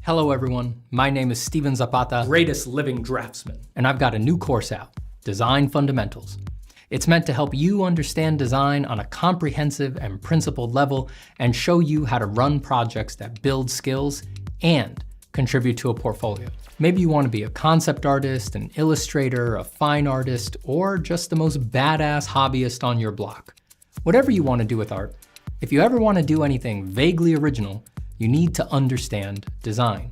Hello everyone, my name is Steven Zapata, greatest living draftsman, and I've got a new course out, Design Fundamentals. It's meant to help you understand design on a comprehensive and principled level and show you how to run projects that build skills and contribute to a portfolio. Maybe you want to be a concept artist, an illustrator, a fine artist, or just the most badass hobbyist on your block. Whatever you want to do with art, if you ever want to do anything vaguely original, you need to understand design.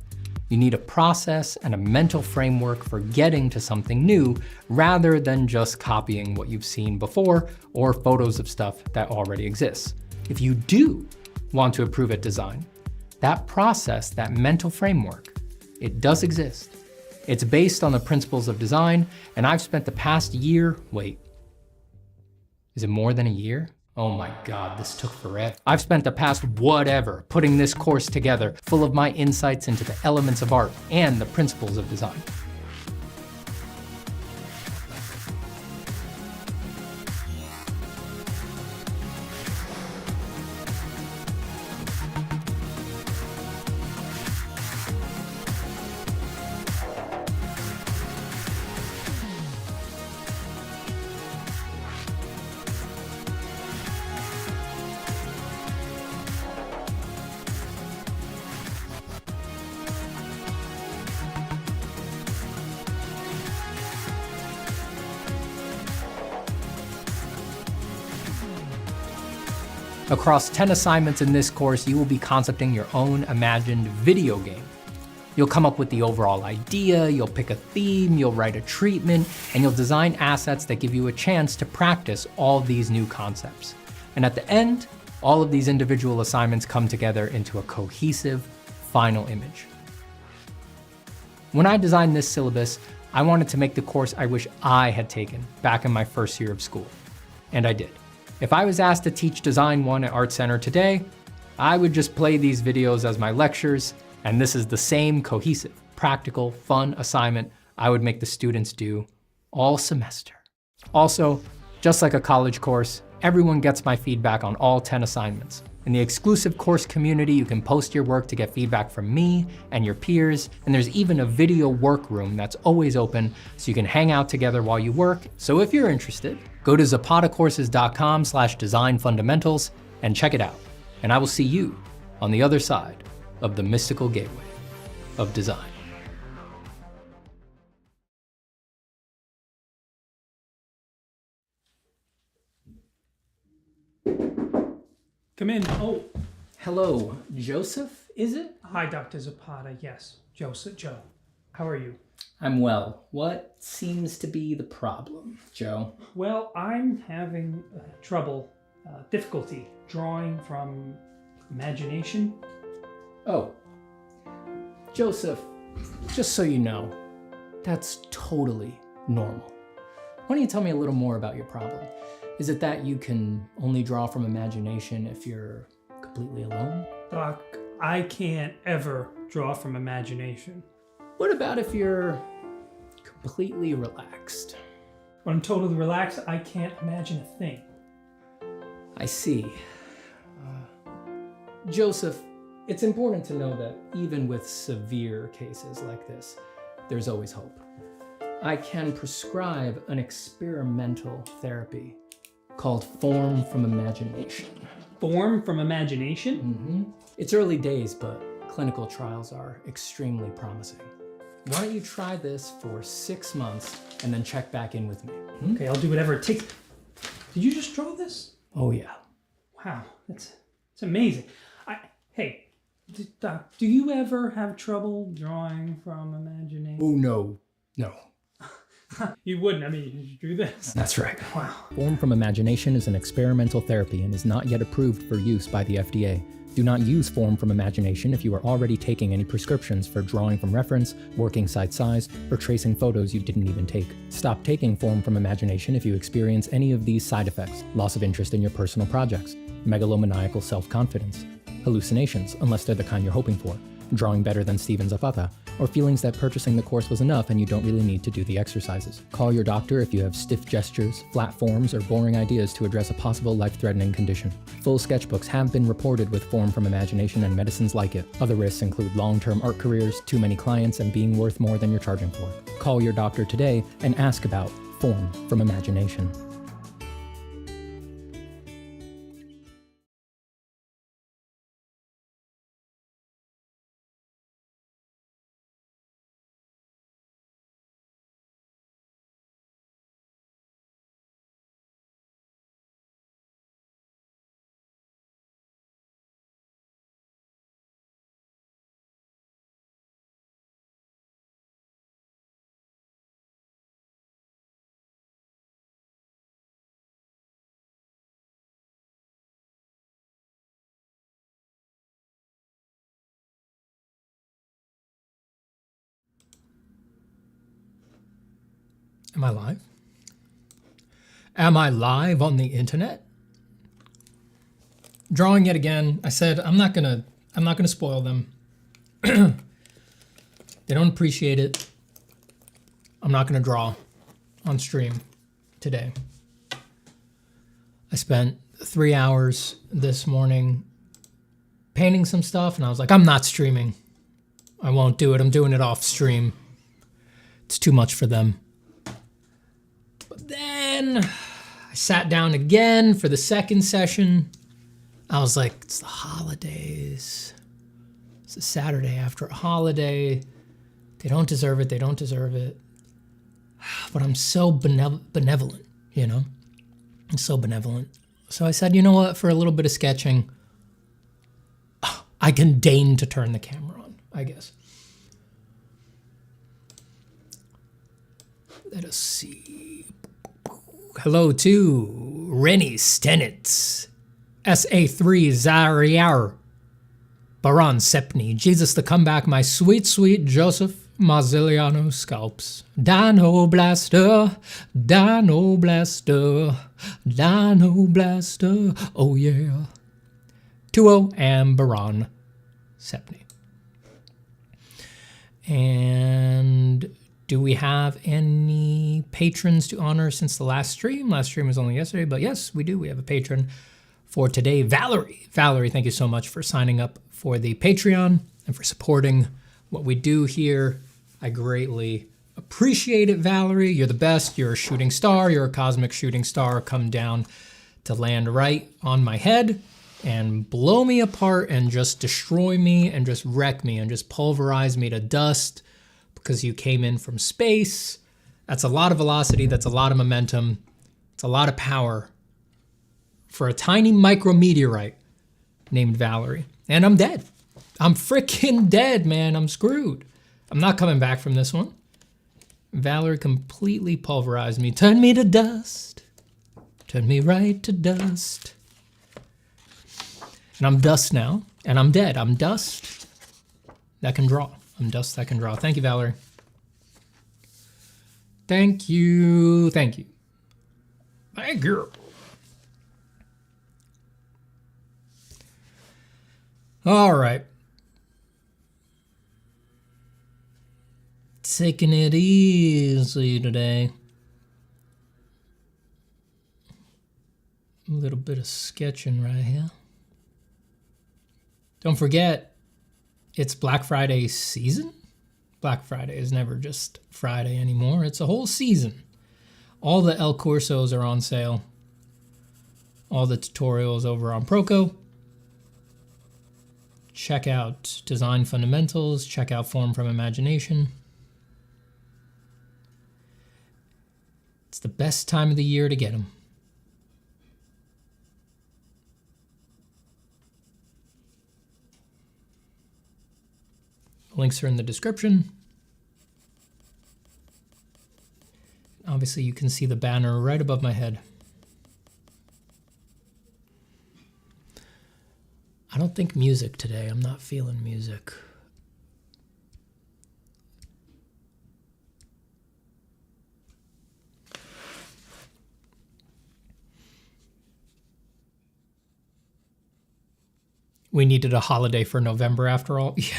You need a process and a mental framework for getting to something new rather than just copying what you've seen before or photos of stuff that already exists. If you do want to improve at design, that process, that mental framework, it does exist. It's based on the principles of design, and I've spent the past year, wait, is it more than a year? Oh my God, this took forever. I've spent the past whatever putting this course together, full of my insights into the elements of art and the principles of design. Across 10 assignments in this course, you will be concepting your own imagined video game. You'll come up with the overall idea, you'll pick a theme, you'll write a treatment, and you'll design assets that give you a chance to practice all these new concepts. And at the end, all of these individual assignments come together into a cohesive final image. When I designed this syllabus, I wanted to make the course I wish I had taken back in my first year of school. And I did. If I was asked to teach Design 1 at Art Center today, I would just play these videos as my lectures, and this is the same cohesive, practical, fun assignment I would make the students do all semester. Also, just like a college course, everyone gets my feedback on all 10 assignments. In the exclusive course community, you can post your work to get feedback from me and your peers, and there's even a video workroom that's always open so you can hang out together while you work. So if you're interested, go to zapatacourses.com/design fundamentals and check it out. And I will see you on the other side of the mystical gateway of design. Come in. Oh, Hello, Joseph, is it? hi, Dr. Zapata. Yes, Joe. How are you? I'm well. What seems to be the problem, Joe? Well, I'm having difficulty drawing from imagination. Oh, Joseph, just so you know, that's totally normal. Why don't you tell me a little more about your problem? Is it that you can only draw from imagination if you're completely alone? Doc, I can't ever draw from imagination. What about if you're completely relaxed? When I'm totally relaxed, I can't imagine a thing. I see. Joseph, it's important to know that even with severe cases like this, there's always hope. I can prescribe an experimental therapy called Form from Imagination. Form from imagination? Mm-hmm. It's early days, but clinical trials are extremely promising. Why don't you try this for 6 months and then check back in with me? Okay, I'll do whatever it takes. Did you just draw this? Oh yeah. Wow, it's amazing. Hey, Doc, do you ever have trouble drawing from imagination? Oh no. You wouldn't. I mean, you drew this. That's right. Wow. Form from Imagination is an experimental therapy and is not yet approved for use by the FDA. Do not use Form from Imagination if you are already taking any prescriptions for drawing from reference, working side size, or tracing photos you didn't even take. Stop taking Form from Imagination if you experience any of these side effects: loss of interest in your personal projects, megalomaniacal self-confidence, hallucinations, unless they're the kind you're hoping for, drawing better than Steven Zapata, or feelings that purchasing the course was enough and you don't really need to do the exercises. Call your doctor if you have stiff gestures, flat forms, or boring ideas to address a possible life-threatening condition. Full sketchbooks have been reported with form from imagination and medicines like it. Other risks include long-term art careers, too many clients, and being worth more than you're charging for. Call your doctor today and ask about form from imagination. Am I live? Am I live on the internet? Drawing yet again. I said I'm not gonna spoil them. They don't appreciate it. I'm not gonna draw on stream today. I spent 3 hours this morning painting some stuff, and I was like, I'm not streaming. I won't do it. I'm doing it off stream. It's too much for them. Then I sat down again for the second session. I was like, it's the holidays. It's a Saturday after a holiday. They don't deserve it. They don't deserve it. But I'm so benevolent, you know? I'm so benevolent. So I said, you know what? For a little bit of sketching, I can deign to turn the camera on, I guess. Let us see. Hello to Rennie Stenitz, SA3 Zariar, Baron Sepni, Jesus the Comeback, my sweet, sweet Joseph Mazziliano Scalps, Dino Blaster, Dino Blaster, Dino Blaster, oh yeah. 2-0 and Baron Sepni. And do we have any patrons to honor since the last stream? Last stream was only yesterday, but yes, we do. We have a patron for today, Valerie. Valerie, thank you so much for signing up for the Patreon and for supporting what we do here. I greatly appreciate it, Valerie. You're the best. You're a shooting star. You're a cosmic shooting star. Come down to land right on my head and blow me apart and just destroy me and just wreck me and just pulverize me to dust. Because you came in from space. That's a lot of velocity, that's a lot of momentum, it's a lot of power for a tiny micrometeorite named Valerie. And I'm dead. I'm freaking dead, man. I'm screwed. I'm not coming back from this one. Valerie completely pulverized me, turned me to dust, turned me right to dust. And I'm dust now, and I'm dead. I'm dust that can draw. I'm dust that can draw. Thank you, Valerie. Thank you. Thank you. Thank you. All right. Taking it easy today. A little bit of sketching right here. Don't forget, it's Black Friday season? Black Friday is never just Friday anymore. It's a whole season. All the El Cursos are on sale. All the tutorials over on Proco. Check out Design Fundamentals. Check out Form from Imagination. It's the best time of the year to get them. Links are in the description. Obviously, you can see the banner right above my head. I don't think music today. I'm not feeling music. We needed a holiday for November after all. Yeah.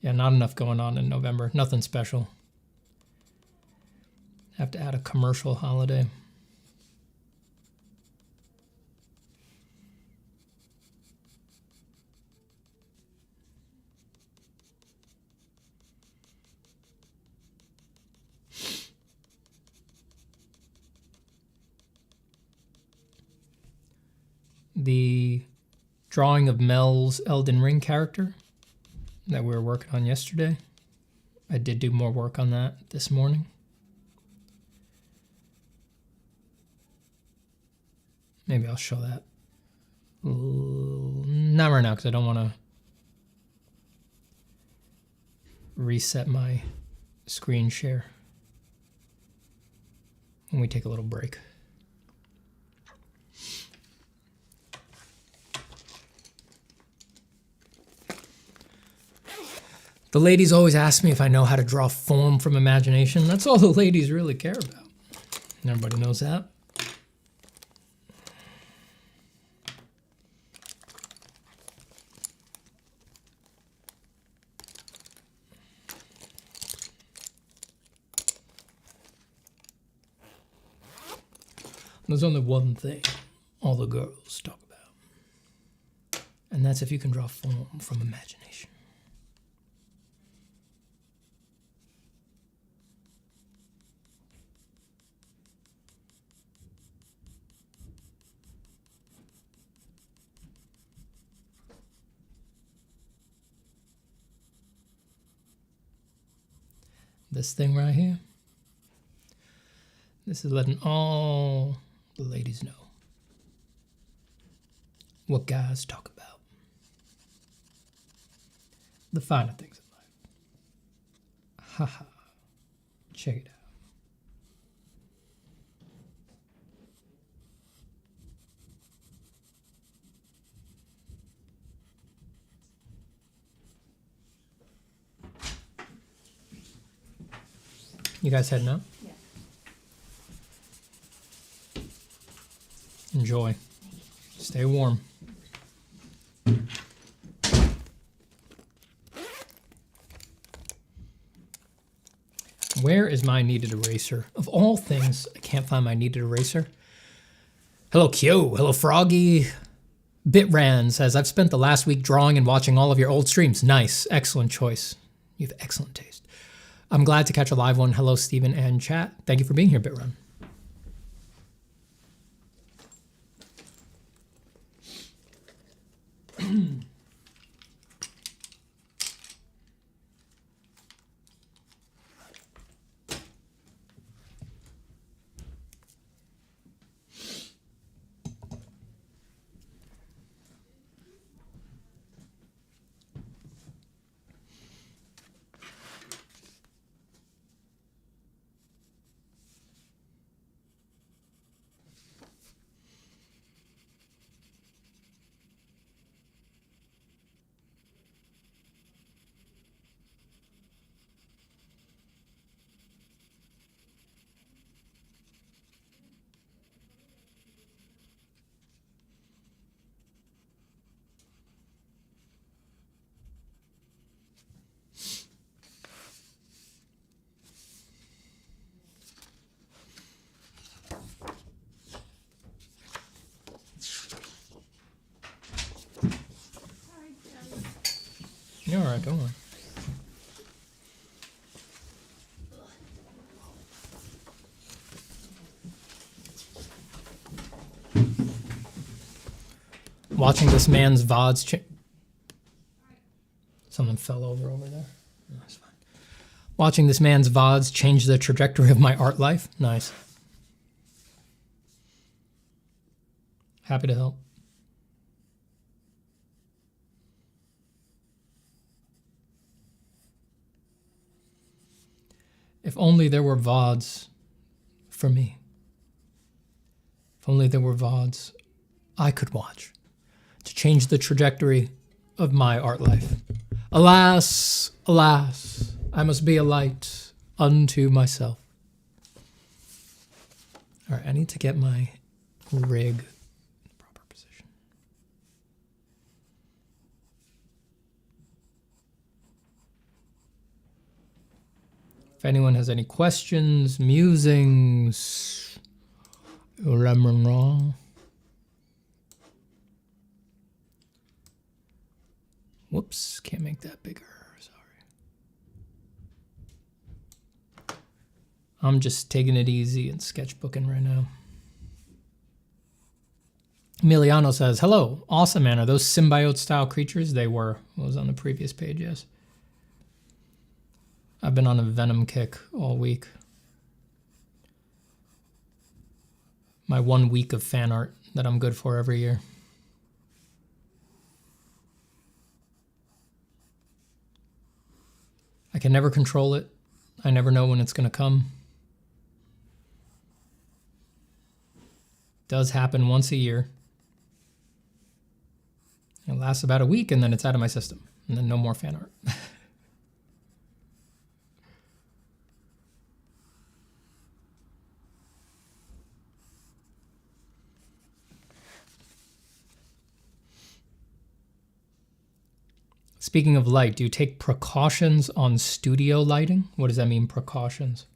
Yeah, not enough going on in November. Nothing special. Have to add a commercial holiday. The drawing of Mel's Elden Ring character that we were working on yesterday. I did do more work on that this morning. Maybe I'll show that. Not right now because I don't want to reset my screen share when we take a little break. The ladies always ask me if I know how to draw form from imagination. That's all the ladies really care about. Everybody knows that. There's only one thing all the girls talk about. And that's if you can draw form from imagination. This thing right here, this is letting all the ladies know what guys talk about. The finer things in life. Haha. Check it out. You guys heading out? Yeah. Enjoy. Stay warm. Where is my needed eraser? Of all things, I can't find my needed eraser. Hello, Kyo. Hello, Froggy. Bitran says, I've spent the last week drawing and watching all of your old streams. Nice. Excellent choice. You have excellent taste. I'm glad to catch a live one. Hello, Stephen and chat. Thank you for being here, Bitrun. You're all right, don't worry. Watching this man's VODs Something fell over there. No, that's fine. Watching this man's VODs change the trajectory of my art life. Nice. Happy to help. If only there were VODs for me. If only there were VODs I could watch to change the trajectory of my art life. Alas, alas, I must be a light unto myself. All right, I need to get my rig in the proper position. If anyone has any questions, musings, let me know. Whoops, can't make that bigger. Sorry. I'm just taking it easy and sketchbooking right now. Emiliano says, hello, awesome, man. Are those symbiote-style creatures? They were. It was on the previous page, yes. I've been on a Venom kick all week. My 1 week of fan art that I'm good for every year. I can never control it. I never know when it's going to come. It does happen once a year. It lasts about a week and then it's out of my system. And then no more fan art. Speaking of light, do you take precautions on studio lighting? What does that mean, precautions?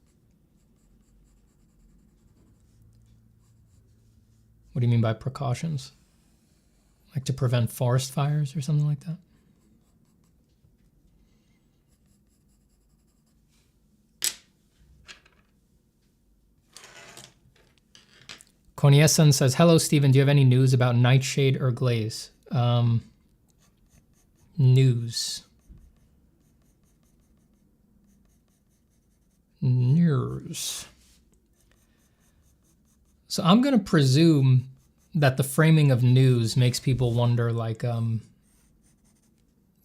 What do you mean by precautions? Like to prevent forest fires or something like that? Koniesan says, hello, Stephen. Do you have any news about Nightshade or Glaze? News. So I'm going to presume that the framing of news makes people wonder, like,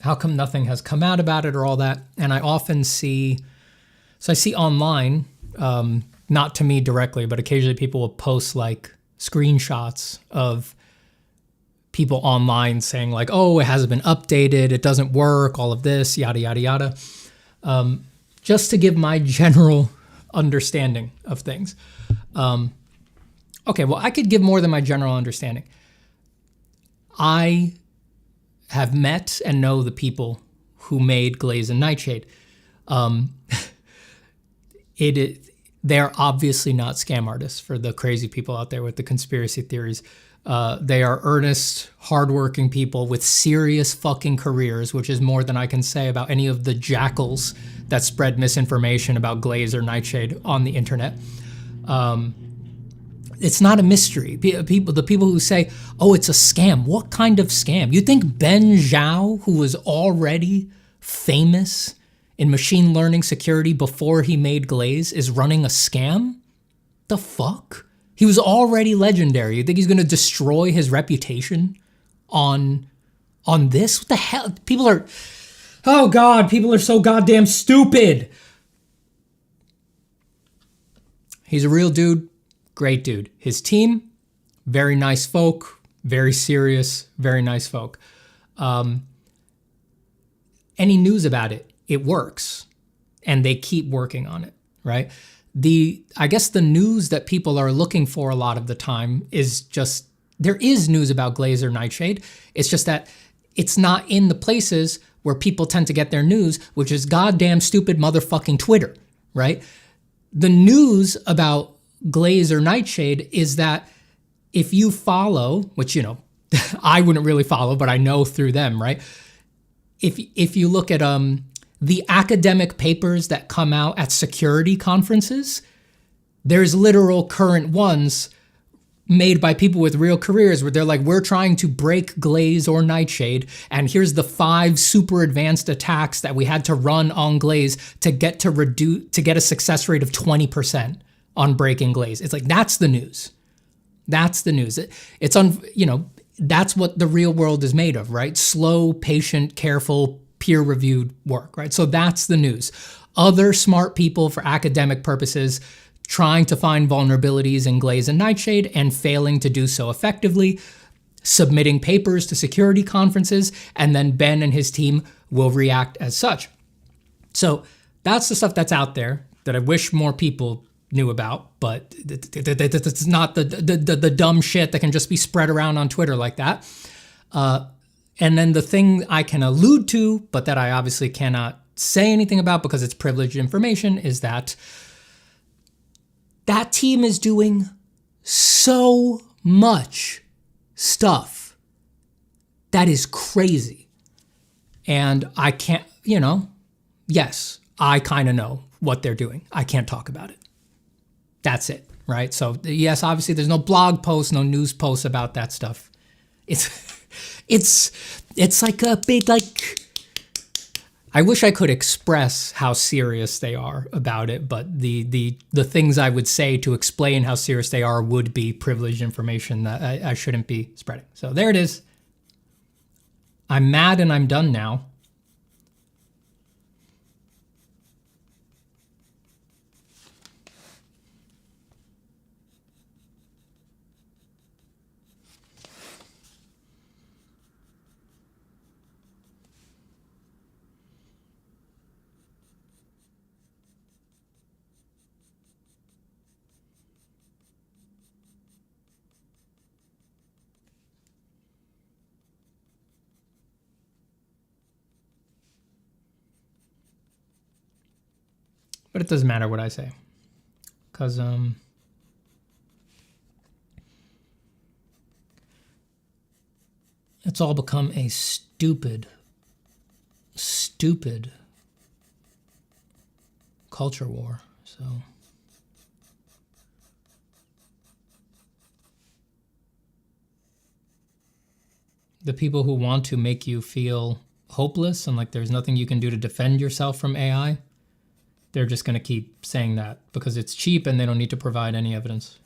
how come nothing has come out about it or all that? And I often see, so I see online, not to me directly, but occasionally people will post like screenshots of people online saying like, oh, it hasn't been updated, it doesn't work, all of this, yada, yada, yada. Just to give my general understanding of things. Okay, well, I could give more than my general understanding. I have met and know the people who made Glaze and Nightshade. They're obviously not scam artists for the crazy people out there with the conspiracy theories. They are earnest, hardworking people with serious fucking careers, which is more than I can say about any of the jackals that spread misinformation about Glaze or Nightshade on the internet. It's not a mystery. The people who say, oh, it's a scam. What kind of scam? You think Ben Zhao, who was already famous in machine learning security before he made Glaze, is running a scam? The fuck? He was already legendary. You think he's going to destroy his reputation on this? What the hell? People are, oh God, people are so goddamn stupid. He's a real dude, great dude. His team, very nice folk, very serious, very nice folk. Any news about it, it works. And they keep working on it, right? I guess the news that people are looking for a lot of the time is just, there is news about Glaze or Nightshade. It's just that it's not in the places where people tend to get their news, which is goddamn stupid motherfucking Twitter, right? The news about Glaze or Nightshade is that if you follow, which, you know, I wouldn't really follow, but I know through them, right? If you look at the academic papers that come out at security conferences, there's literal current ones made by people with real careers where they're like, we're trying to break Glaze or Nightshade, and here's the 5 super advanced attacks that we had to run on Glaze to get a success rate of 20% on breaking Glaze. It's like, that's the news. That's the news. That's what the real world is made of, right? Slow, patient, careful, peer-reviewed work, right? So that's the news. Other smart people for academic purposes trying to find vulnerabilities in Glaze and Nightshade and failing to do so effectively, submitting papers to security conferences, and then Ben and his team will react as such. So that's the stuff that's out there that I wish more people knew about, but it's not the dumb shit that can just be spread around on Twitter like that. And then the thing I can allude to, but that I obviously cannot say anything about because it's privileged information is that that team is doing so much stuff that is crazy. And I can't, yes, I kind of know what they're doing. I can't talk about it. That's it, right? So yes, obviously there's no blog posts, no news posts about that stuff. It's like a big, I wish I could express how serious they are about it, but the things I would say to explain how serious they are would be privileged information that I shouldn't be spreading. So there it is. I'm mad and I'm done now. But it doesn't matter what I say, because it's all become a stupid culture war. So the people who want to make you feel hopeless and like there's nothing you can do to defend yourself from AI, they're just going to keep saying that because it's cheap and they don't need to provide any evidence.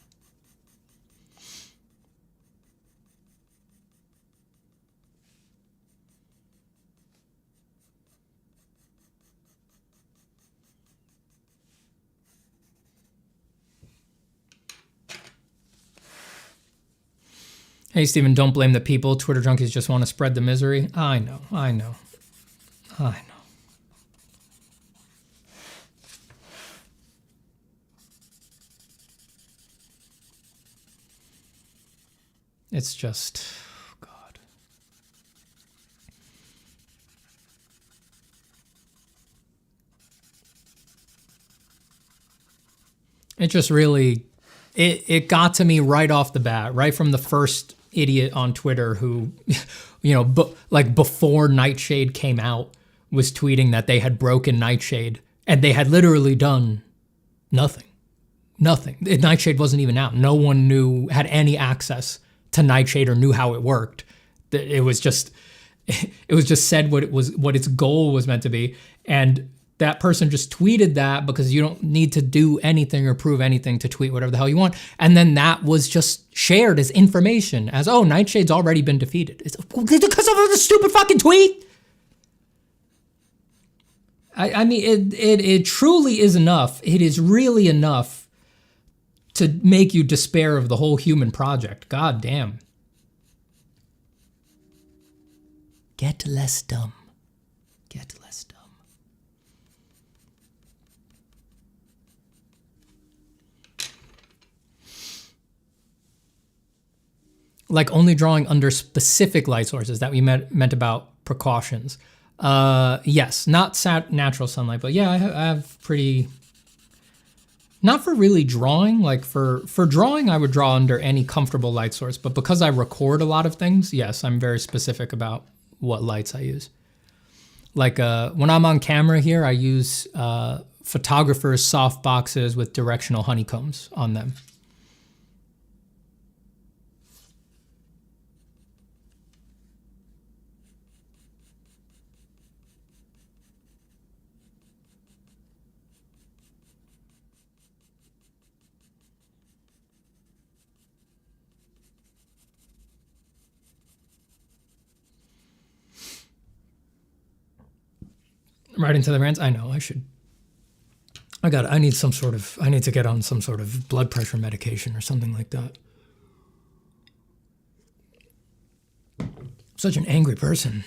Hey, Stephen, don't blame the people. Twitter junkies just want to spread the misery. I know. It's just, God. It just really, it got to me right off the bat, right from the first idiot on Twitter who, before Nightshade came out, was tweeting that they had broken Nightshade and they had literally done nothing. Nightshade wasn't even out. No one had any access to Nightshade or knew how it worked. It was just said what its goal was meant to be. And that person just tweeted that because you don't need to do anything or prove anything to tweet whatever the hell you want. And then that was just shared as information as, oh, Nightshade's already been defeated. It's because of a stupid fucking tweet. I mean, it truly is enough. It is really enough to make you despair of the whole human project. God damn. Get less dumb. Get less dumb. Like only drawing under specific light sources that we meant about precautions. Yes, not natural sunlight, but yeah, I have pretty... Not for really drawing, like for drawing, I would draw under any comfortable light source, but because I record a lot of things, yes, I'm very specific about what lights I use. Like when I'm on camera here, I use photographer's soft boxes with directional honeycombs on them. Right into the rants. I know I should. I need to get on some sort of blood pressure medication or something like that. Such an angry person.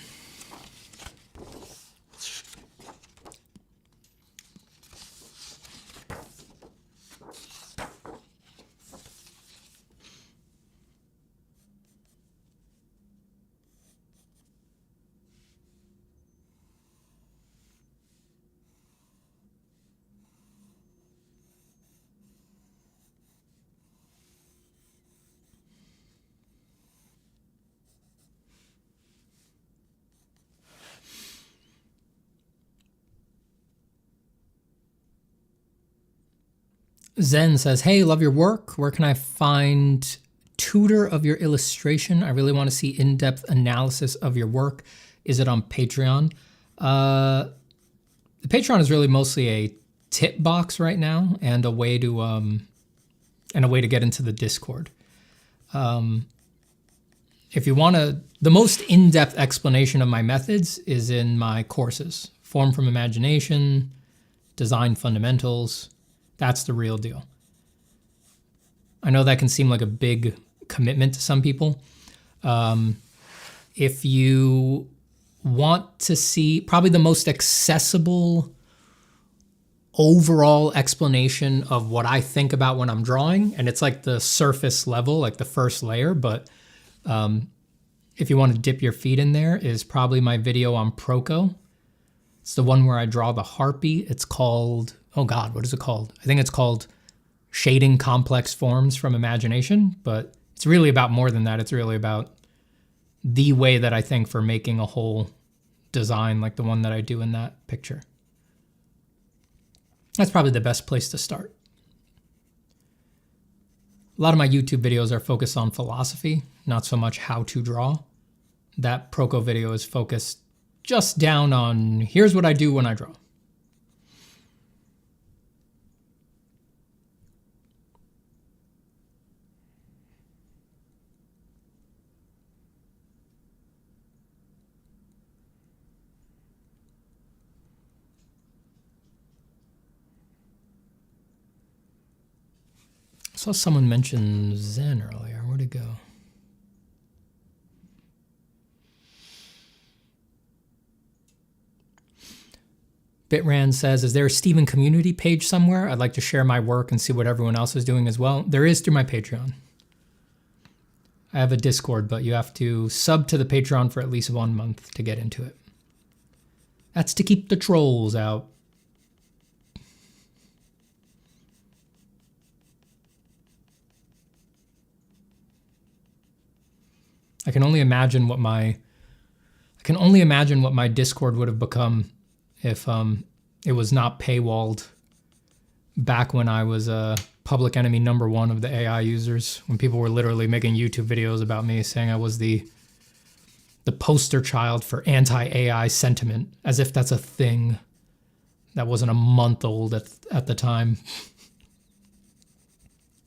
Zen says, hey, love your work. Where can I find tutor of your illustration? I really want to see in-depth analysis of your work. Is it on Patreon? The Patreon is really mostly a tip box right now and a way to get into the Discord. If you want the most in-depth explanation of my methods is in my courses. Form from Imagination, Design Fundamentals. That's the real deal. I know that can seem like a big commitment to some people. If you want to see probably the most accessible overall explanation of what I think about when I'm drawing, and it's like the surface level, like the first layer, but if you want to dip your feet in there, is probably my video on Proko. It's the one where I draw the harpy. It's called, oh God, what is it called? I think it's called Shading Complex Forms from Imagination, but it's really about more than that. It's really about the way that I think for making a whole design like the one that I do in that picture. That's probably the best place to start. A lot of my YouTube videos are focused on philosophy, not so much how to draw. That Proko video is focused just down on here's what I do when I draw. I saw someone mention Zen earlier. Where'd it go? Bitran says, is there a Steven community page somewhere? I'd like to share my work and see what everyone else is doing as well. There is through my Patreon. I have a Discord, but you have to sub to the Patreon for at least 1 month to get into it. That's to keep the trolls out. I can only imagine what my Discord would have become if it was not paywalled back when I was public enemy #1 of the AI users, when people were literally making YouTube videos about me saying I was the poster child for anti-AI sentiment, as if that's a thing that wasn't a month old at the time.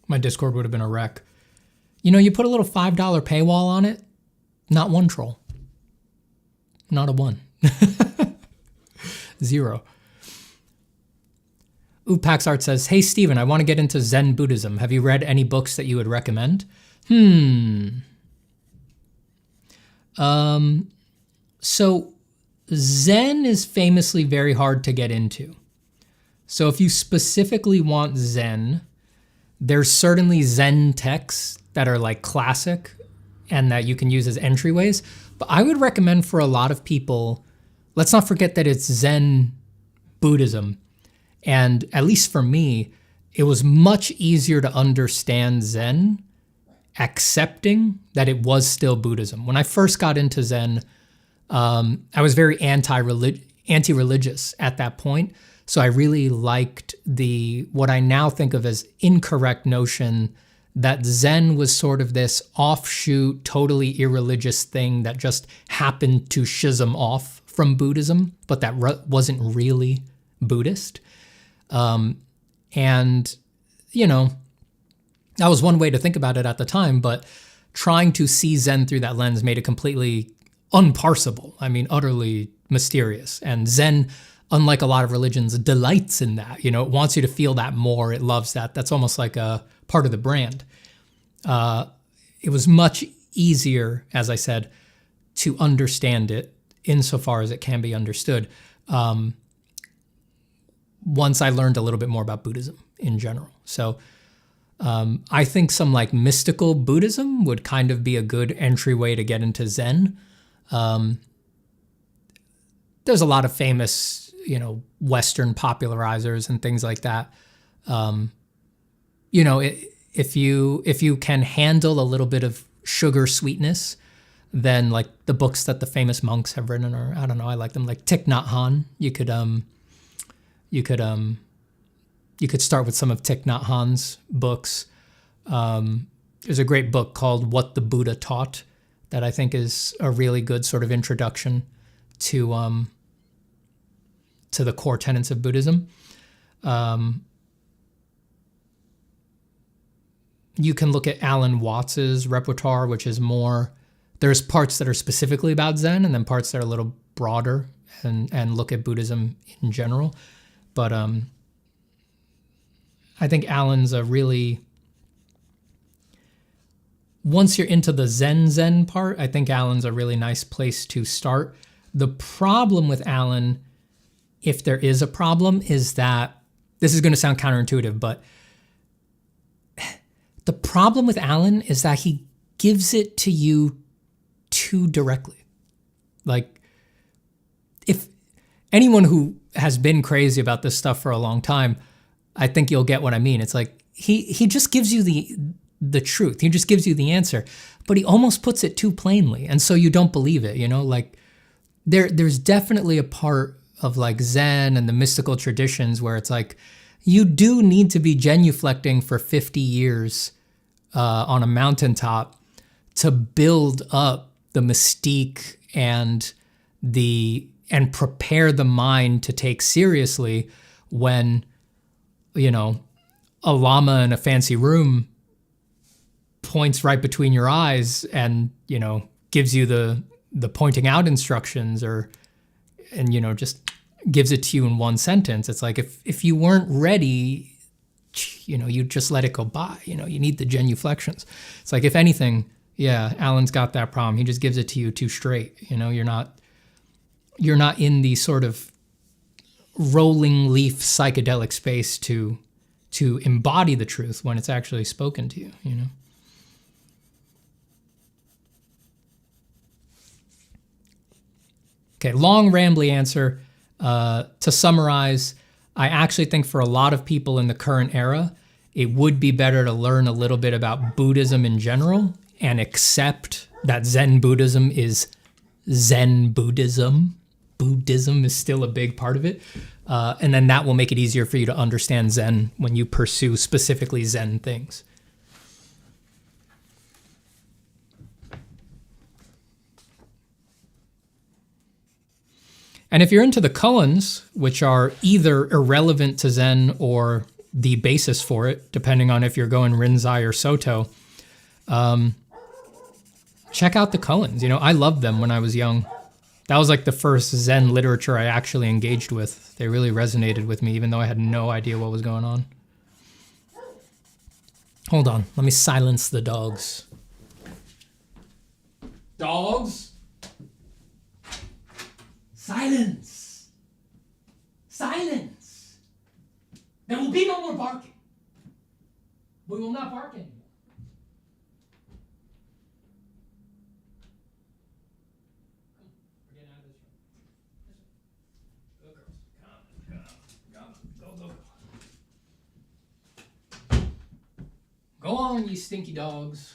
My Discord would have been a wreck. You know, you put a little $5 paywall on it, not one troll. Not a one. 0. Paxart says, hey, Steven, I want to get into Zen Buddhism. Have you read any books that you would recommend? So Zen is famously very hard to get into. So if you specifically want Zen, there's certainly Zen texts that are like classic and that you can use as entryways. But I would recommend for a lot of people, let's not forget that it's Zen Buddhism. And at least for me, it was much easier to understand Zen, accepting that it was still Buddhism. When I first got into Zen, I was very anti-religious at that point. So I really liked what I now think of as incorrect notion that Zen was sort of this offshoot, totally irreligious thing that just happened to schism off from Buddhism, but that wasn't really Buddhist. And, you know, that was one way to think about it at the time, but trying to see Zen through that lens made it completely unparsable. I mean, utterly mysterious. And Zen, unlike a lot of religions, delights in that. You know, it wants you to feel that more. It loves that. That's almost like a part of the brand. It was much easier, as I said, to understand it insofar as it can be understood. Once I learned a little bit more about Buddhism in general. So I think some like mystical Buddhism would kind of be a good entryway to get into Zen. There's a lot of famous, you know, Western popularizers and things like that. You know, if you can handle a little bit of sugar sweetness, then like the books that the famous monks have written, or I don't know, I like them, like Thich Nhat Hanh. You could You could start with some of Thich Nhat Hanh's books. There's a great book called What the Buddha Taught that I think is a really good sort of introduction to the core tenets of Buddhism. You can look at Alan Watts's repertoire, which is more, there's parts that are specifically about Zen and then parts that are a little broader and look at Buddhism in general. But I think Alan's a really, once you're into the Zen part, I think Alan's a really nice place to start. The problem with Alan, if there is a problem, is that, this is going to sound counterintuitive, but the problem with Alan is that he gives it to you too directly. Like, if anyone who has been crazy about this stuff for a long time, I think you'll get what I mean. It's like, he just gives you the truth. He just gives you the answer, but he almost puts it too plainly. And so you don't believe it, you know, like there's definitely a part of like Zen and the mystical traditions where it's like, you do need to be genuflecting for 50 years on a mountaintop to build up the mystique and prepare the mind to take seriously when, you know, a lama in a fancy room points right between your eyes and, you know, gives you the pointing out instructions and, you know, just gives it to you in one sentence. It's like, if you weren't ready, you know, you just let it go by. You know, you need the genuflections. It's like, if anything, yeah, Alan's got that problem. He just gives it to you too straight. You know, you're not in the sort of rolling leaf psychedelic space to embody the truth when it's actually spoken to you, you know? Okay, long rambly answer. To summarize, I actually think for a lot of people in the current era, it would be better to learn a little bit about Buddhism in general and accept that Zen Buddhism is Zen Buddhism. Buddhism is still a big part of it. And then that will make it easier for you to understand Zen when you pursue specifically Zen things. And if you're into the koans, which are either irrelevant to Zen or the basis for it, depending on if you're going Rinzai or Soto, check out the koans. You know, I loved them when I was young. That was like the first Zen literature I actually engaged with. They really resonated with me, even though I had no idea what was going on. Hold on, let me silence the dogs. Dogs? Silence! Silence! There will be no more barking. We will not bark anymore. We're getting out of this room. Go, girls. Come. Go on, you stinky dogs.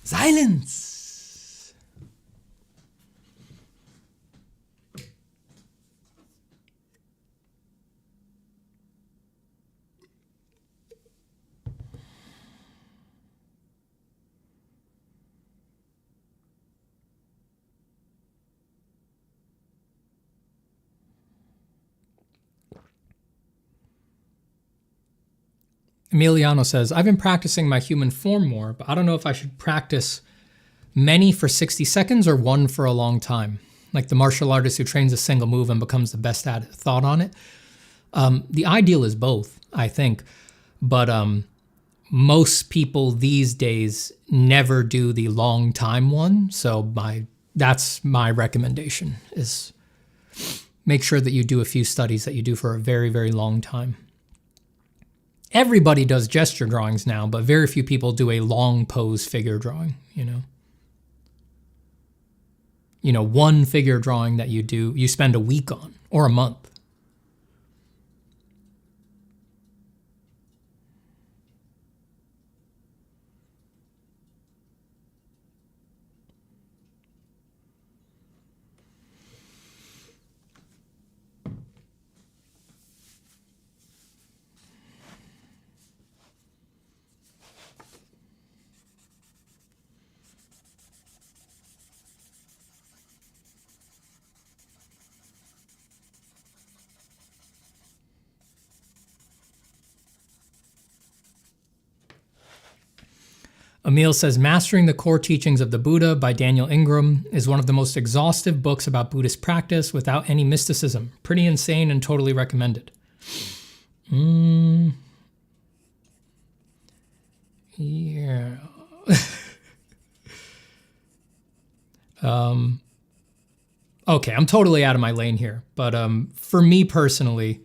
Silence! Emiliano says, I've been practicing my human form more, but I don't know if I should practice many for 60 seconds or one for a long time. Like the martial artist who trains a single move and becomes the best at it. Thought on it? The ideal is both, I think. But most people these days never do the long time one. So that's my recommendation, is make sure that you do a few studies that you do for a very, very long time. Everybody does gesture drawings now, but very few people do a long pose figure drawing, you know? You know, one figure drawing that you spend a week on, or a month. Emil says, Mastering the Core Teachings of the Buddha by Daniel Ingram is one of the most exhaustive books about Buddhist practice without any mysticism. Pretty insane and totally recommended. Yeah. Okay, I'm totally out of my lane here. But for me personally,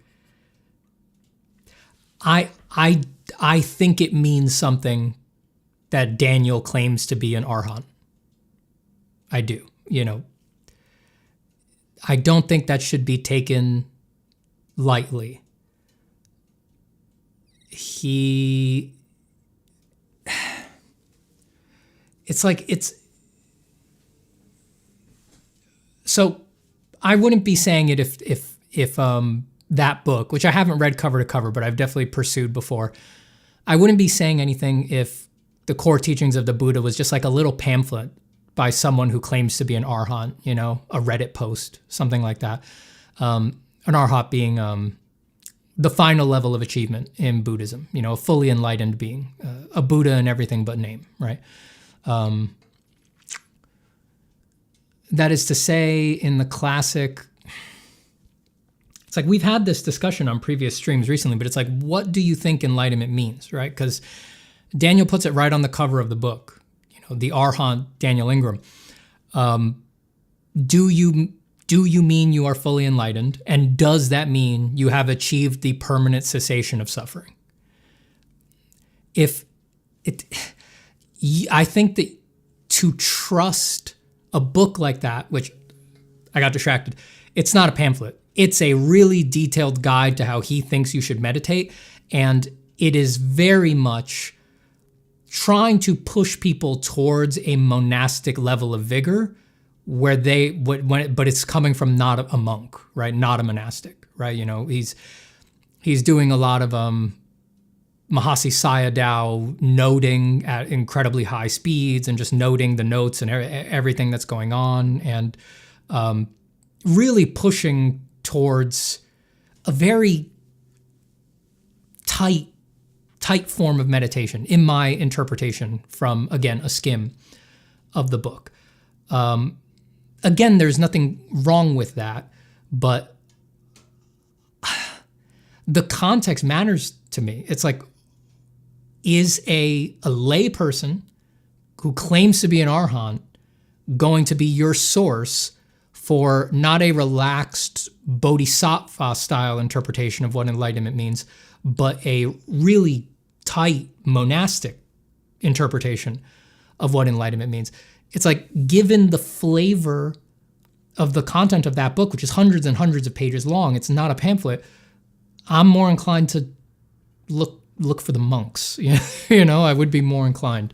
I think it means something that Daniel claims to be an arhat. I do. I don't think that should be taken lightly. So I wouldn't be saying it if that book, which I haven't read cover to cover, but I've definitely pursued before, I wouldn't be saying anything if the core teachings of the Buddha was just like a little pamphlet by someone who claims to be an arhat, a Reddit post, something like that. An arhat being the final level of achievement in Buddhism, a fully enlightened being, a Buddha in everything but name, right? That is to say, in the classic, it's like we've had this discussion on previous streams recently, but it's like, what do you think enlightenment means, right? Because Daniel puts it right on the cover of the book, the Arhat Daniel Ingram. Do you mean you are fully enlightened? And does that mean you have achieved the permanent cessation of suffering? I think that to trust a book like that, which I got distracted, it's not a pamphlet. It's a really detailed guide to how he thinks you should meditate. And it is very much trying to push people towards a monastic level of vigor but it's coming from not a monk, right? Not a monastic, right? He's doing a lot of Mahasi Sayadaw noting at incredibly high speeds and just noting the notes and everything that's going on, and really pushing towards a very tight form of meditation, in my interpretation from, again, a skim of the book. Again, there's nothing wrong with that, but the context matters to me. It's like, is a lay person who claims to be an arhat going to be your source for not a relaxed bodhisattva style interpretation of what enlightenment means, but a really tight monastic interpretation of what enlightenment means? It's like, given the flavor of the content of that book, which is hundreds and hundreds of pages long, it's not a pamphlet, I'm more inclined to look for the monks. I would be more inclined.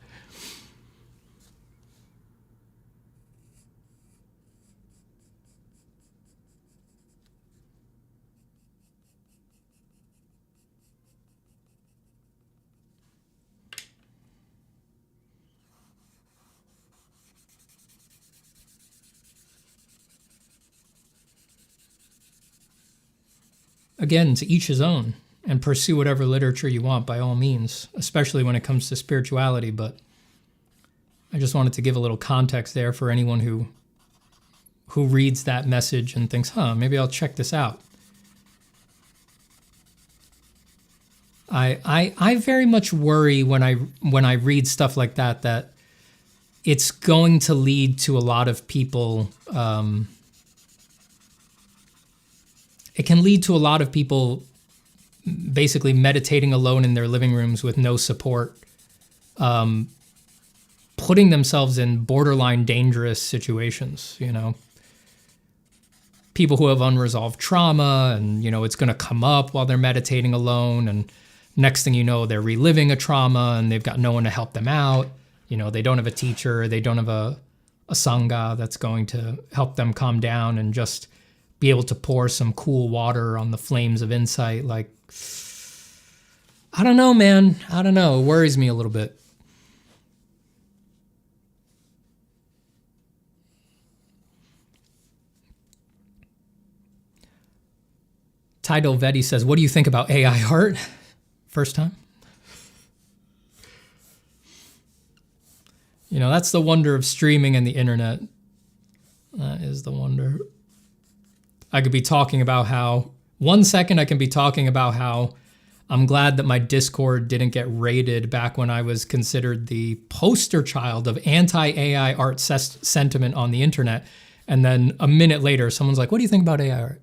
Again, to each his own, and pursue whatever literature you want by all means, especially when it comes to spirituality. But I just wanted to give a little context there for anyone who reads that message and thinks, maybe I'll check this out. I very much worry when I read stuff like that it's going to lead to a lot of people. It can lead to a lot of people basically meditating alone in their living rooms with no support, putting themselves in borderline dangerous situations, People who have unresolved trauma, and, it's going to come up while they're meditating alone, and next thing you know, they're reliving a trauma and they've got no one to help them out. They don't have a teacher, they don't have a sangha that's going to help them calm down and just be able to pour some cool water on the flames of insight. Like, I don't know, man. I don't know. It worries me a little bit. Tidal Vetti says, what do you think about AI art? First time? that's the wonder of streaming and the internet. That is the wonder. I could be talking about how, 1 second I can be talking about how I'm glad that my Discord didn't get raided back when I was considered the poster child of anti-AI art sentiment on the internet. And then a minute later, someone's like, what do you think about AI art?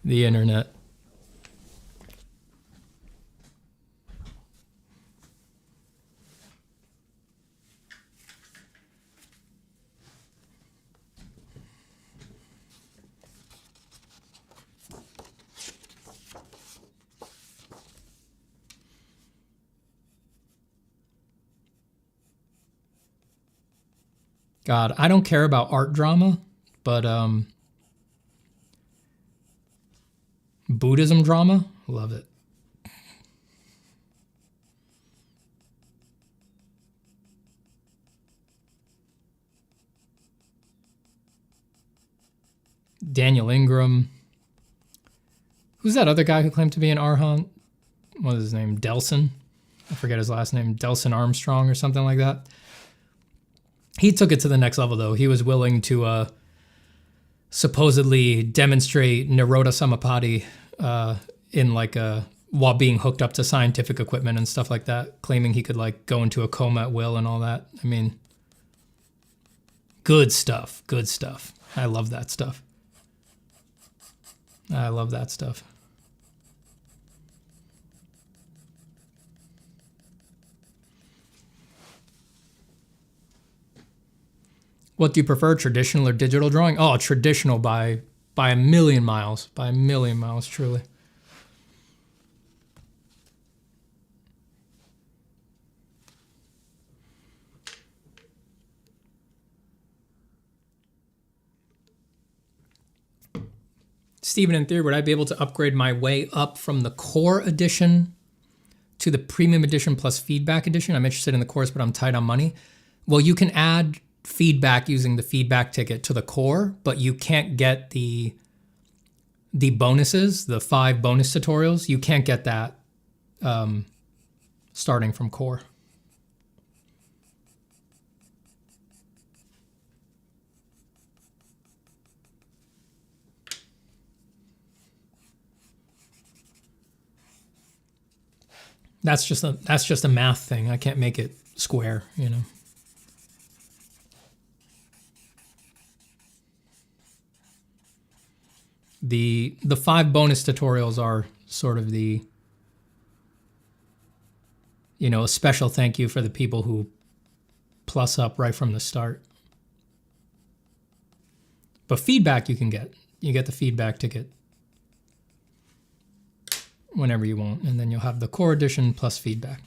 The internet. God, I don't care about art drama, but Buddhism drama, love it. Daniel Ingram. Who's that other guy who claimed to be an Arhat? What is his name? Delson? I forget his last name. Delson Armstrong or something like that. He took it to the next level, though. He was willing to supposedly demonstrate Nirodha Samapatti in like while being hooked up to scientific equipment and stuff like that, claiming he could like go into a coma at will and all that. I mean, good stuff. Good stuff. I love that stuff. I love that stuff. What do you prefer, traditional or digital drawing? Oh, traditional by a million miles. By a million miles, truly. Stephen, in theory, would I be able to upgrade my way up from the core edition to the premium edition plus feedback edition? I'm interested in the course, but I'm tight on money. Well, you can add feedback using the feedback ticket to the core, but you can't get the bonuses, the 5 bonus tutorials. You can't get that starting from core. That's just a math thing. I can't make it square, you know. The 5 bonus tutorials are sort of the, a special thank you for the people who plus up right from the start. But feedback you can get. You get the feedback ticket whenever you want, and then you'll have the core edition plus feedback.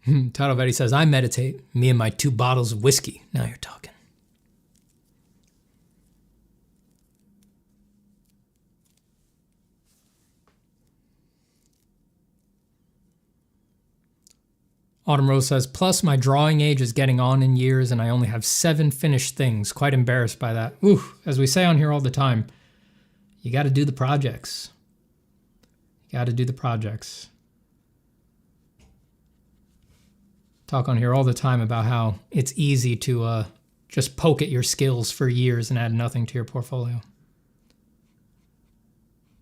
Tado Vetti says, I meditate. Me and my 2 bottles of whiskey. Now you're talking. Autumn Rose says, plus my drawing age is getting on in years and I only have 7 finished things. Quite embarrassed by that. Ooh, as we say on here all the time, you got to do the projects. You got to do the projects. Talk on here all the time about how it's easy to just poke at your skills for years and add nothing to your portfolio.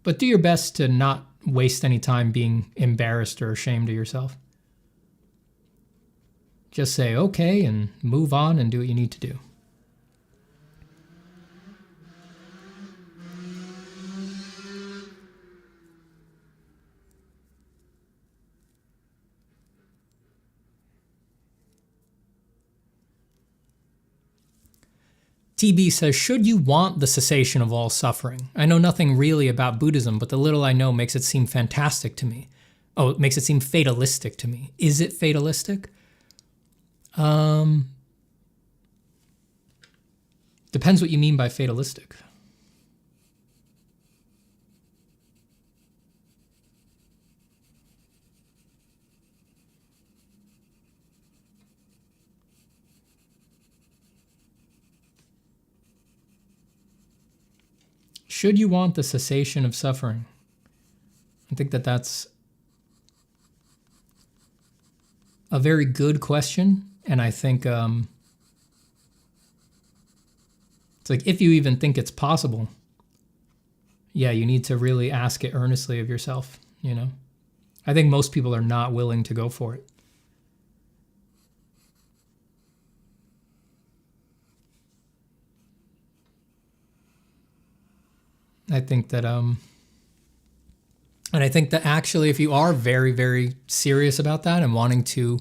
But do your best to not waste any time being embarrassed or ashamed of yourself. Just say okay and move on and do what you need to do. TB says, should you want the cessation of all suffering? I know nothing really about Buddhism, but the little I know makes it seem fantastic to me. Oh, it makes it seem fatalistic to me. Is it fatalistic? Depends what you mean by fatalistic. should you want the cessation of suffering? I think that that's a very good question. And I think it's like, if you even think it's possible, yeah, you need to really ask it earnestly of yourself, you know? I think most people are not willing to go for it. I think that, and I think that actually, if you are very, very serious about that and wanting to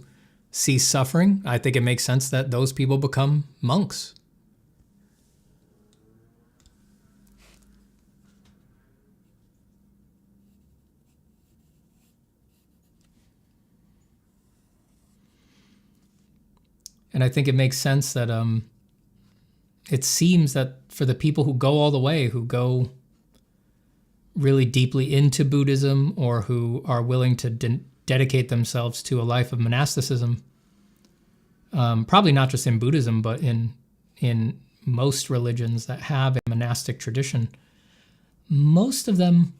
cease suffering, I think it makes sense that those people become monks. And I think it makes sense that it seems that for the people who go all the way, who go really deeply into Buddhism, or who are willing to dedicate themselves to a life of monasticism, probably not just in Buddhism, but in most religions that have a monastic tradition, most of them,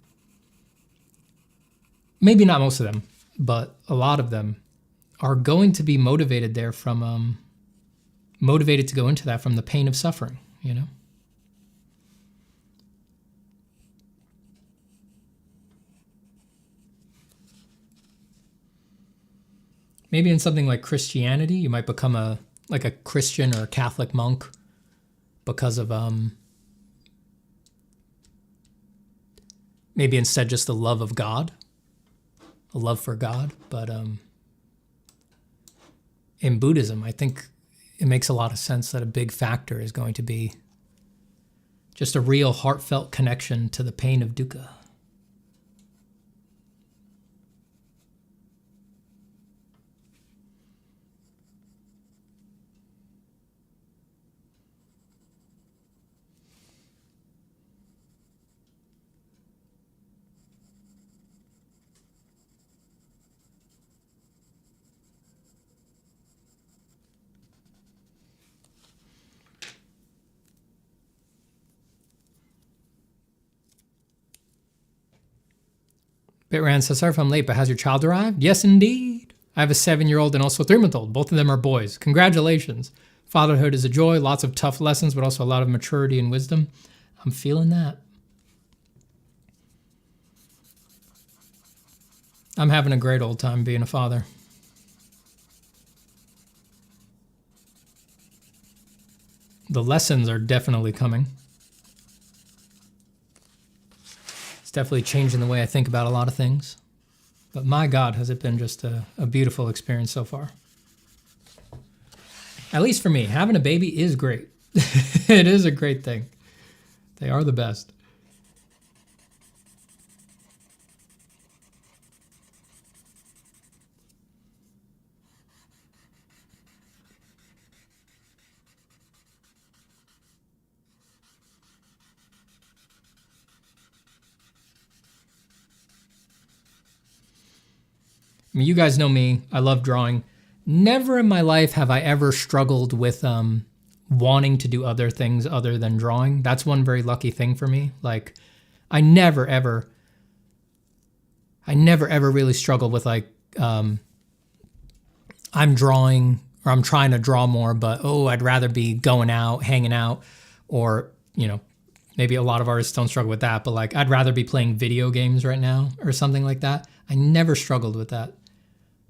maybe not most of them, but a lot of them are going to be motivated there from, motivated to go into that from the pain of suffering, you know? Maybe in something like Christianity, you might become a Christian or a Catholic monk because of maybe instead just the love of God, a love for God. But in Buddhism, I think it makes a lot of sense that a big factor is going to be just a real heartfelt connection to the pain of dukkha. Bitran says, sorry if I'm late, but has your child arrived? Yes, indeed. I have a 7-year-old and also a 3-month-old. Both of them are boys. Congratulations. Fatherhood is a joy. Lots of tough lessons, but also a lot of maturity and wisdom. I'm feeling that. I'm having a great old time being a father. The lessons are definitely coming. It's definitely changing the way I think about a lot of things. But my God, has it been just a beautiful experience so far. At least for me, having a baby is great. It is a great thing. They are the best. I mean, you guys know me. I love drawing. Never in my life have I ever struggled with wanting to do other things other than drawing. That's one very lucky thing for me. Like, I never ever really struggled with like, I'm drawing or I'm trying to draw more, but I'd rather be going out, hanging out, or, you know, maybe a lot of artists don't struggle with that, but like, I'd rather be playing video games right now or something like that. I never struggled with that.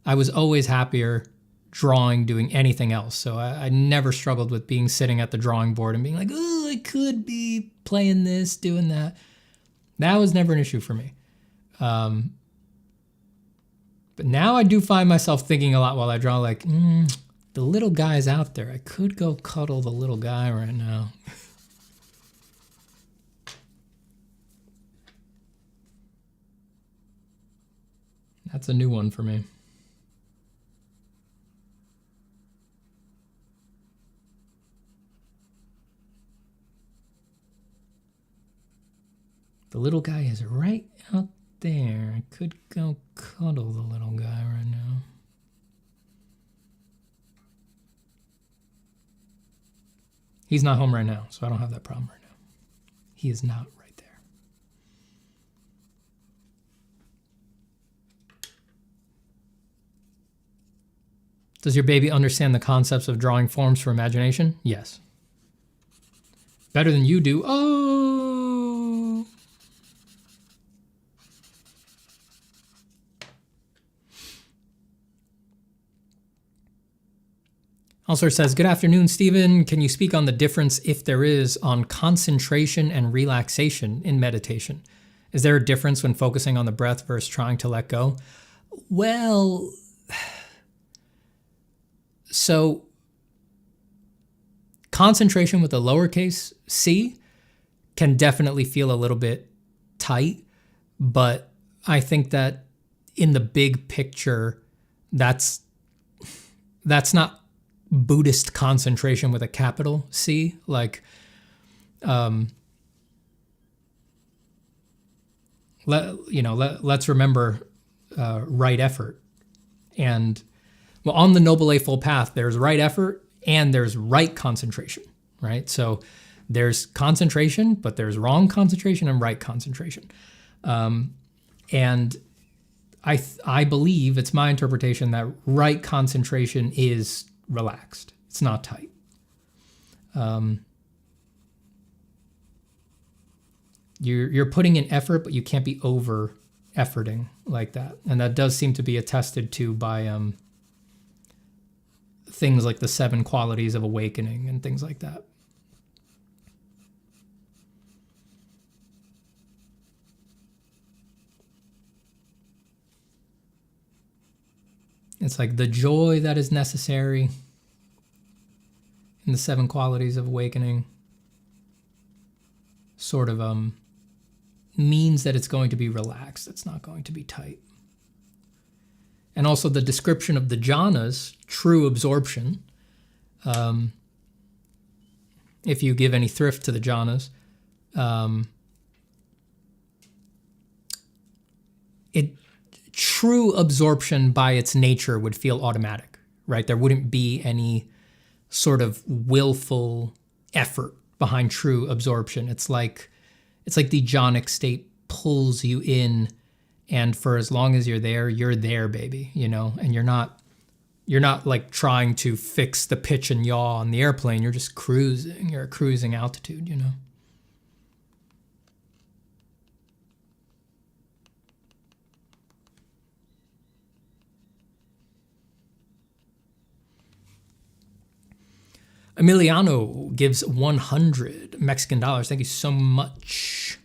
I was always happier drawing, doing anything else. So I never struggled with being sitting at the drawing board and being like, I could be playing this, doing that. That was never an issue for me. But now I do find myself thinking a lot while I draw, like, the little guy's out there. I could go cuddle the little guy right now. That's a new one for me. The little guy is right out there. I could go cuddle the little guy right now. He's not home right now, so I don't have that problem right now. He is not right there. Does your baby understand the concepts of drawing forms for imagination? Yes. Better than you do. Oh. Also says, good afternoon, Stephen. Can you speak on the difference, if there is, on concentration and relaxation in meditation? Is there a difference when focusing on the breath versus trying to let go? Well, so concentration with a lowercase c can definitely feel a little bit tight, but I think that in the big picture, that's not Buddhist concentration with a capital C. Like, let's remember right effort. And well, on the Noble Eightfold Path, there's right effort and there's right concentration, right? So there's concentration, but there's wrong concentration and right concentration. And I believe, it's my interpretation, that right concentration is relaxed. It's not tight. You're putting in effort, but you can't be over efforting like that. And that does seem to be attested to by things like the 7 qualities of awakening and things like that. It's like the joy that is necessary in the 7 qualities of awakening sort of means that it's going to be relaxed. It's not going to be tight. And also the description of the jhanas, true absorption, if you give any thrift to the jhanas, true absorption by its nature would feel automatic, right? There wouldn't be any sort of willful effort behind true absorption. It's like the jhanic state pulls you in, and for as long as you're there, baby, and you're not like trying to fix the pitch and yaw on the airplane. You're just cruising. You're at cruising altitude, Emiliano gives 100 Mexican dollars. Thank you so much.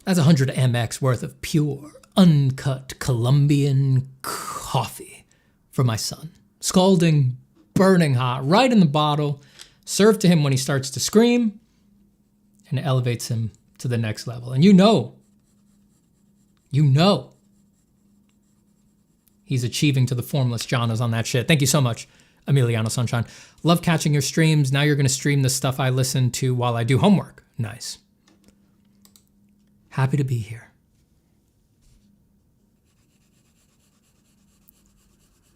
That's 100 MX worth of pure, uncut Colombian coffee for my son. Scalding, burning hot, right in the bottle, served to him when he starts to scream, and it elevates him to the next level. And you know, he's achieving to the formless jhanas on that shit. Thank you so much, Emiliano Sunshine. Love catching your streams. Now you're going to stream the stuff I listen to while I do homework. Nice. Happy to be here.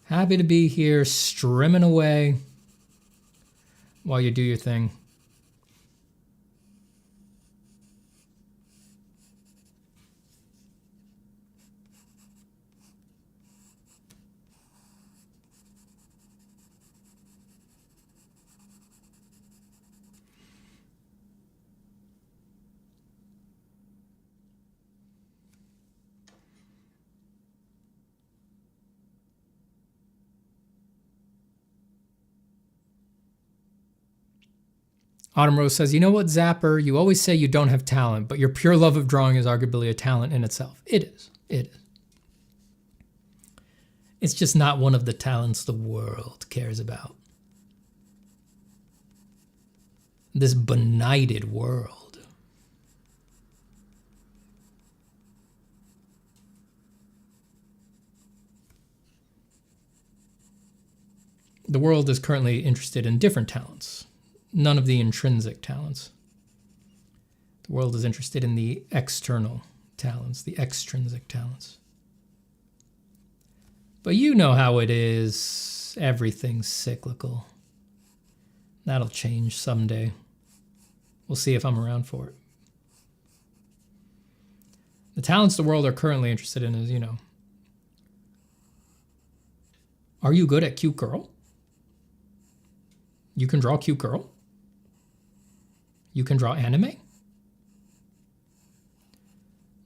Happy to be here, streaming away while you do your thing. Autumn Rose says, you know what, Zapper? You always say you don't have talent, but your pure love of drawing is arguably a talent in itself. It is. It is. It's just not one of the talents the world cares about. This benighted world. The world is currently interested in different talents. None of the intrinsic talents. The world is interested in the external talents, the extrinsic talents. But you know how it is. Everything's cyclical. That'll change someday. We'll see if I'm around for it. The talents the world are currently interested in is, Are you good at cute girl? You can draw cute girl? You can draw anime?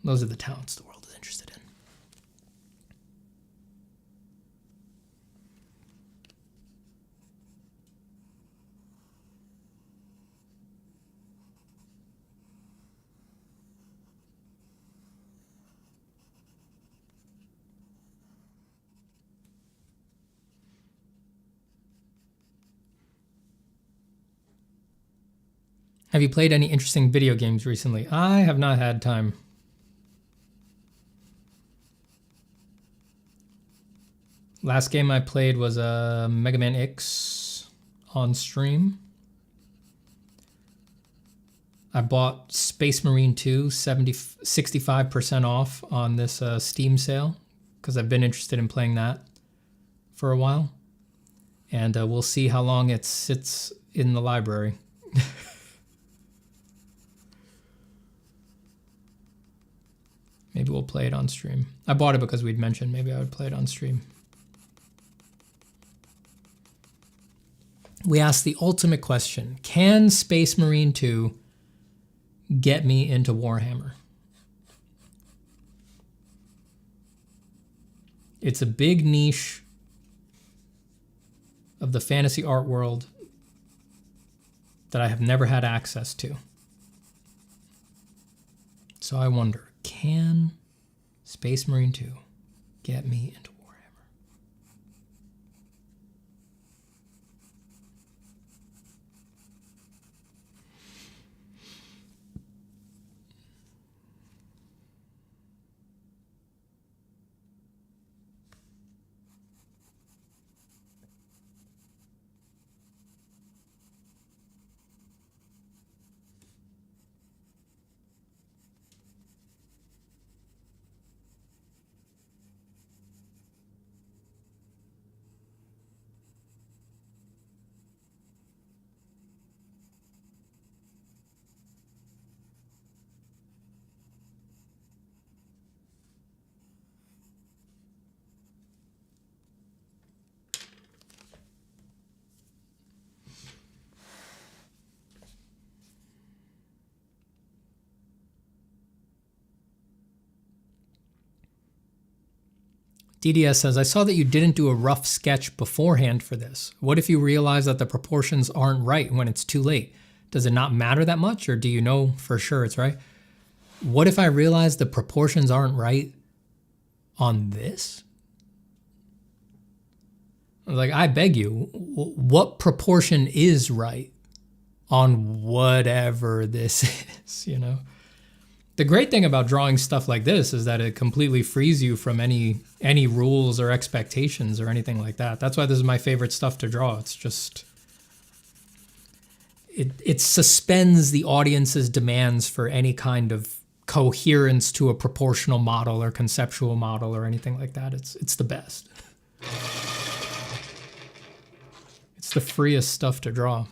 Those are the talents the world is interested in. Have you played any interesting video games recently? I have not had time. Last game I played was Mega Man X on stream. I bought Space Marine 2 65% off on this Steam sale because I've been interested in playing that for a while. And we'll see how long it sits in the library. Maybe we'll play it on stream. I bought it because we'd mentioned maybe I would play it on stream. We asked the ultimate question. Can Space Marine 2 get me into Warhammer? It's a big niche of the fantasy art world that I have never had access to. So I wonder, can Space Marine 2 get me into Warhammer? DDS says, I saw that you didn't do a rough sketch beforehand for this. What if you realize that the proportions aren't right when it's too late? Does it not matter that much, or do you know for sure it's right? What if I realize the proportions aren't right on this? Like, I beg you, what proportion is right on whatever this is, you know? The great thing about drawing stuff like this is that it completely frees you from any rules or expectations or anything like that. That's why this is my favorite stuff to draw. It's just, it suspends the audience's demands for any kind of coherence to a proportional model or conceptual model or anything like that. It's the best. It's the freest stuff to draw.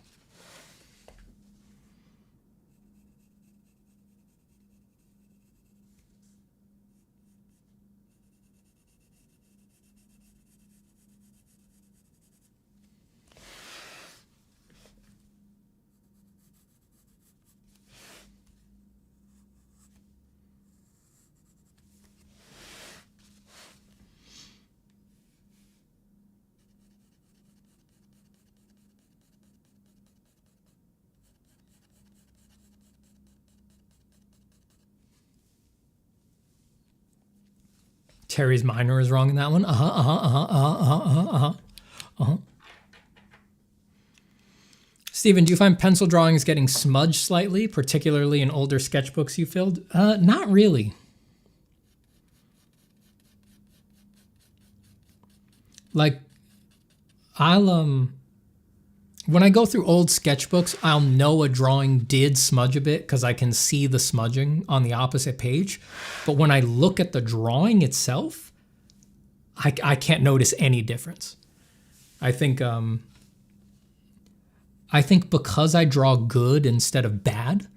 Terry's minor is wrong in that one. Steven, do you find pencil drawings getting smudged slightly, particularly in older sketchbooks you filled? Not really. Like, when I go through old sketchbooks, I'll know a drawing did smudge a bit because I can see the smudging on the opposite page. But when I look at the drawing itself, I can't notice any difference. I think because I draw good instead of bad,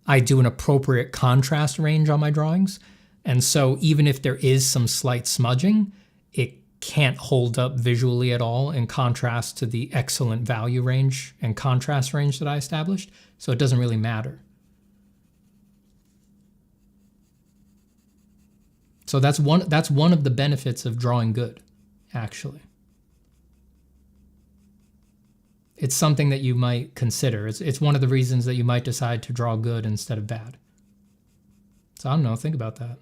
I do an appropriate contrast range on my drawings. And so even if there is some slight smudging, it can't hold up visually at all in contrast to the excellent value range and contrast range that I established. So it doesn't really matter. So that's one of the benefits of drawing good, actually. It's something that you might consider. It's one of the reasons that you might decide to draw good instead of bad. So I don't know, think about that.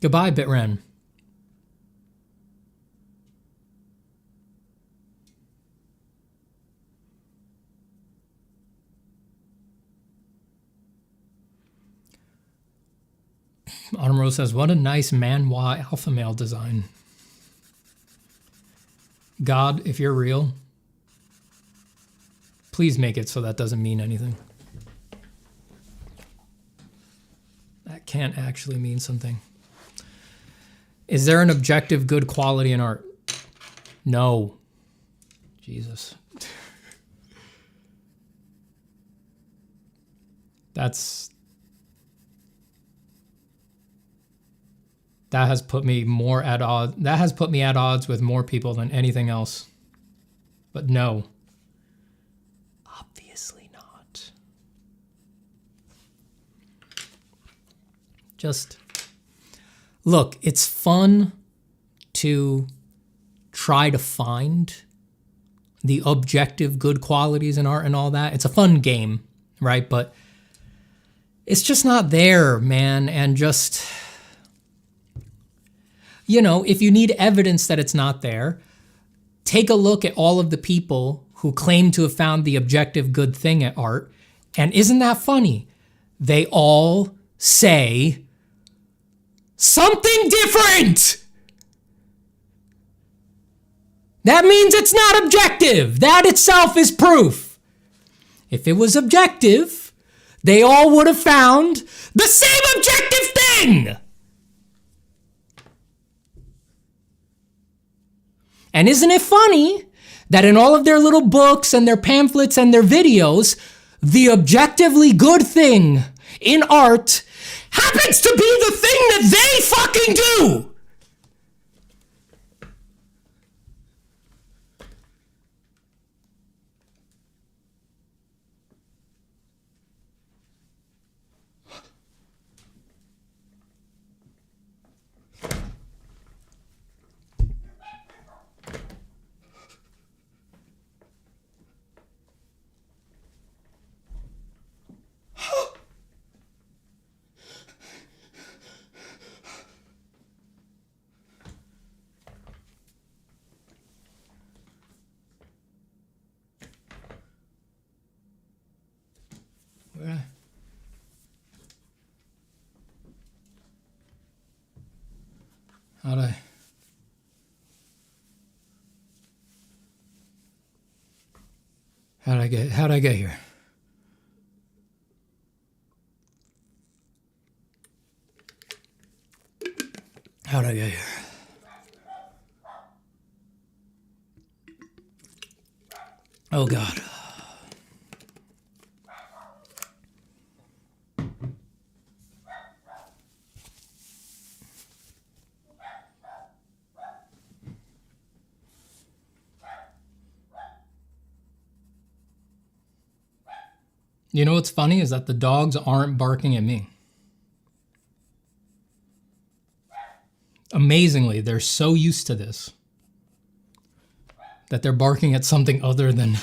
Goodbye, Bitren. Autumn Rose says, what a nice manhwa alpha male design. God, if you're real, please make it so that doesn't mean anything. That can't actually mean something. Is there an objective good quality in art? No. Jesus. That has put me more at odds. That has put me at odds with more people than anything else. But no. Obviously not. Just look, it's fun to try to find the objective good qualities in art and all that. It's a fun game, right? But it's just not there, man. And just, you know, if you need evidence that it's not there, take a look at all of the people who claim to have found the objective good thing at art. And isn't that funny? They all say something different. That means it's not objective. That itself is proof. If it was objective, they all would have found the same objective thing. And isn't it funny that in all of their little books and their pamphlets and their videos, the objectively good thing in art happens to be the thing that they fucking do? How'd I get here? How'd I get here? Oh God. You know what's funny is that the dogs aren't barking at me. Amazingly, they're so used to this that they're barking at something other than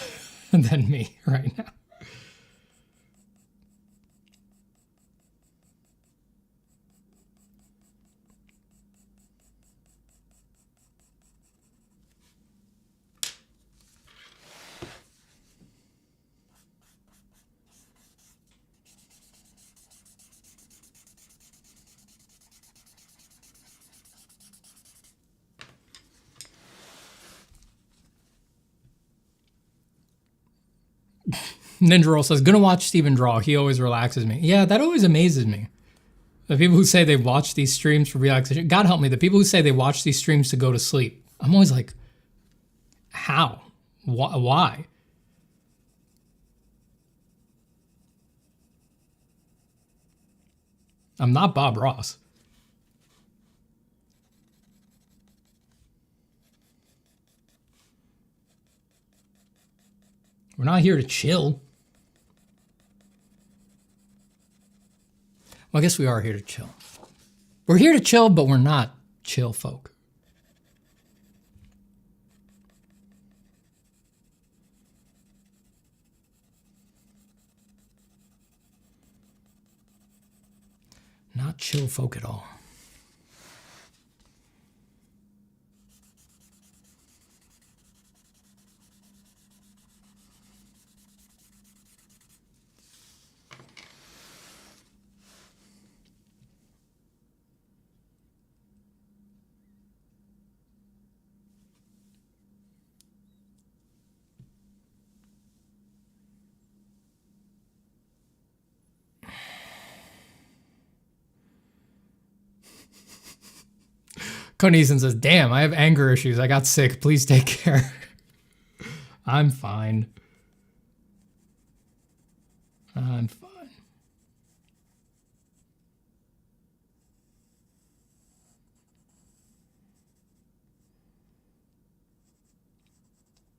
me right now. Ninja Roll says, gonna watch Steven draw. He always relaxes me. Yeah, that always amazes me. The people who say they watch these streams for relaxation, God help me, the people who say they watch these streams to go to sleep, I'm always like, how? Why? I'm not Bob Ross. We're not here to chill. Well, I guess we are here to chill. We're here to chill, but we're not chill folk. Not chill folk at all. Coneason says, damn, I have anger issues. I got sick. Please take care. I'm fine. I'm fine.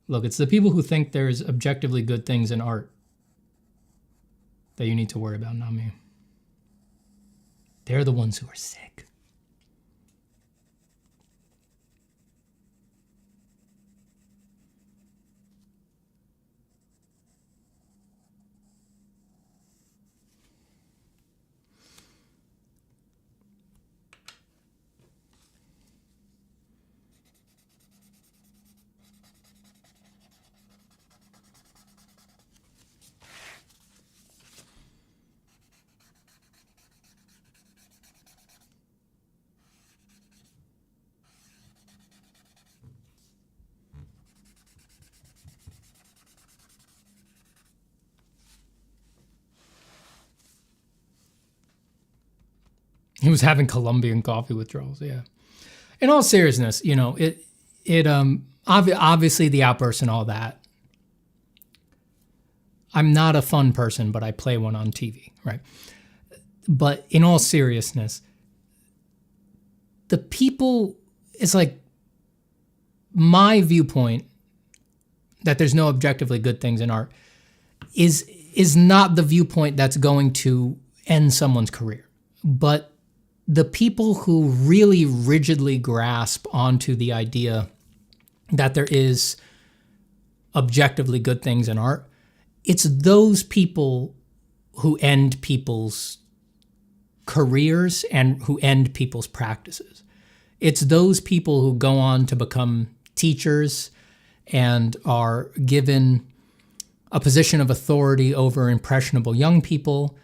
Look, it's the people who think there's objectively good things in art that you need to worry about, not me. They're the ones who are sick. He was having Colombian coffee withdrawals, yeah. In all seriousness, you know, obviously the outbursts and all that. I'm not a fun person, but I play one on TV, right? But in all seriousness, the people, it's like my viewpoint that there's no objectively good things in art is not the viewpoint that's going to end someone's career. But the people who really rigidly grasp onto the idea that there is objectively good things in art, it's those people who end people's careers and who end people's practices. It's those people who go on to become teachers and are given a position of authority over impressionable young people,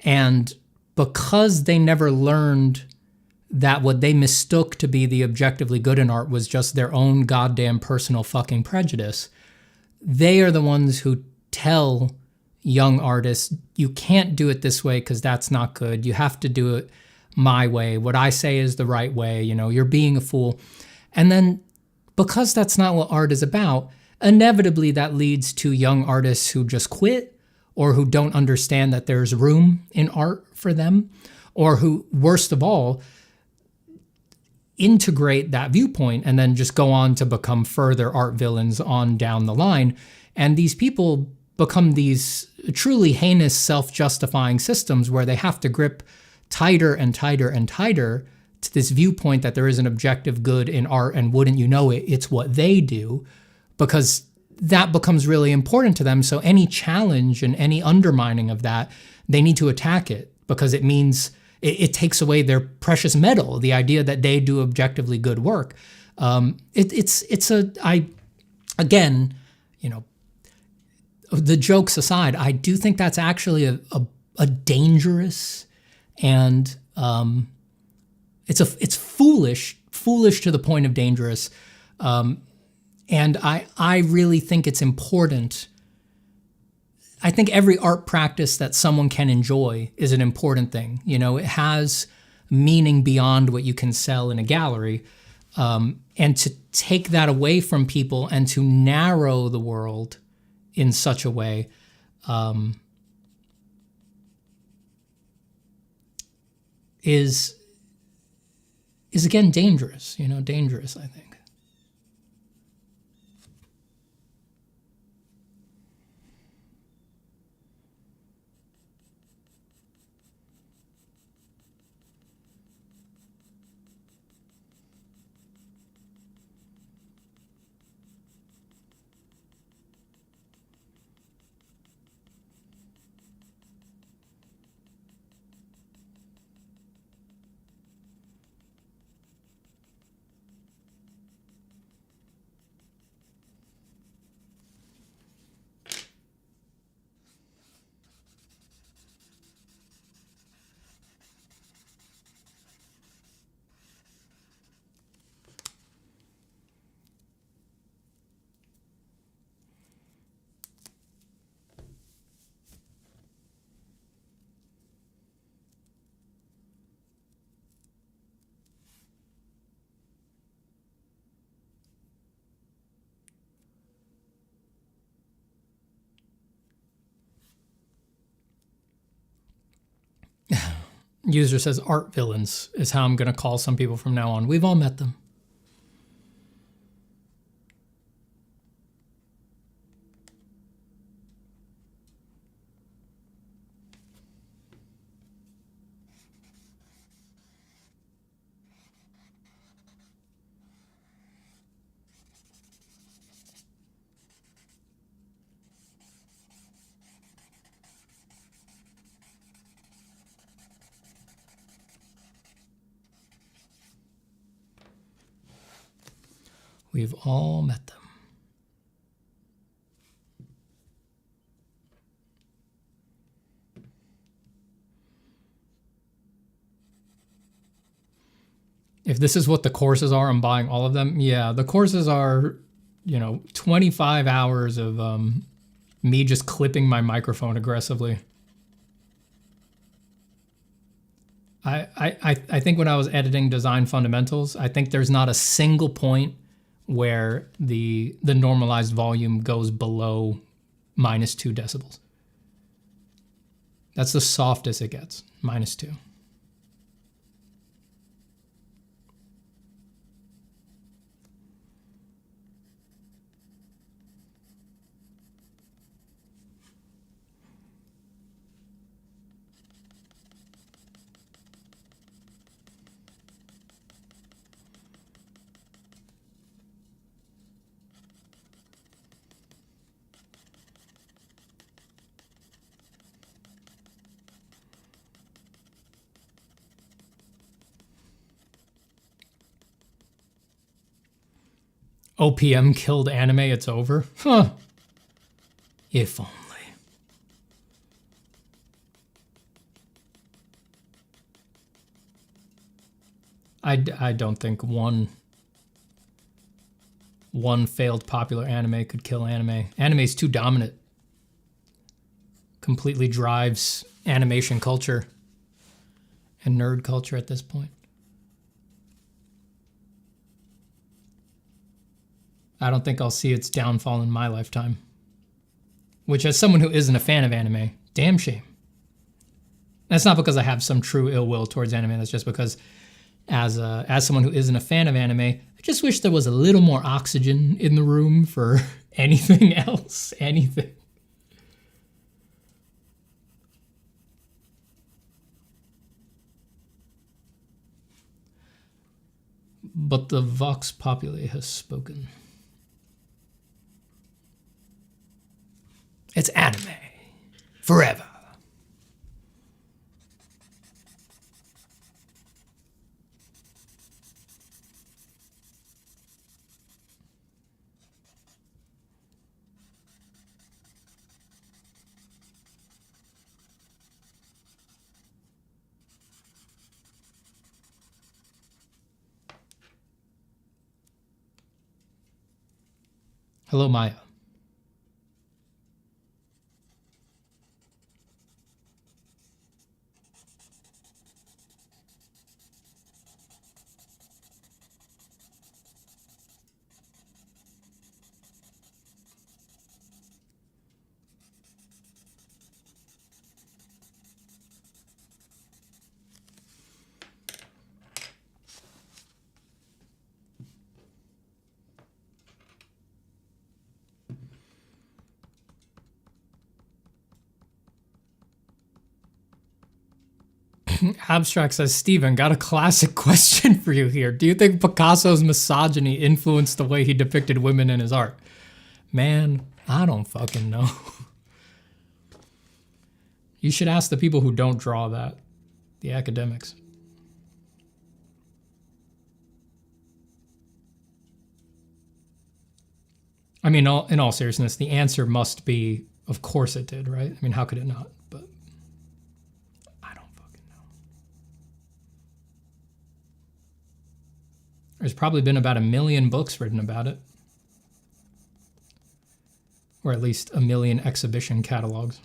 and because they never learned that what they mistook to be the objectively good in art was just their own goddamn personal fucking prejudice, they are the ones who tell young artists, you can't do it this way because that's not good. You have to do it my way. What I say is the right way. You know, you're being a fool. And then because that's not what art is about, inevitably that leads to young artists who just quit, or who don't understand that there's room in art for them, or who, worst of all, integrate that viewpoint and then just go on to become further art villains on down the line. And these people become these truly heinous self-justifying systems where they have to grip tighter and tighter and tighter to this viewpoint that there is an objective good in art, and wouldn't you know it, it's what they do, because that becomes really important to them. So any challenge and any undermining of that, they need to attack it, because it means it takes away their precious metal, the idea that they do objectively good work. Again, you know, the jokes aside, I do think that's actually a dangerous and it's foolish to the point of dangerous. And I really think it's important I think every art practice that someone can enjoy is an important thing. You know, it has meaning beyond what you can sell in a gallery. And to take that away from people and to narrow the world in such a way is again dangerous, dangerous, I think. User says art villains is how I'm going to call some people from now on. We've all met them. We've all met them. If this is what the courses are, I'm buying all of them. Yeah, the courses are, 25 hours of me just clipping my microphone aggressively. I think when I was editing Design Fundamentals, I think there's not a single point where the normalized volume goes below -2 decibels. That's the softest it gets, -2. OPM killed anime, it's over? Huh. If only. I don't think one failed popular anime could kill anime. Anime is too dominant. Completely drives animation culture and nerd culture at this point. I don't think I'll see its downfall in my lifetime. Which, as someone who isn't a fan of anime, damn shame. That's not because I have some true ill will towards anime. That's just because, as someone who isn't a fan of anime, I just wish there was a little more oxygen in the room for anything else. Anything. But the Vox Populi has spoken. It's anime. Forever. Hello, Maya. Abstract says, Steven, got a classic question for you here. Do you think Picasso's misogyny influenced the way he depicted women in his art? Man, I don't fucking know. You should ask the people who don't draw that, the academics. I mean, in all seriousness, the answer must be, of course it did, right? I mean, how could it not? But I don't fucking know. There's probably been about 1 million books written about it. Or at least 1 million exhibition catalogs.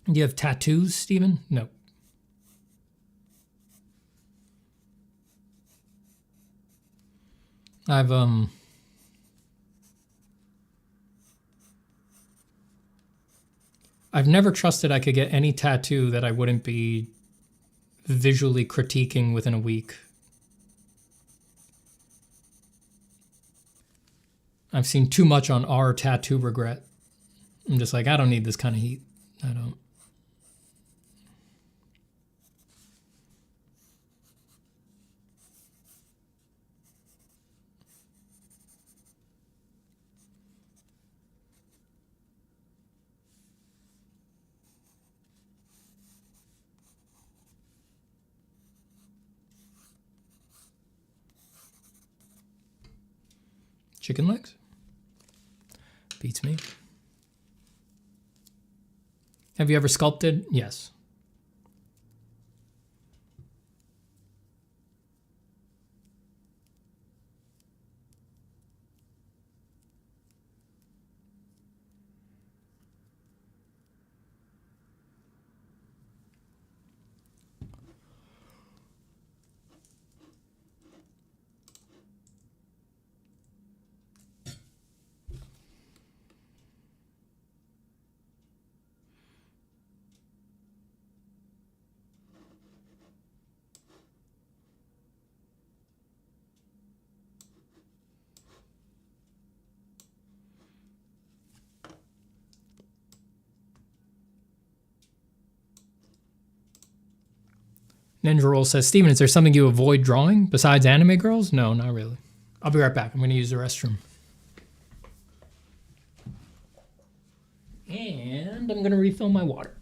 Do you have tattoos, Steven? No. I've never trusted I could get any tattoo that I wouldn't be visually critiquing within a week. I've seen too much on R tattoo regret. I'm just like, I don't need this kind of heat. I don't. Chicken legs? Beats me. Have you ever sculpted? Yes. Ninja Roll says, Steven, is there something you avoid drawing besides anime girls? No, not really. I'll be right back. I'm going to use the restroom. And I'm going to refill my water.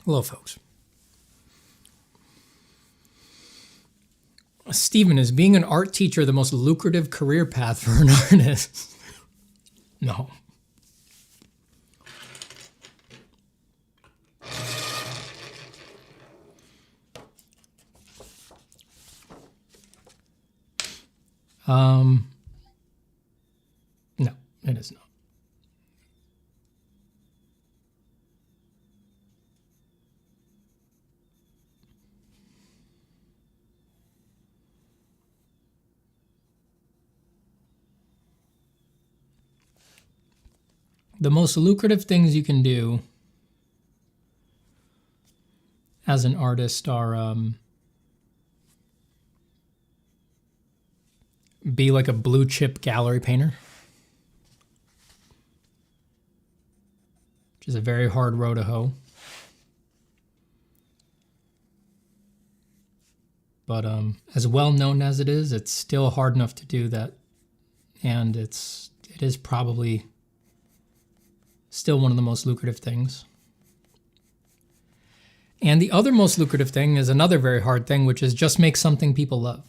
Hello, folks. Stephen, is being an art teacher the most lucrative career path for an artist? No. No, it is not. The most lucrative things you can do as an artist are be like a blue chip gallery painter, which is a very hard row to hoe. But as well known as it is, it's still hard enough to do that, and it is probably still one of the most lucrative things. And the other most lucrative thing is another very hard thing, which is just make something people love.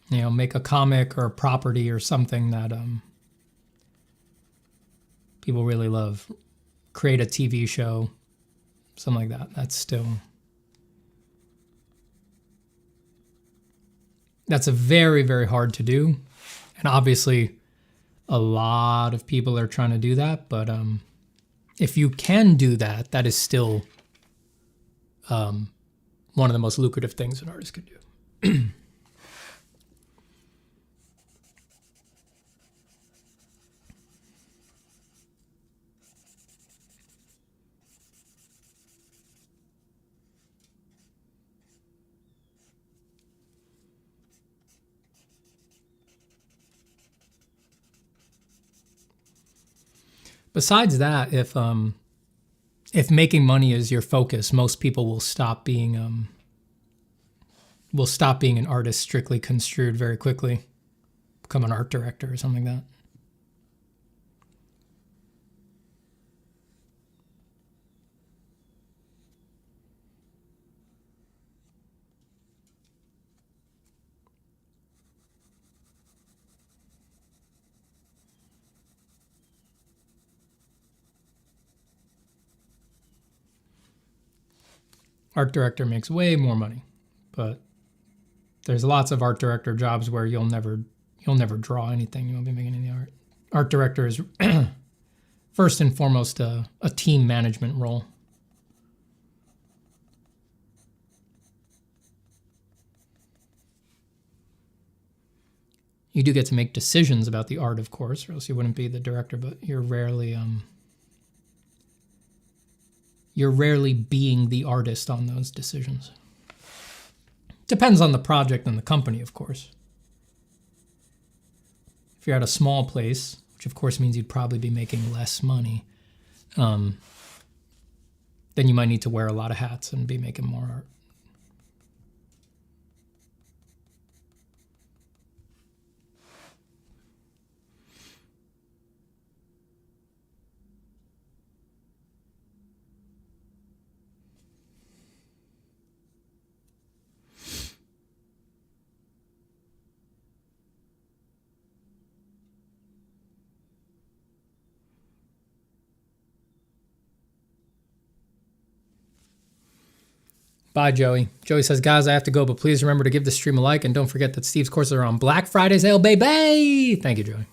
You know, make a comic or a property or something that people really love. Create a TV show, something like that. That's a very, very hard to do. And obviously, a lot of people are trying to do that. But if you can do that, that is still one of the most lucrative things an artist could do. Besides that, if making money is your focus, most people will stop being an artist strictly construed very quickly, become an art director or something like that. Art director makes way more money, but there's lots of art director jobs where you'll never draw anything. You won't be making any art. Art director is first and foremost a team management role. You do get to make decisions about the art, of course, or else you wouldn't be the director, but you're rarely being the artist on those decisions. Depends on the project and the company, of course. If you're at a small place, which of course means you'd probably be making less money, then you might need to wear a lot of hats and be making more art. Bye, Joey. Joey says, guys, I have to go, but please remember to give the stream a like, and don't forget that Steve's courses are on Black Friday sale, baby! Thank you, Joey.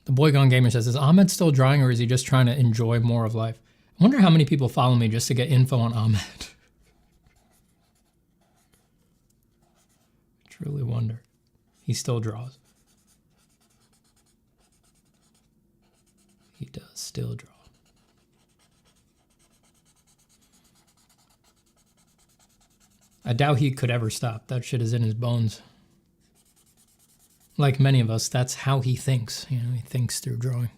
The Boy Gone Gamer says, is Ahmed still drawing or is he just trying to enjoy more of life? I wonder how many people follow me just to get info on Ahmed. Truly wonder. He still draws. He does still draw. I doubt he could ever stop. That shit is in his bones. Like many of us, that's how he thinks. You know, he thinks through drawing.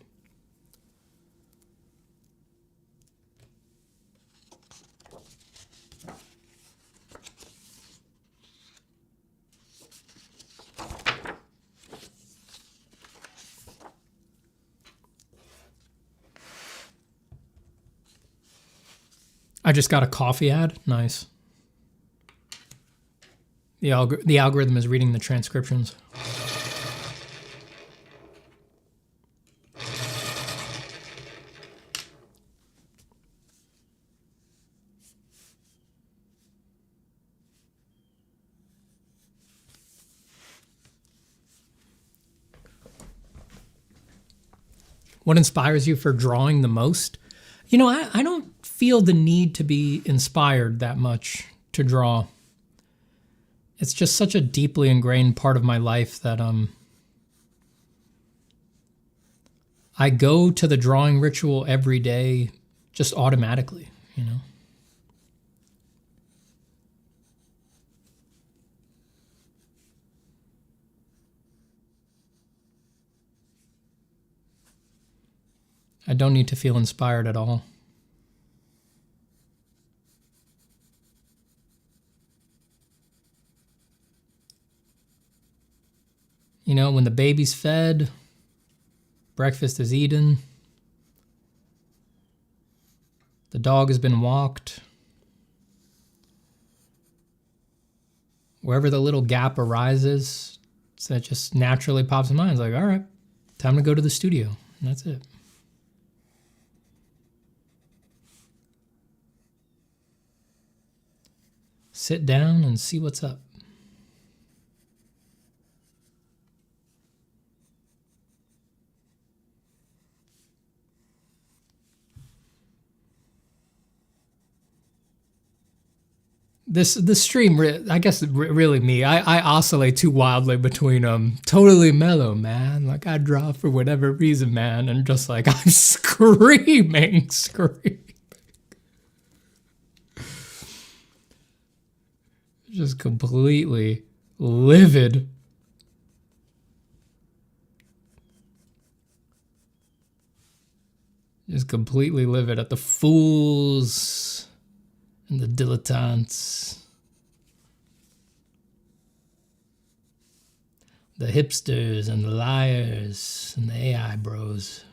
I just got a coffee ad. Nice. The algorithm is reading the transcriptions. What inspires you for drawing the most? You know, I don't feel the need to be inspired that much to draw. It's just such a deeply ingrained part of my life that I go to the drawing ritual every day just automatically, you know. I don't need to feel inspired at all. You know, when the baby's fed, breakfast is eaten, the dog has been walked, wherever the little gap arises, so it just naturally pops in mind. It's like, all right, time to go to the studio. And that's it. Sit down and see what's up. This stream, I guess really me, I oscillate too wildly between totally mellow, man, like I draw for whatever reason, man, and just like I'm screaming. Just completely livid. Just completely livid at the fools and the dilettantes, the hipsters and the liars and the AI bros.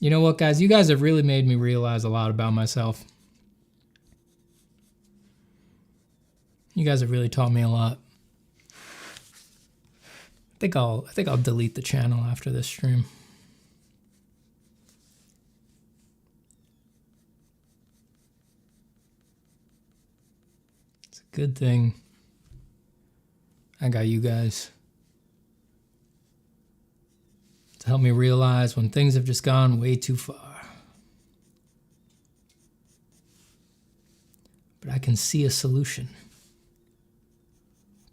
You know what, guys? You guys have really made me realize a lot about myself. You guys have really taught me a lot. I think I'll delete the channel after this stream. It's a good thing I got you guys to help me realize when things have just gone way too far. But I can see a solution.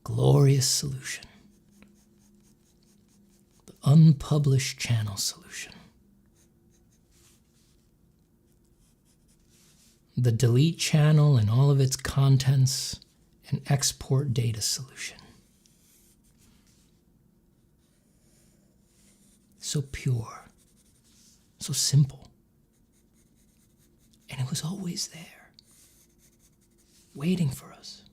Glorious solution. The unpublished channel solution. The delete channel and all of its contents and export data solution. So pure, so simple. And it was always there, waiting for us.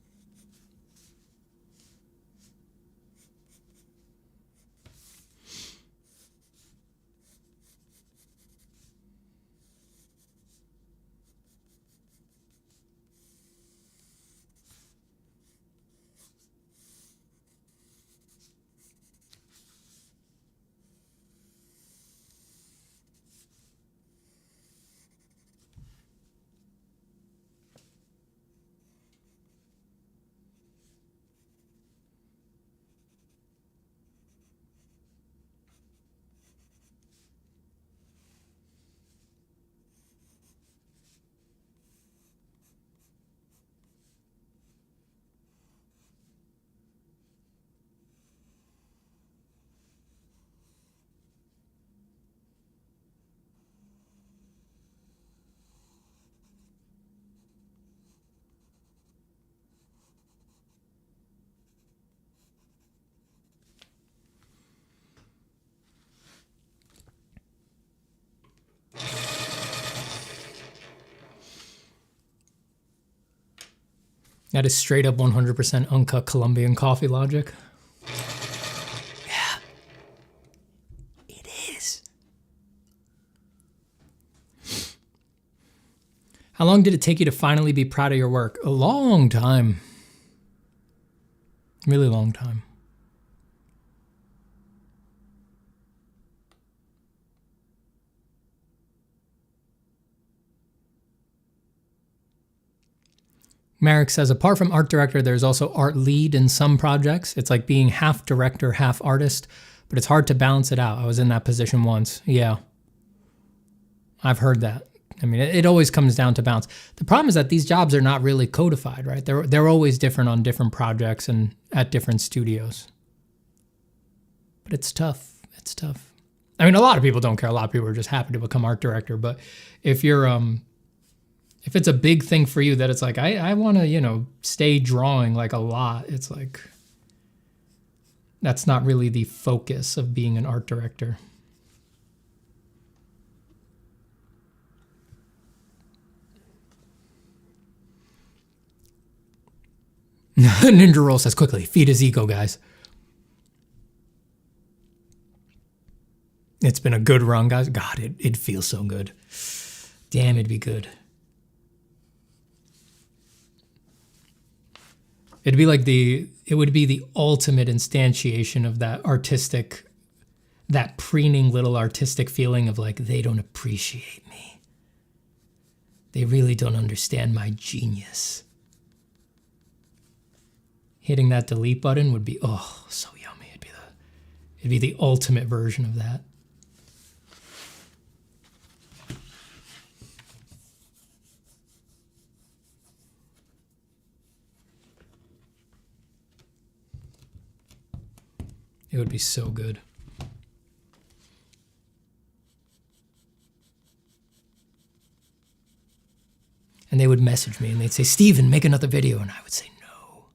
That is straight up 100% uncut Colombian coffee logic. Yeah. It is. How long did it take you to finally be proud of your work? A long time. Really long time. Merrick says, apart from art director, there's also art lead in some projects. It's like being half director, half artist, but it's hard to balance it out. I was in that position once. Yeah. I've heard that. I mean, it always comes down to balance. The problem is that these jobs are not really codified, right? They're always different on different projects and at different studios. But it's tough. It's tough. I mean, a lot of people don't care. A lot of people are just happy to become art director. But if you're, if it's a big thing for you that it's like, I want to, stay drawing like a lot, it's like, that's not really the focus of being an art director. Ninja Roll says, quickly, feed his ego, guys. It's been a good run, guys. God, it feels so good. Damn, it'd be good. It'd be like it would be the ultimate instantiation of that artistic, that preening little artistic feeling of like, they don't appreciate me. They really don't understand my genius. Hitting that delete button would be, oh, so yummy. It'd be the ultimate version of that. It would be so good. And they would message me and they'd say, Steven, make another video. And I would say, no.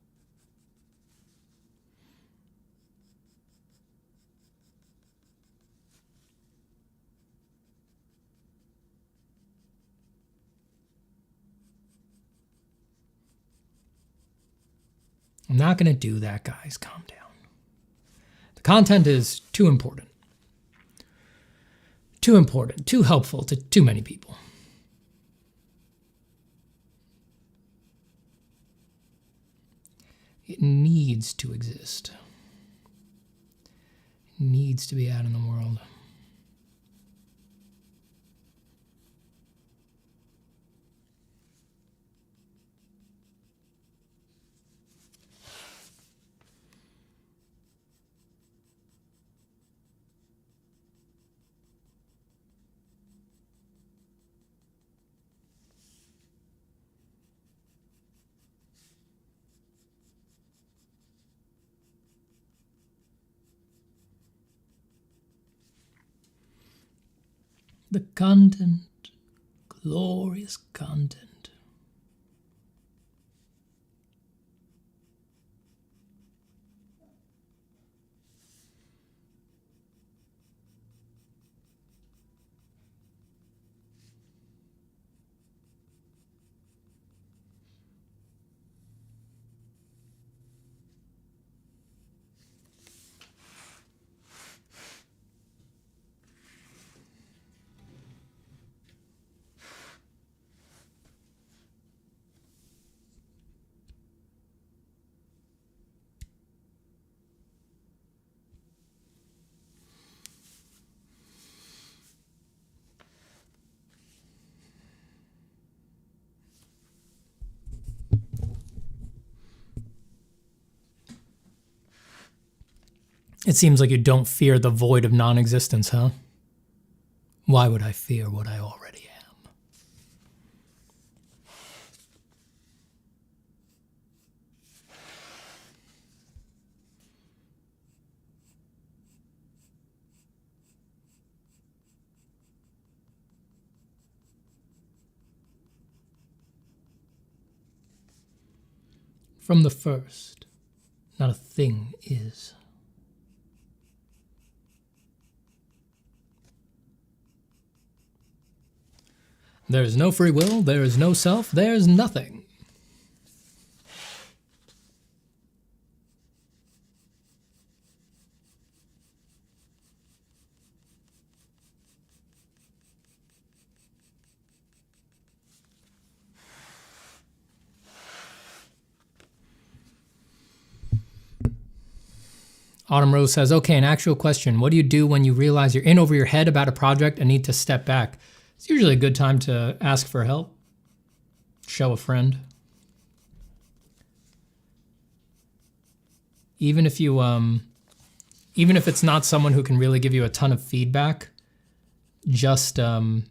I'm not going to do that, guys. Calm down. The content is too important. Too important, too helpful to too many people. It needs to exist. It needs to be out in the world. The content, glorious content. It seems like you don't fear the void of non-existence, huh? Why would I fear what I already am? From the first, not a thing is. There is no free will, there is no self, there is nothing. Autumn Rose says, okay, an actual question. What do you do when you realize you're in over your head about a project and need to step back? It's usually a good time to ask for help. Show a friend. Even if it's not someone who can really give you a ton of feedback, just the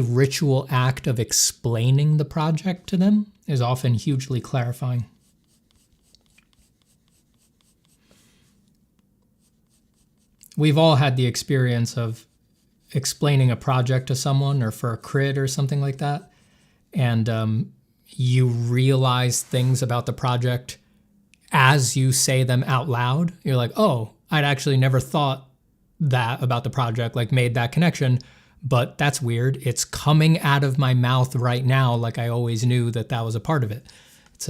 ritual act of explaining the project to them is often hugely clarifying. We've all had the experience of explaining a project to someone or for a crit or something like that, and you realize things about the project as you say them out loud. You're like, oh, I'd actually never thought that about the project, like made that connection, but that's weird. It's coming out of my mouth right now like I always knew that that was a part of it. It's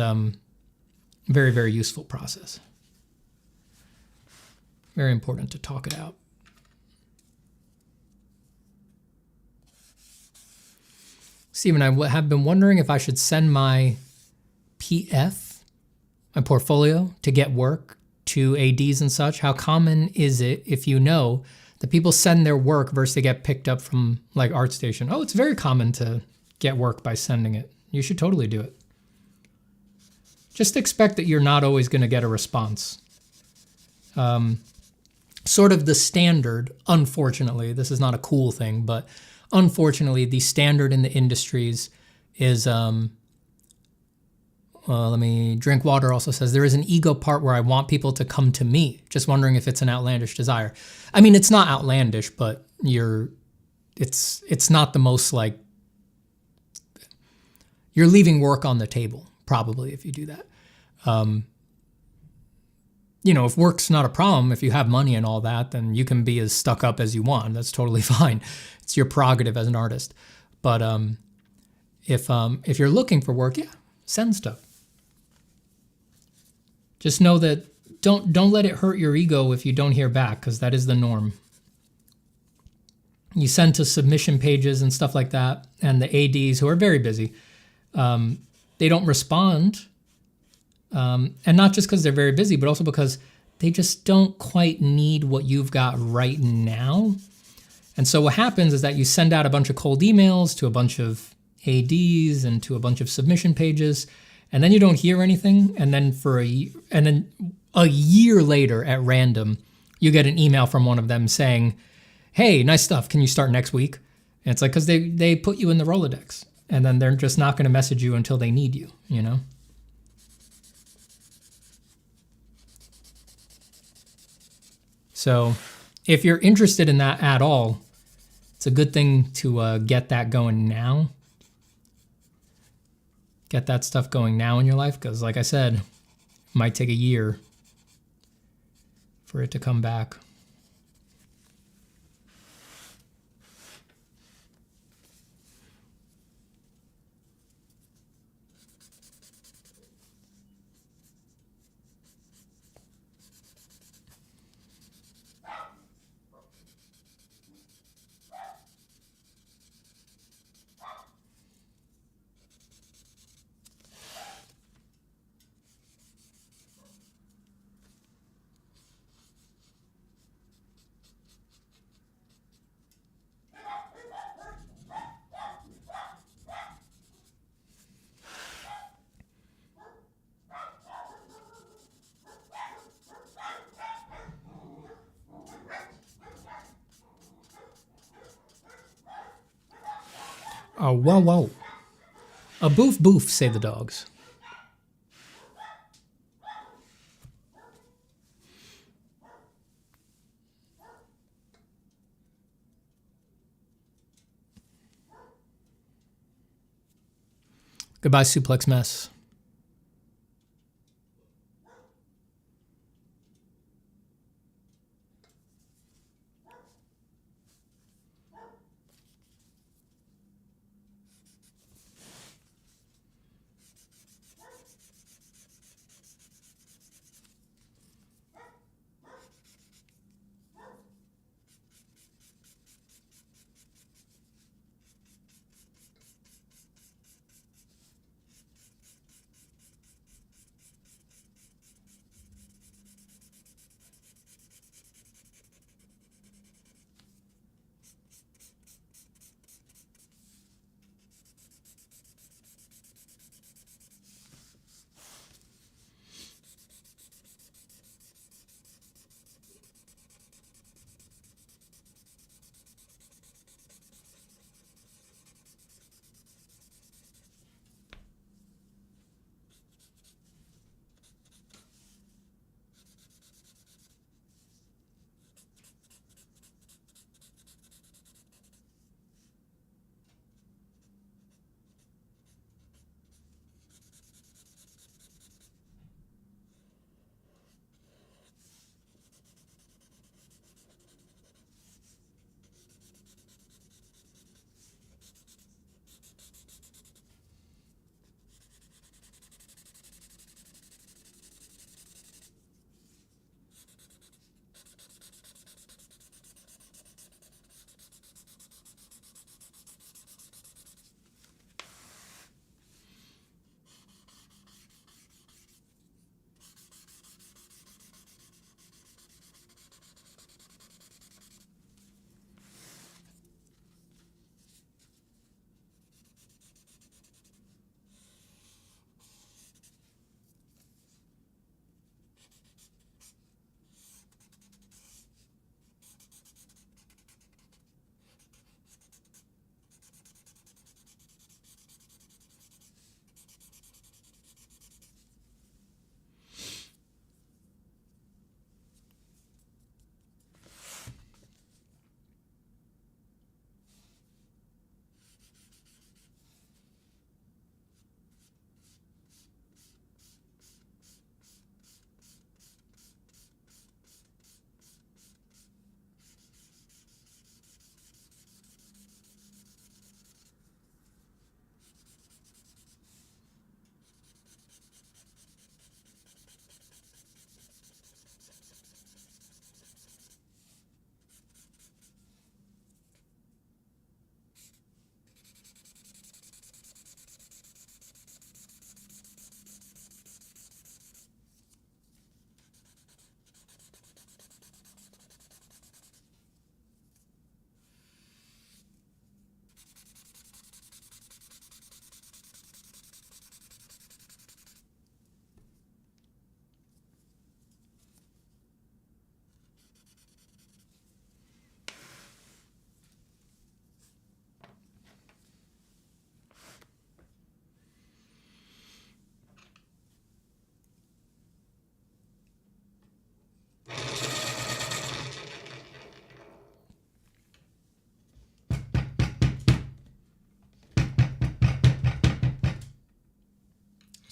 very, very useful process. Very important to talk it out. Stephen, I have been wondering if I should send my PF, my portfolio, to get work to ADs and such. How common is it, if you know, that people send their work versus they get picked up from like ArtStation? Oh, it's very common to get work by sending it. You should totally do it. Just expect that you're not always going to get a response. Sort of the standard, unfortunately, this is not a cool thing, but unfortunately, the standard in the industries is, let me drink water also says, there is an ego part where I want people to come to me. Just wondering if it's an outlandish desire. I mean, it's not outlandish, but it's not the most like, you're leaving work on the table, probably, if you do that. If work's not a problem, if you have money and all that, then you can be as stuck up as you want. That's totally fine. It's your prerogative as an artist. But if you're looking for work, yeah, send stuff. Just know that don't let it hurt your ego if you don't hear back, because that is the norm. You send to submission pages and stuff like that, and the ADs who are very busy, they don't respond. And not just because they're very busy, but also because they just don't quite need what you've got right now. And so what happens is that you send out a bunch of cold emails to a bunch of ADs and to a bunch of submission pages, and then you don't hear anything. And then a year later at random, you get an email from one of them saying, hey, nice stuff. Can you start next week? And it's like, because they put you in the Rolodex, and then they're just not going to message you until they need you, you know? So if you're interested in that at all, it's a good thing to get that going now. Get that stuff going now in your life, because like I said, it might take a year for it to come back. Oh, whoa, whoa. A boof boof, say the dogs. Goodbye, Suplex Mess.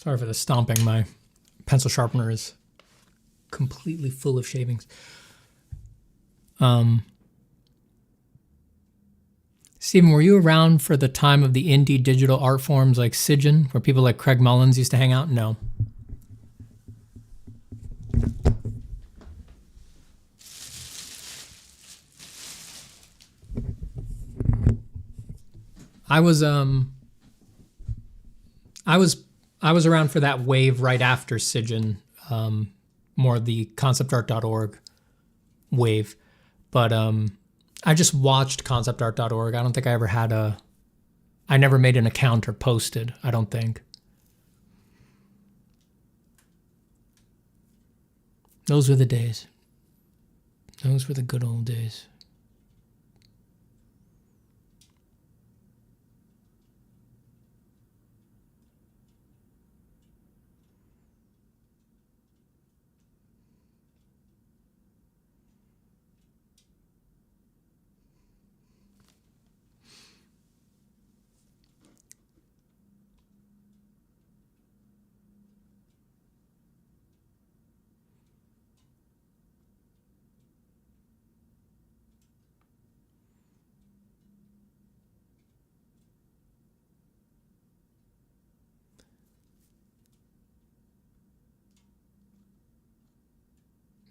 Sorry for the stomping. My pencil sharpener is completely full of shavings. Stephen, were you around for the time of the indie digital art forms like Sigyn, where people like Craig Mullins used to hang out? No. I was around for that wave right after Sigyn, more the conceptart.org wave. But I just watched conceptart.org. I don't think I ever had I never made an account or posted, I don't think. Those were the days. Those were the good old days.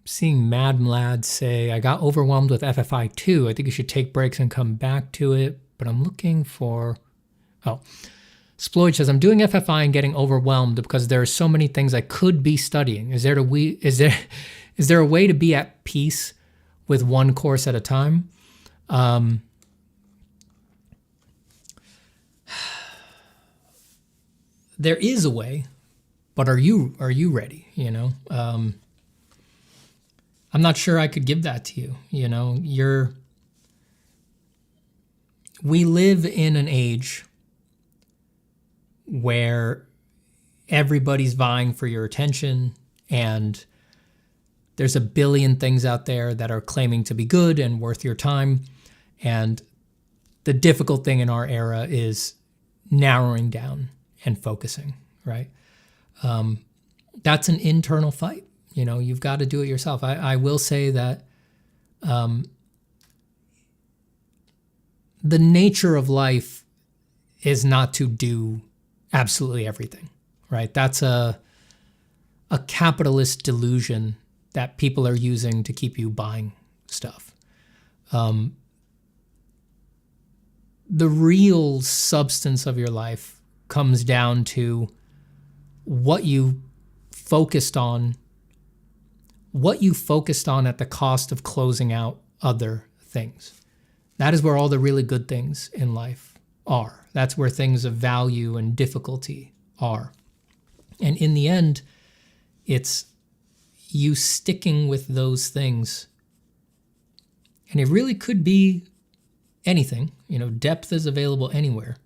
Seeing Mad Mlad say, I got overwhelmed with FFI too. I think you should take breaks and come back to it. But I'm looking for... Oh. Sploid says, I'm doing FFI and getting overwhelmed because there are so many things I could be studying. Is there a way to be at peace with one course at a time? There is a way, but are you ready? You know? I'm not sure I could give that to you. You know, we live in an age where everybody's vying for your attention, and there's a billion things out there that are claiming to be good and worth your time. And the difficult thing in our era is narrowing down and focusing, right? That's an internal fight. You know, you've got to do it yourself. I will say that the nature of life is not to do absolutely everything, right? That's a capitalist delusion that people are using to keep you buying stuff. The real substance of your life comes down to what you focused on at the cost of closing out other things. That is where all the really good things in life are. That's where things of value and difficulty are. And in the end, it's you sticking with those things. And it really could be anything. You know, depth is available anywhere.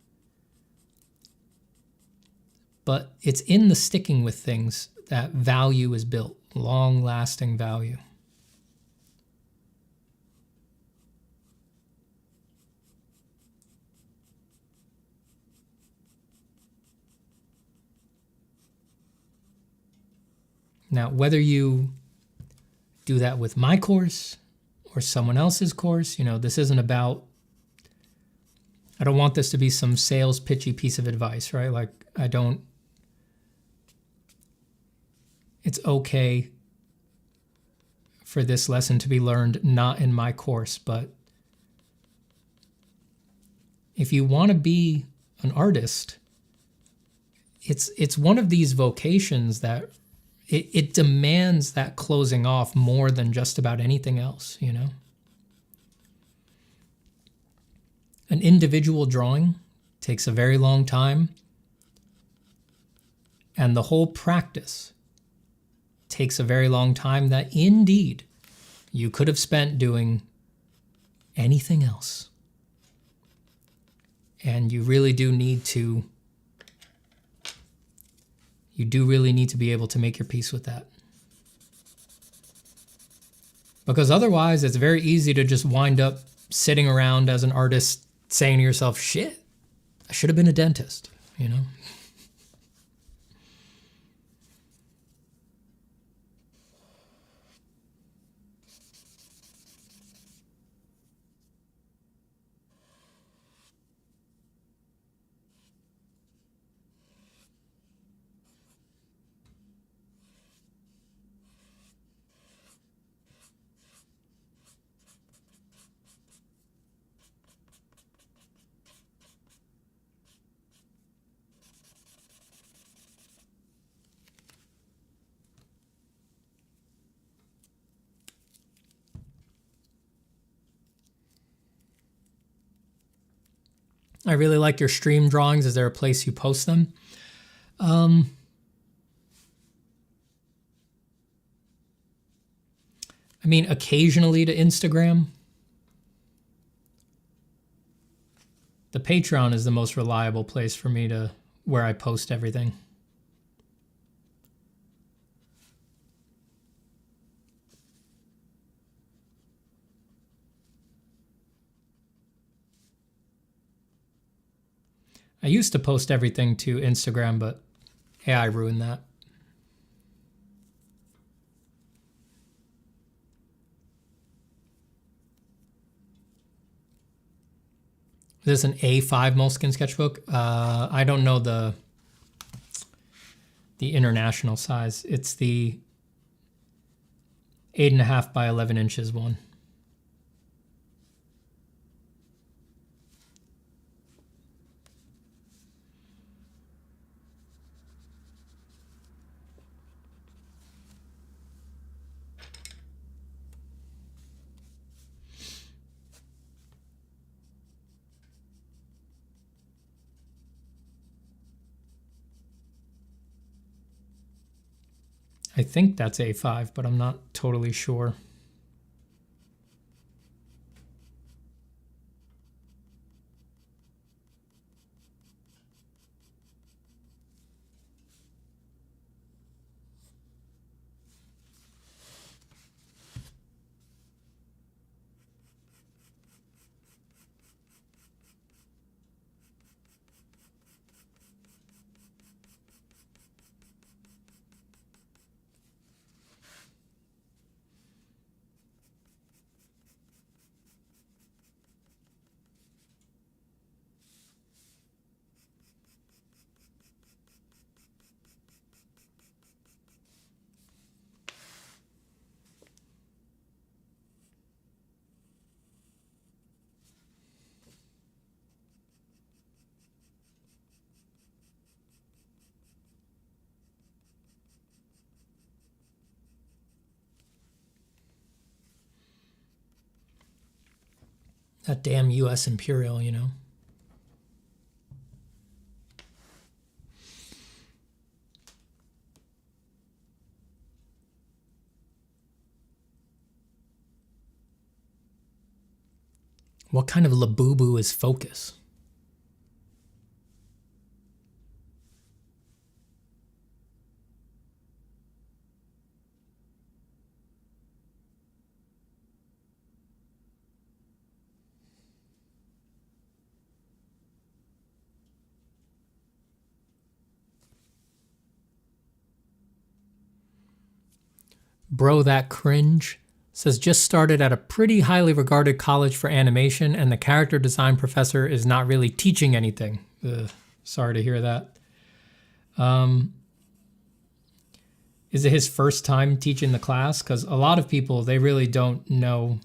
But it's in the sticking with things that value is built. Long-lasting value. Now, whether you do that with my course or someone else's course, you know, this isn't about, I don't want this to be some sales pitchy piece of advice, right? Like, it's okay for this lesson to be learned not in my course, but if you want to be an artist, it's one of these vocations that it demands that closing off more than just about anything else, you know? An individual drawing takes a very long time, and the whole practice takes a very long time that indeed you could have spent doing anything else. And you really do need to be able to make your peace with that. Because otherwise it's very easy to just wind up sitting around as an artist saying to yourself, shit, I should have been a dentist, you know? I really like your stream drawings. Is there a place you post them? I mean, occasionally to Instagram. The Patreon is the most reliable place for me to where I post everything. I used to post everything to Instagram, but AI ruined that. Is this an A5 moleskin sketchbook? I don't know the international size. It's the 8.5 by 11 inches one. I think that's A5, but I'm not totally sure. That damn US Imperial, you know. What kind of labubu is focus? Bro, that cringe. Says just started at a pretty highly regarded college for animation and the character design professor is not really teaching anything. Ugh, sorry to hear that. Is it his first time teaching the class? Because a lot of people, they really don't know.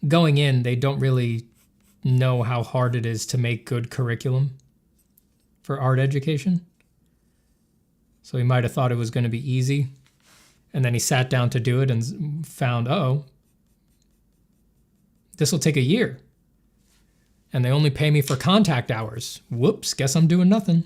Going in, they don't really know how hard it is to make good curriculum for art education. So he might have thought it was going to be easy. And then he sat down to do it and found, oh, this will take a year. And they only pay me for contact hours. Whoops, guess I'm doing nothing.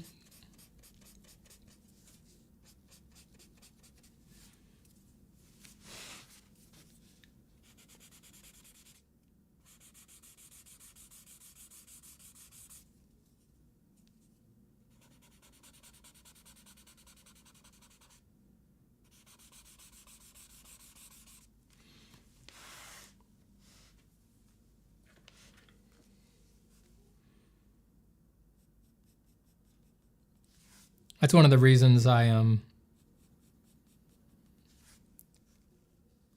That's one of the reasons I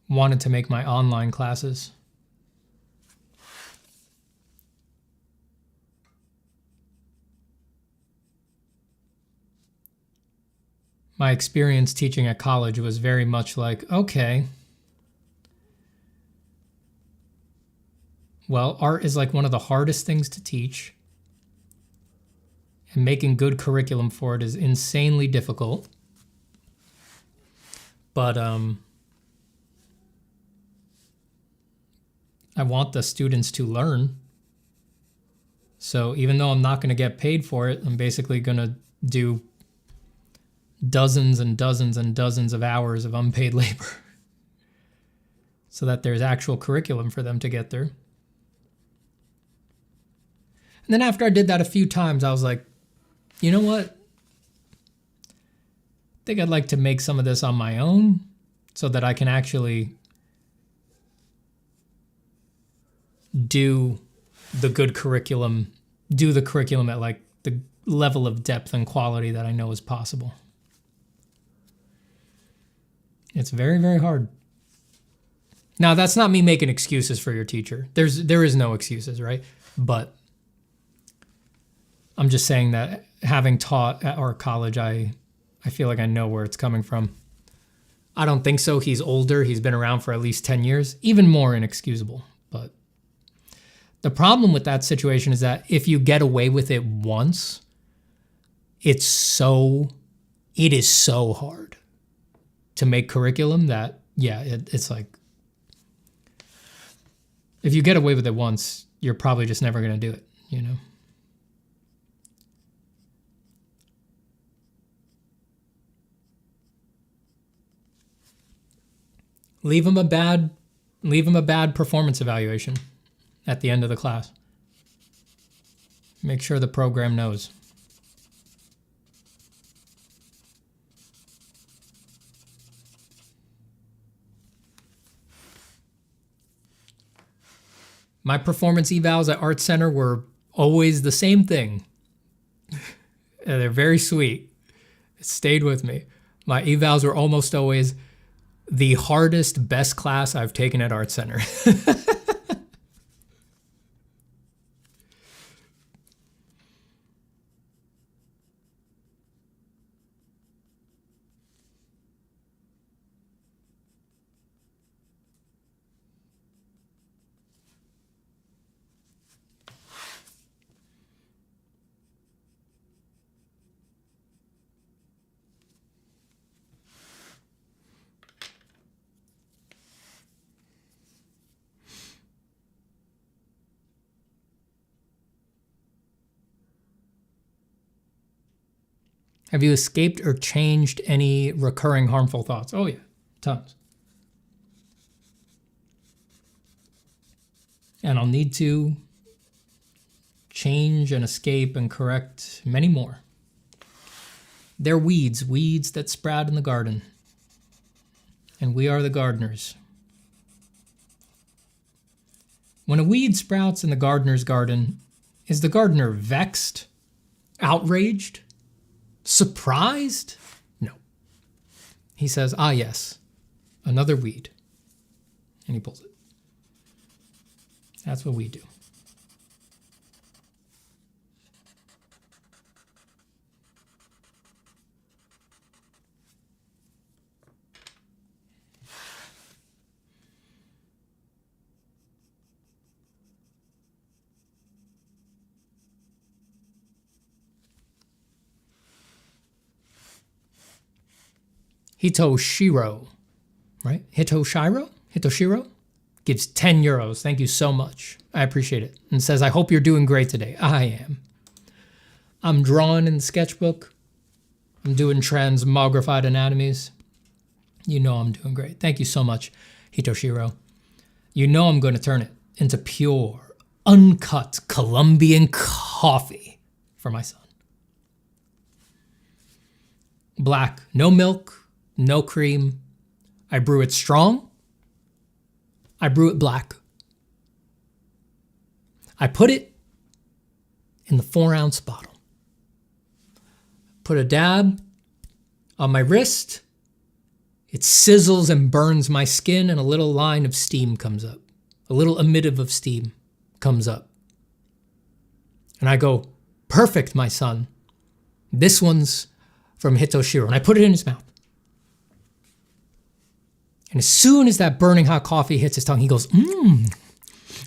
wanted to make my online classes. My experience teaching at college was very much like, okay, well, art is like one of the hardest things to teach. And making good curriculum for it is insanely difficult. But I want the students to learn. So even though I'm not going to get paid for it, I'm basically going to do dozens and dozens and dozens of hours of unpaid labor so that there's actual curriculum for them to get through. And then after I did that a few times, I was like, you know what? I think I'd like to make some of this on my own so that I can actually do the good curriculum, do the curriculum at like the level of depth and quality that I know is possible. It's very, very hard. Now, that's not me making excuses for your teacher. There is no excuses, right? But I'm just saying that having taught at our college, I feel like I know where it's coming from. I don't think so. He's older. He's been around for at least 10 years. Even more inexcusable. But the problem with that situation is that if you get away with it once, it is so hard to make curriculum that, yeah, it's like, if you get away with it once, you're probably just never going to do it, you know? Leave them a bad performance evaluation at the end of the class. Make sure the program knows. My performance evals at Art Center were always the same thing. They're very sweet. It stayed with me. My evals were almost always the hardest, best class I've taken at Art Center. Have you escaped or changed any recurring harmful thoughts? Oh yeah, tons. And I'll need to change and escape and correct many more. They're weeds that sprout in the garden. And we are the gardeners. When a weed sprouts in the gardener's garden, is the gardener vexed, outraged, surprised? No. He says, ah, yes, another weed. And he pulls it. That's what we do. Hitoshiro, right? Hitoshiro gives 10 euros. Thank you so much. I appreciate it. And says, I hope you're doing great today. I am. I'm drawing in the sketchbook. I'm doing transmogrified anatomies. You know I'm doing great. Thank you so much, Hitoshiro. You know I'm going to turn it into pure, uncut Colombian coffee for my son. Black, no milk, no cream. I brew it strong. I brew it black. I put it in the 4-ounce bottle. Put a dab on my wrist. It sizzles and burns my skin, and a little line of steam comes up. A little emissive of steam comes up. And I go, perfect, my son. This one's from Hitoshiro. And I put it in his mouth. And as soon as that burning hot coffee hits his tongue, he goes, mmm.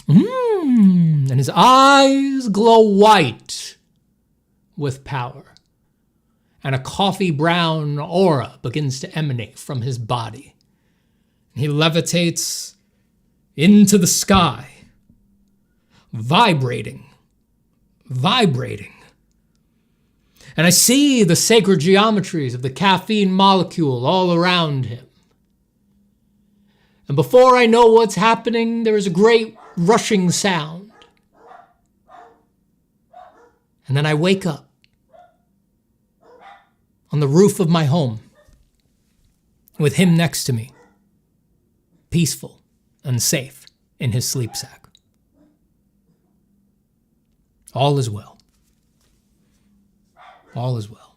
And his eyes glow white with power. And a coffee brown aura begins to emanate from his body. He levitates into the sky, vibrating vibrating. And I see the sacred geometries of the caffeine molecule all around him. And before I know what's happening, there is a great rushing sound. And then I wake up on the roof of my home with him next to me, peaceful and safe in his sleep sack. All is well. All is well.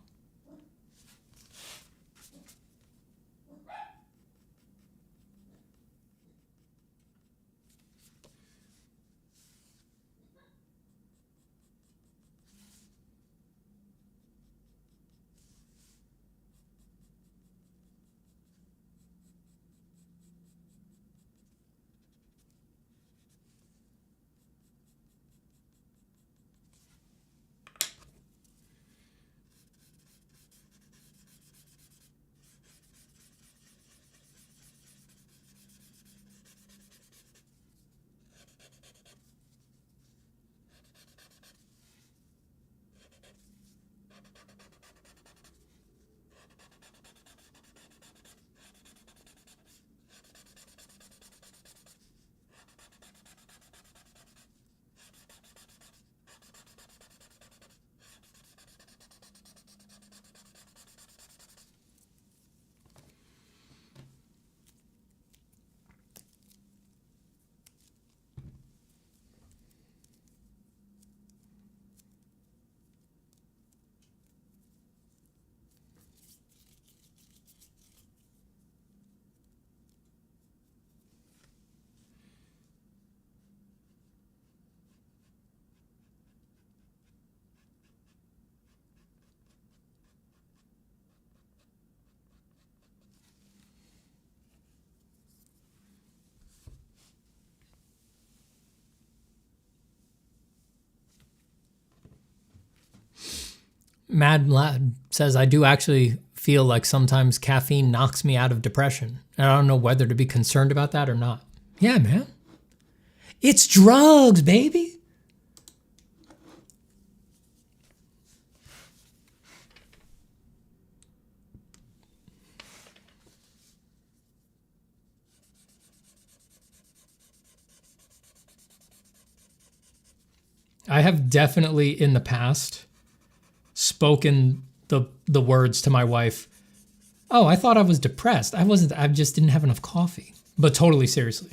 Mad Lad says, I do actually feel like sometimes caffeine knocks me out of depression. And I don't know whether to be concerned about that or not. Yeah, man. It's drugs, baby. I have definitely in the past spoken the words to my wife, oh, I thought I was depressed. I just didn't have enough coffee. But totally seriously.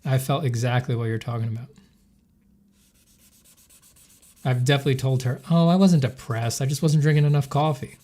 I felt exactly what you're talking about. I've definitely told her, oh, I wasn't depressed. I just wasn't drinking enough coffee.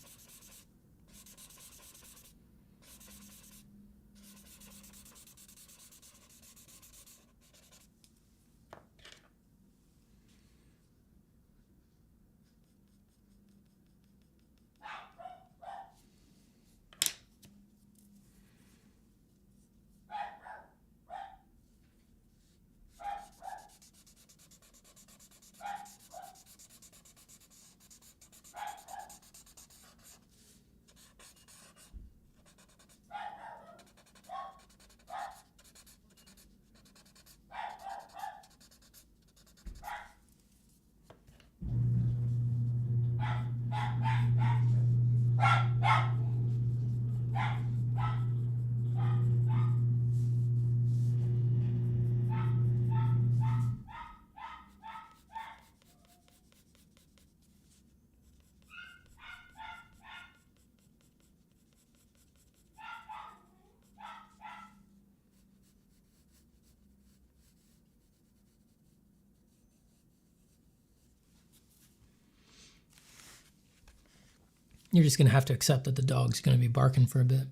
You're just going to have to accept that the dog's going to be barking for a bit.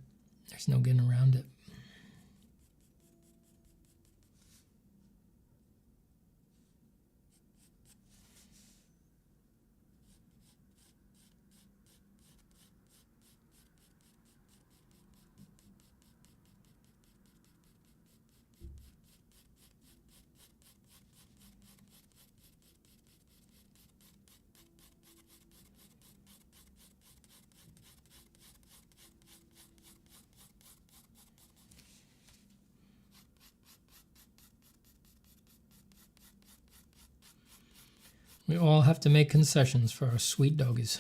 There's no getting around it. We all have to make concessions for our sweet doggies.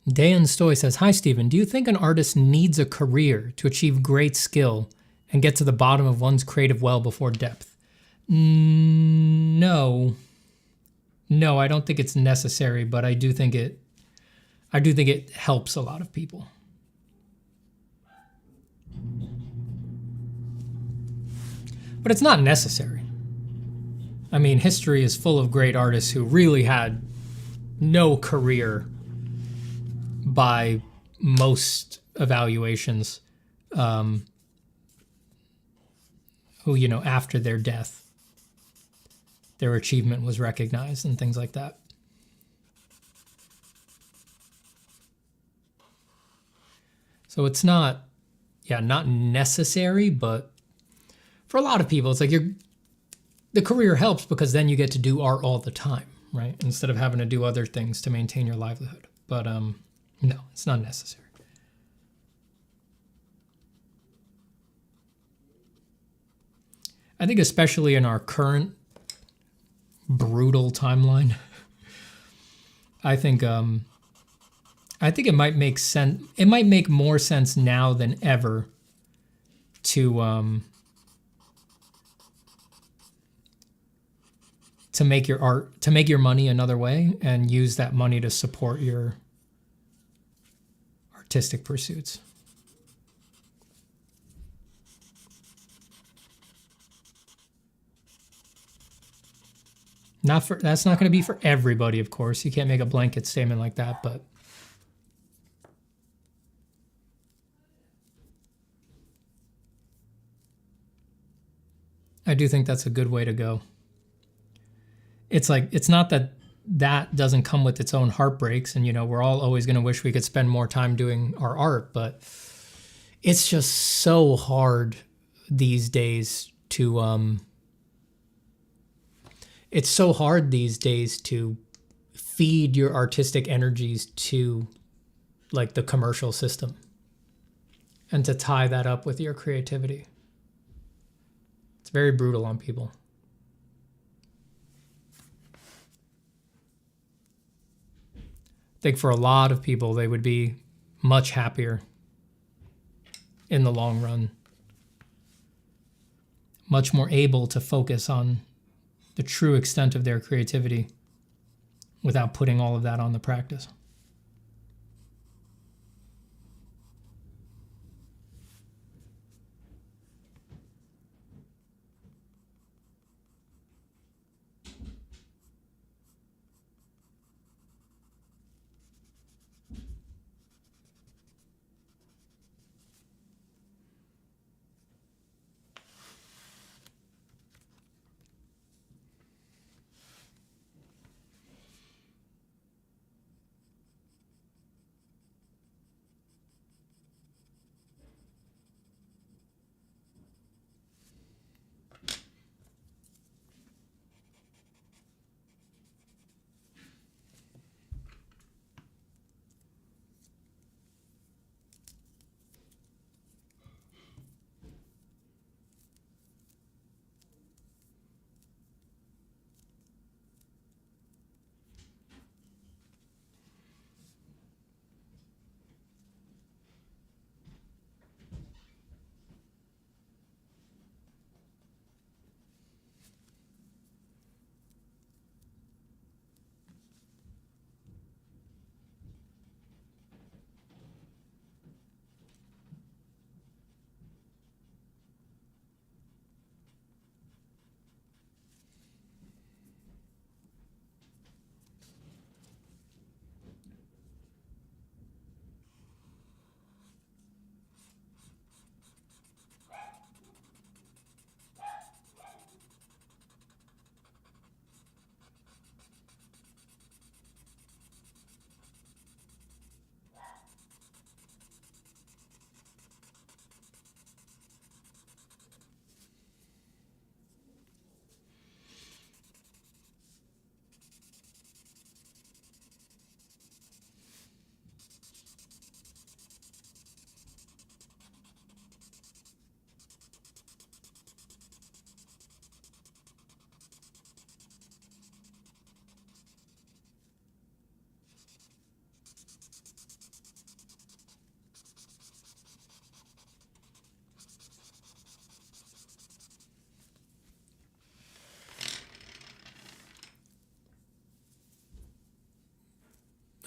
Dan Stoy says, "Hi, Stephen. Do you think an artist needs a career to achieve great skill and get to the bottom of one's creative well before depth?" No. No, I don't think it's necessary, but I do think it helps a lot of people. But it's not necessary. I mean, history is full of great artists who really had no career by most evaluations, who, after their death, their achievement was recognized and things like that. So it's not necessary, but for a lot of people, it's like the career helps because then you get to do art all the time, right? Instead of having to do other things to maintain your livelihood. But no, it's not necessary. I think especially in our current brutal timeline, I think it might make sense. It might make more sense now than ever to make your art, to make your money another way and use that money to support your artistic pursuits. That's not going to be for everybody, of course. You can't make a blanket statement like that, but I do think that's a good way to go. It's like, it's not that doesn't come with its own heartbreaks, and we're all always going to wish we could spend more time doing our art, but it's just so hard these days to feed your artistic energies to like the commercial system and to tie that up with your creativity. It's very brutal on people. I think for a lot of people, they would be much happier in the long run, much more able to focus on the true extent of their creativity without putting all of that on the practice.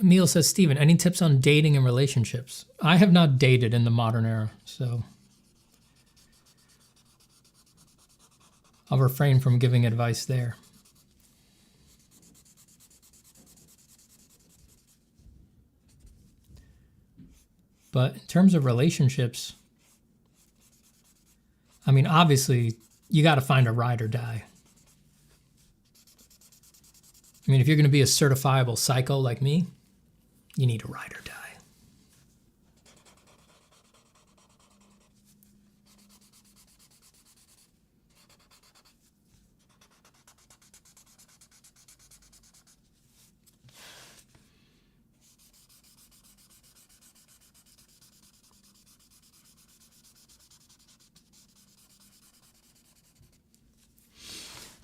Emil says, Steven, any tips on dating and relationships? I have not dated in the modern era, so I'll refrain from giving advice there. But in terms of relationships, I mean, obviously, you got to find a ride or die. I mean, if you're going to be a certifiable psycho like me, you need a ride or die.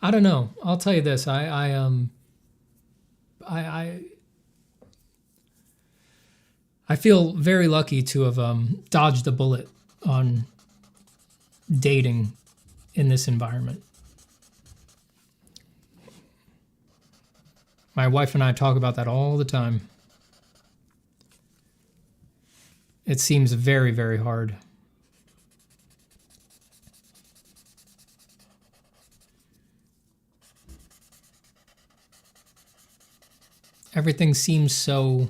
I don't know. I'll tell you this. I feel very lucky to have dodged a bullet on dating in this environment. My wife and I talk about that all the time. It seems very, very hard. Everything seems so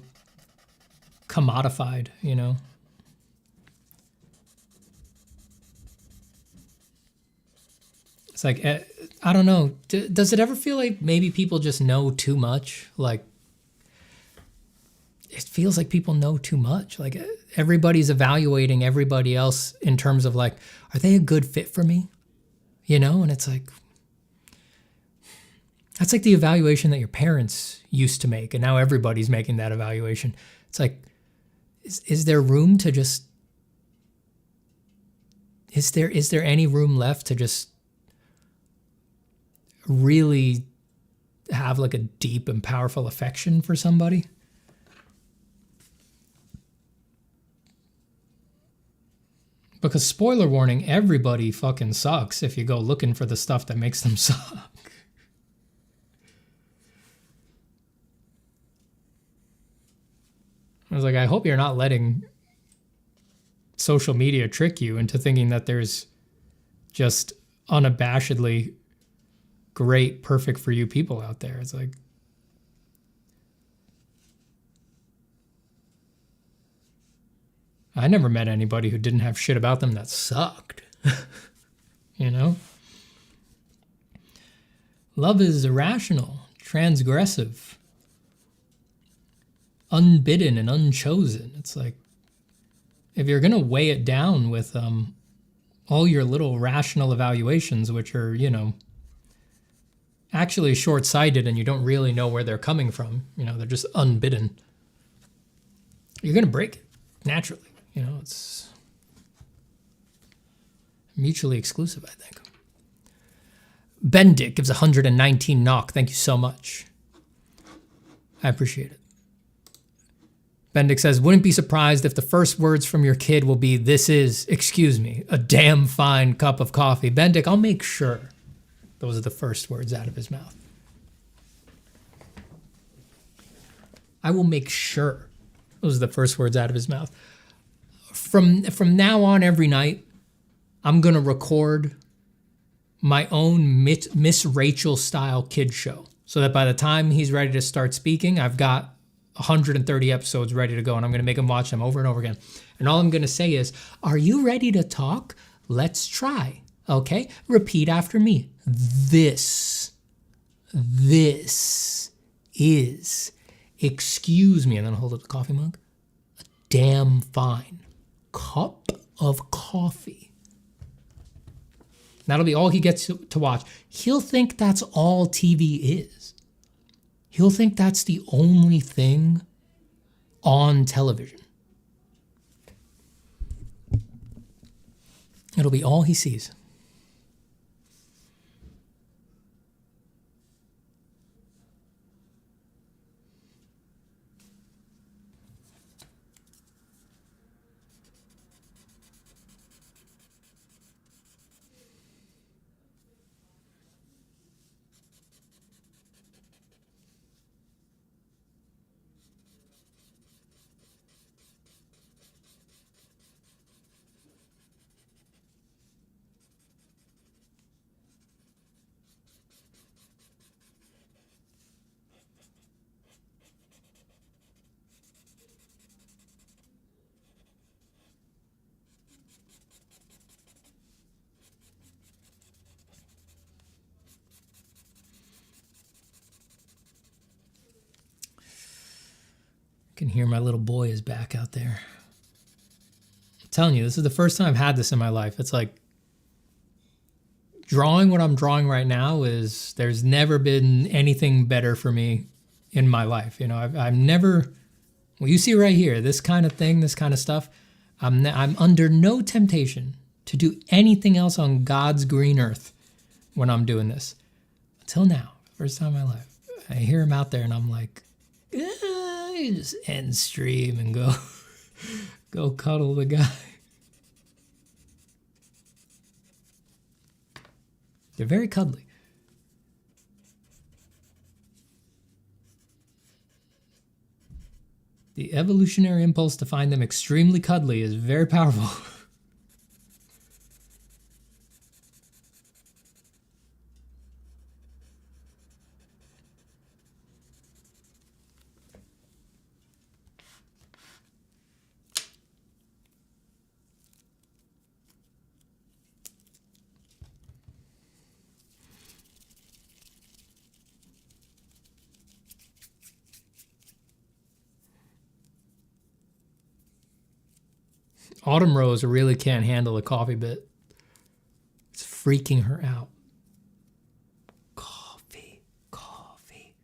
commodified, you know? It's like, I don't know. Does it ever feel like maybe people just know too much? Like, it feels like people know too much. Like, everybody's evaluating everybody else in terms of like, are they a good fit for me? You know? And it's like, that's like the evaluation that your parents used to make, and now everybody's making that evaluation. It's like, is there room to just, is there any room left to just really have like a deep and powerful affection for somebody? Because spoiler warning, everybody fucking sucks if you go looking for the stuff that makes them suck. I was like, I hope you're not letting social media trick you into thinking that there's just unabashedly great, perfect for you people out there. It's like, I never met anybody who didn't have shit about them that sucked. You know? Love is irrational, transgressive, unbidden, and unchosen. It's like, if you're going to weigh it down with all your little rational evaluations, which are, you know, actually short-sighted and you don't really know where they're coming from, you know, they're just unbidden, you're going to break it naturally. You know, it's mutually exclusive, I think. Bendick gives 119 knock. Thank you so much. I appreciate it. Bendick says, wouldn't be surprised if the first words from your kid will be, this is, excuse me, a damn fine cup of coffee. Bendick, I'll make sure those are the first words out of his mouth. I will make sure those are the first words out of his mouth. From now on, every night, I'm going to record my own Miss Rachel style kid show, so that by the time he's ready to start speaking, I've got 130 episodes ready to go, and I'm going to make him watch them over and over again. And all I'm going to say is, are you ready to talk? Let's try. Okay? Repeat after me. This is, excuse me, and then hold up the coffee mug, a damn fine cup of coffee. That'll be all he gets to watch. He'll think that's all TV is. He'll think that's the only thing on television. It'll be all he sees. can hear my little boy is back out there. I'm telling you, this is the first time I've had this in my life. It's like drawing what I'm drawing right now is, there's never been anything better for me in my life. You know, I've never, well, you see right here, this kind of thing, this kind of stuff, I'm under no temptation to do anything else on God's green earth when I'm doing this. Until now, first time in my life. I hear him out there and I'm like, you just end stream and go cuddle the guy. They're very cuddly. The evolutionary impulse to find them extremely cuddly is very powerful. Autumn Rose really can't handle a coffee bit. It's freaking her out. Coffee, coffee.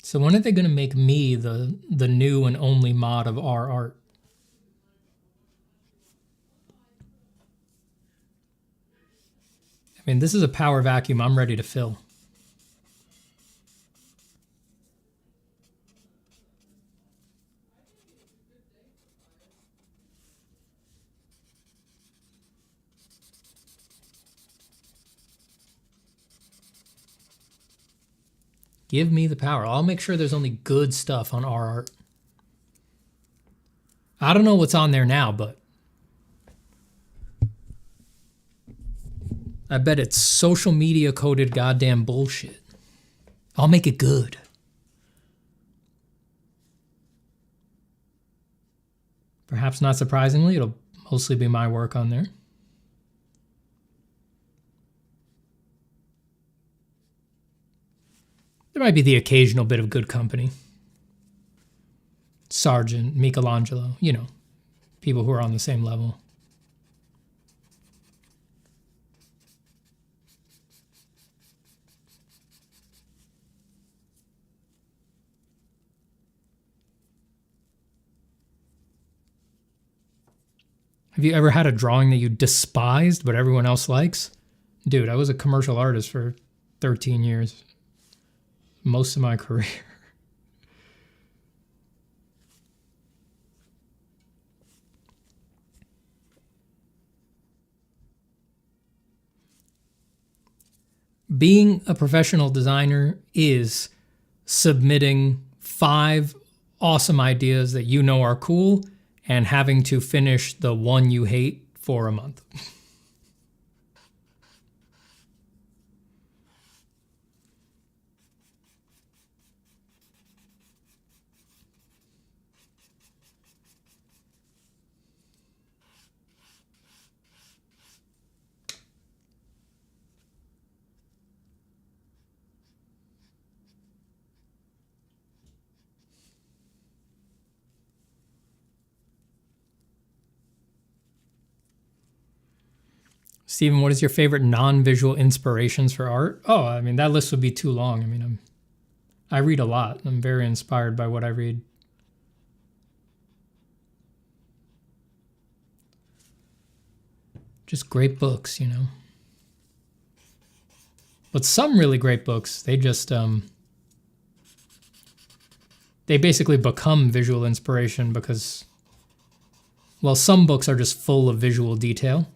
So when are they going to make me the new and only mod of our art? I mean, this is a power vacuum I'm ready to fill. Give me the power. I'll make sure there's only good stuff on our art. I don't know what's on there now, but I bet it's social media coded goddamn bullshit. I'll make it good. Perhaps not surprisingly, it'll mostly be my work on there. There might be the occasional bit of good company. Sargent, Michelangelo, you know, people who are on the same level. Have you ever had a drawing that you despised but everyone else likes? Dude, I was a commercial artist for 13 years. Most of my career. Being a professional designer is submitting 5 awesome ideas that you know are cool and having to finish the one you hate for a month. Stephen, what is your favorite non-visual inspirations for art? Oh, I mean, that list would be too long. I mean, I read a lot. I'm very inspired by what I read. Just great books, you know. But some really great books, they just, they basically become visual inspiration because, well, some books are just full of visual detail.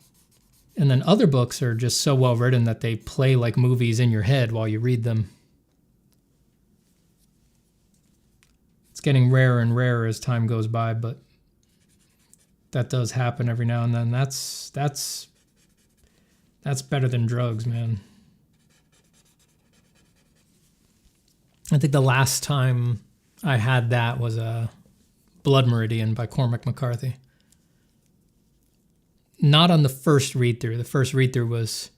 And then other books are just so well written that they play like movies in your head while you read them. It's getting rarer and rarer as time goes by, but that does happen every now and then. That's better than drugs, man. I think the last time I had that was Blood Meridian by Cormac McCarthy. Not on the first read-through. The first read-through was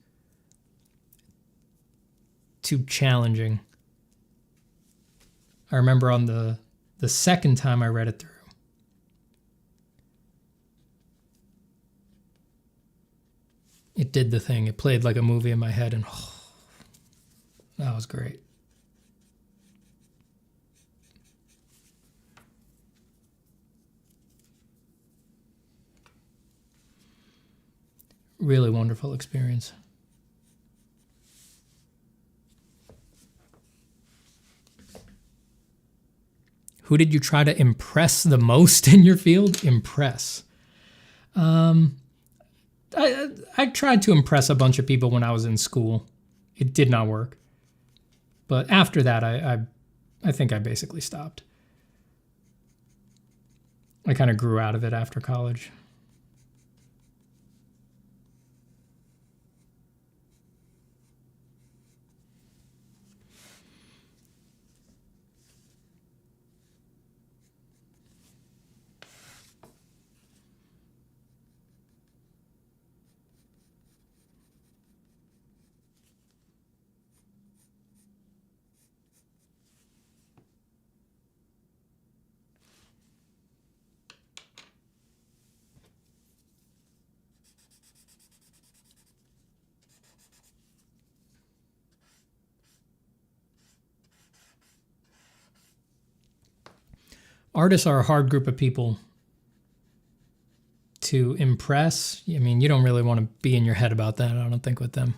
too challenging. I remember on the second time I read it through, it did the thing. It played like a movie in my head, and that was great. Really wonderful experience. Who did you try to impress the most in your field? Impress. I tried to impress a bunch of people when I was in school. It did not work. But after that, I think I basically stopped. I kind of grew out of it after college. Artists are a hard group of people to impress. I mean, you don't really want to be in your head about that, I don't think, with them.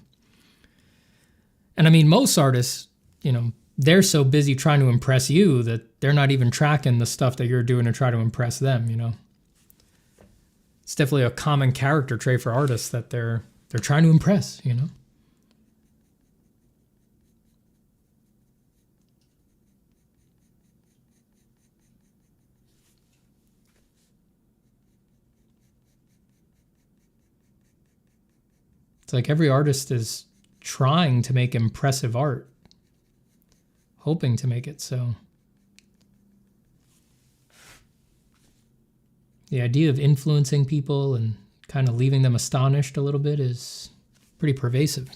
And I mean, most artists, you know, they're so busy trying to impress you that they're not even tracking the stuff that you're doing to try to impress them, you know. It's definitely a common character trait for artists that they're trying to impress, you know. It's like every artist is trying to make impressive art, hoping to make it so. The idea of influencing people and kind of leaving them astonished a little bit is pretty pervasive.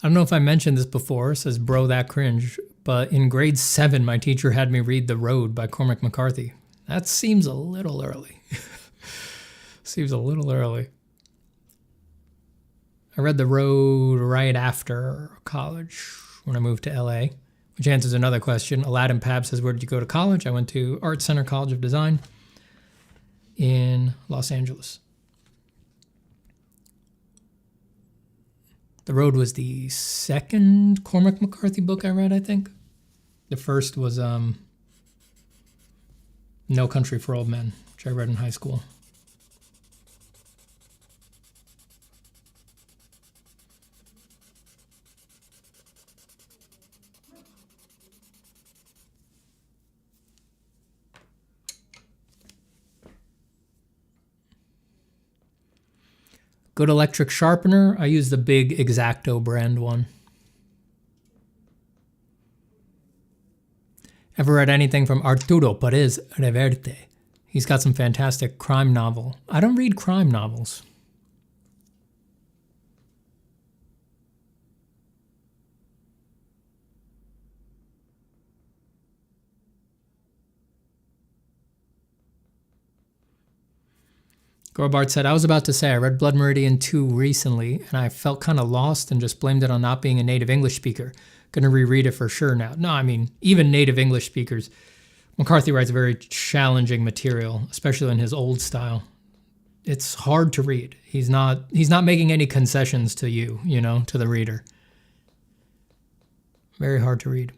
I don't know if I mentioned this before, says bro that cringe, but in grade 7, my teacher had me read The Road by Cormac McCarthy. That seems a little early. Seems a little early. I read The Road right after college when I moved to LA, which answers another question. Aladdin Pab says, where did you go to college? I went to Art Center College of Design in Los Angeles. The Road was the second Cormac McCarthy book I read, I think. The first was No Country for Old Men, which I read in high school. Good electric sharpener. I use the big X-Acto brand one. Ever read anything from Arturo Pérez Reverte? He's got some fantastic crime novel. I don't read crime novels. Gorbart said, I was about to say I read Blood Meridian 2 recently, and I felt kind of lost and just blamed it on not being a native English speaker. Gonna reread it for sure now. No, I mean, even native English speakers. McCarthy writes very challenging material, especially in his old style. It's hard to read. He's not making any concessions to you, to the reader. Very hard to read.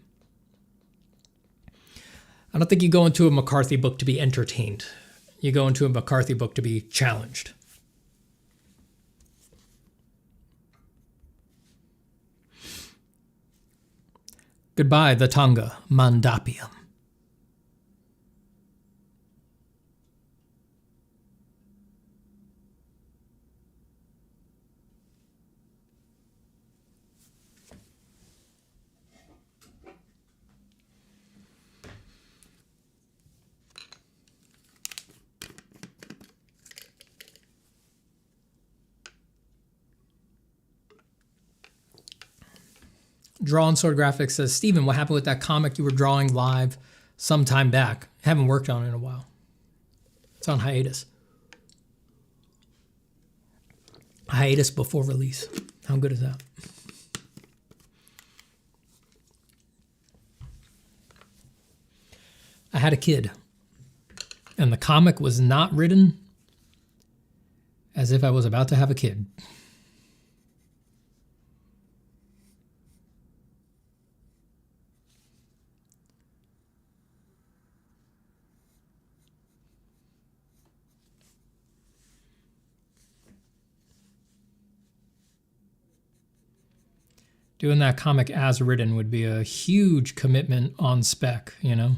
I don't think you go into a McCarthy book to be entertained. You go into a McCarthy book to be challenged. Goodbye, the Tonga Mandapium. Draw and Sword Graphics says, Steven, what happened with that comic you were drawing live some time back? Haven't worked on it in a while. It's on hiatus. Hiatus before release. How good is that? I had a kid, and the comic was not written as if I was about to have a kid. Doing that comic as written would be a huge commitment on spec, And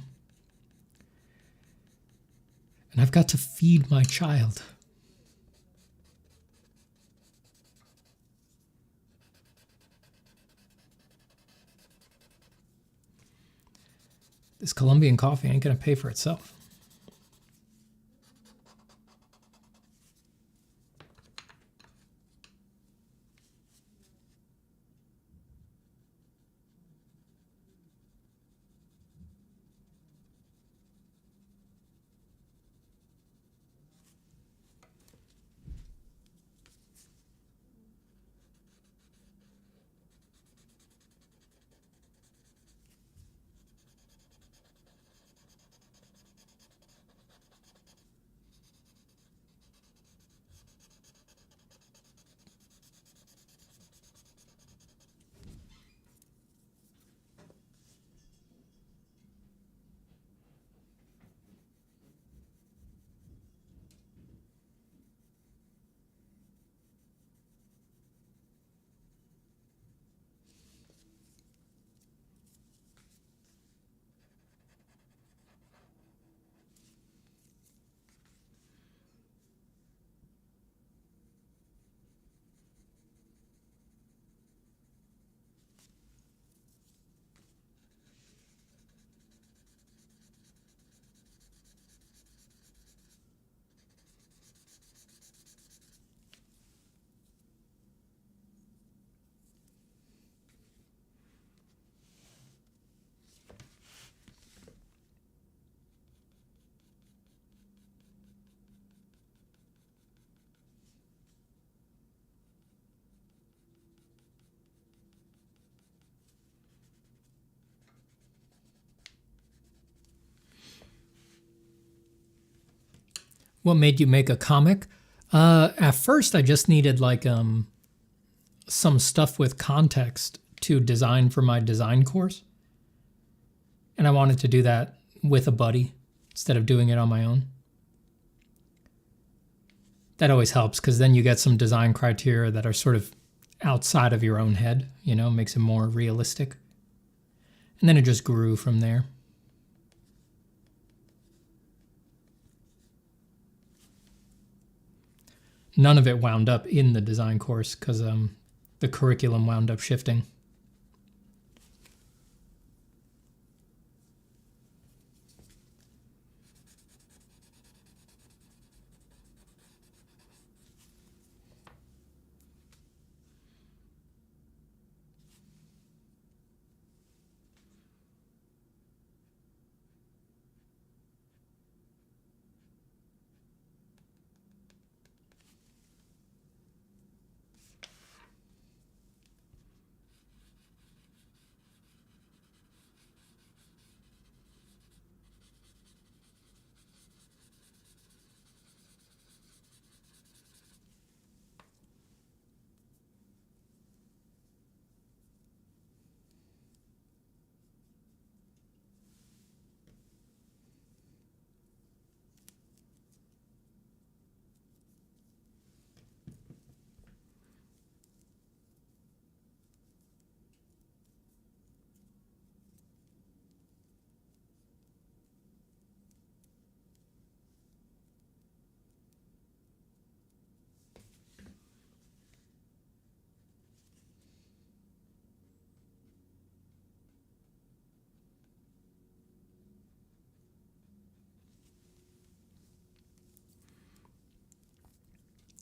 I've got to feed my child. This Colombian coffee ain't gonna pay for itself. What made you make a comic? At first, I just needed some stuff with context to design for my design course. And I wanted to do that with a buddy instead of doing it on my own. That always helps because then you get some design criteria that are sort of outside of your own head, makes it more realistic. And then it just grew from there. None of it wound up in the design course because the curriculum wound up shifting.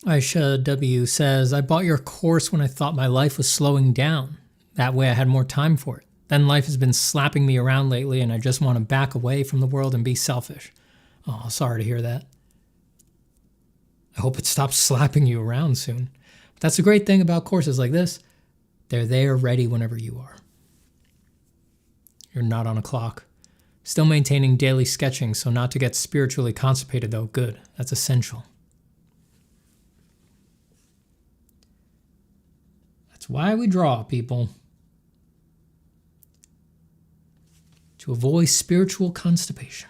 Aisha W. says, I bought your course when I thought my life was slowing down. That way I had more time for it. Then life has been slapping me around lately and I just want to back away from the world and be selfish. Oh, sorry to hear that. I hope it stops slapping you around soon. But that's the great thing about courses like this. They're there ready whenever you are. You're not on a clock. Still maintaining daily sketching, so not to get spiritually constipated though. Good. That's essential. That's why we draw, people. To avoid spiritual constipation.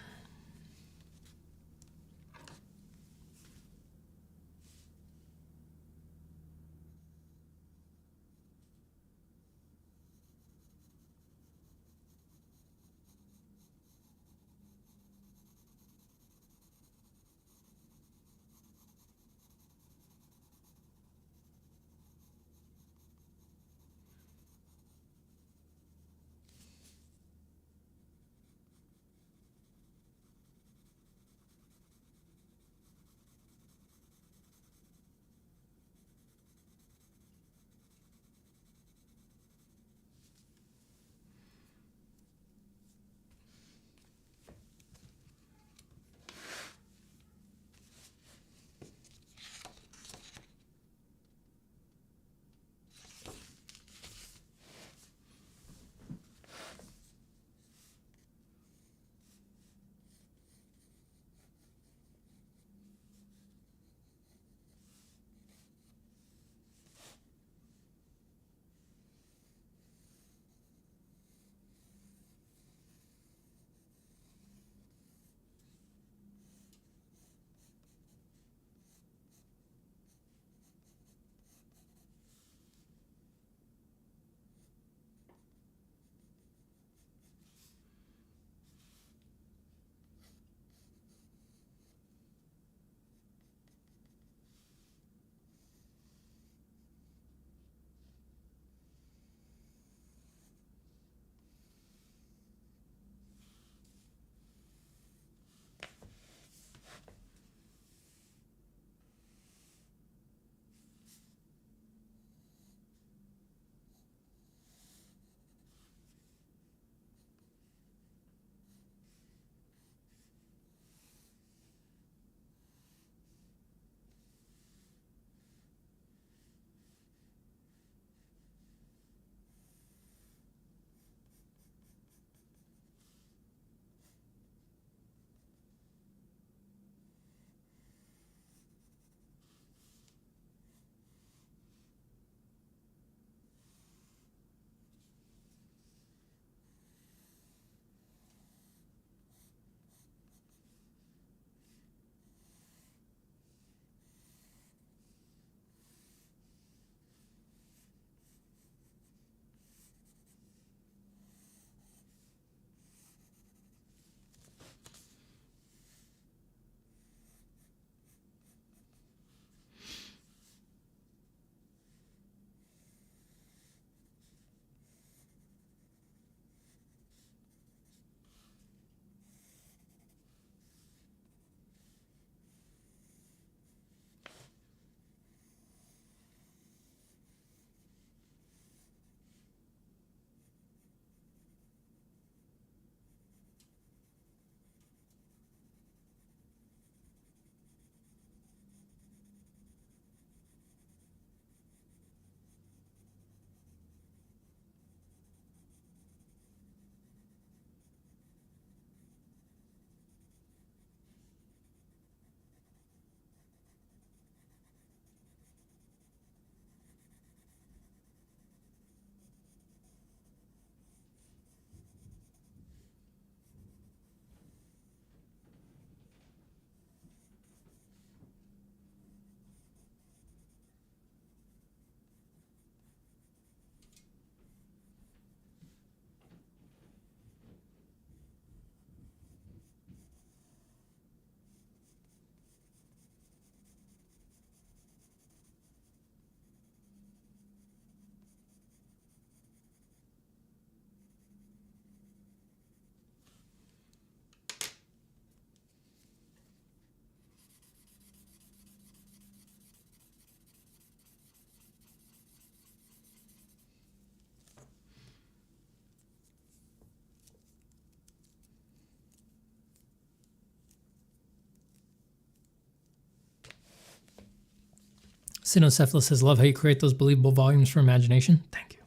Cynocephalus says, love how you create those believable volumes for imagination. Thank you.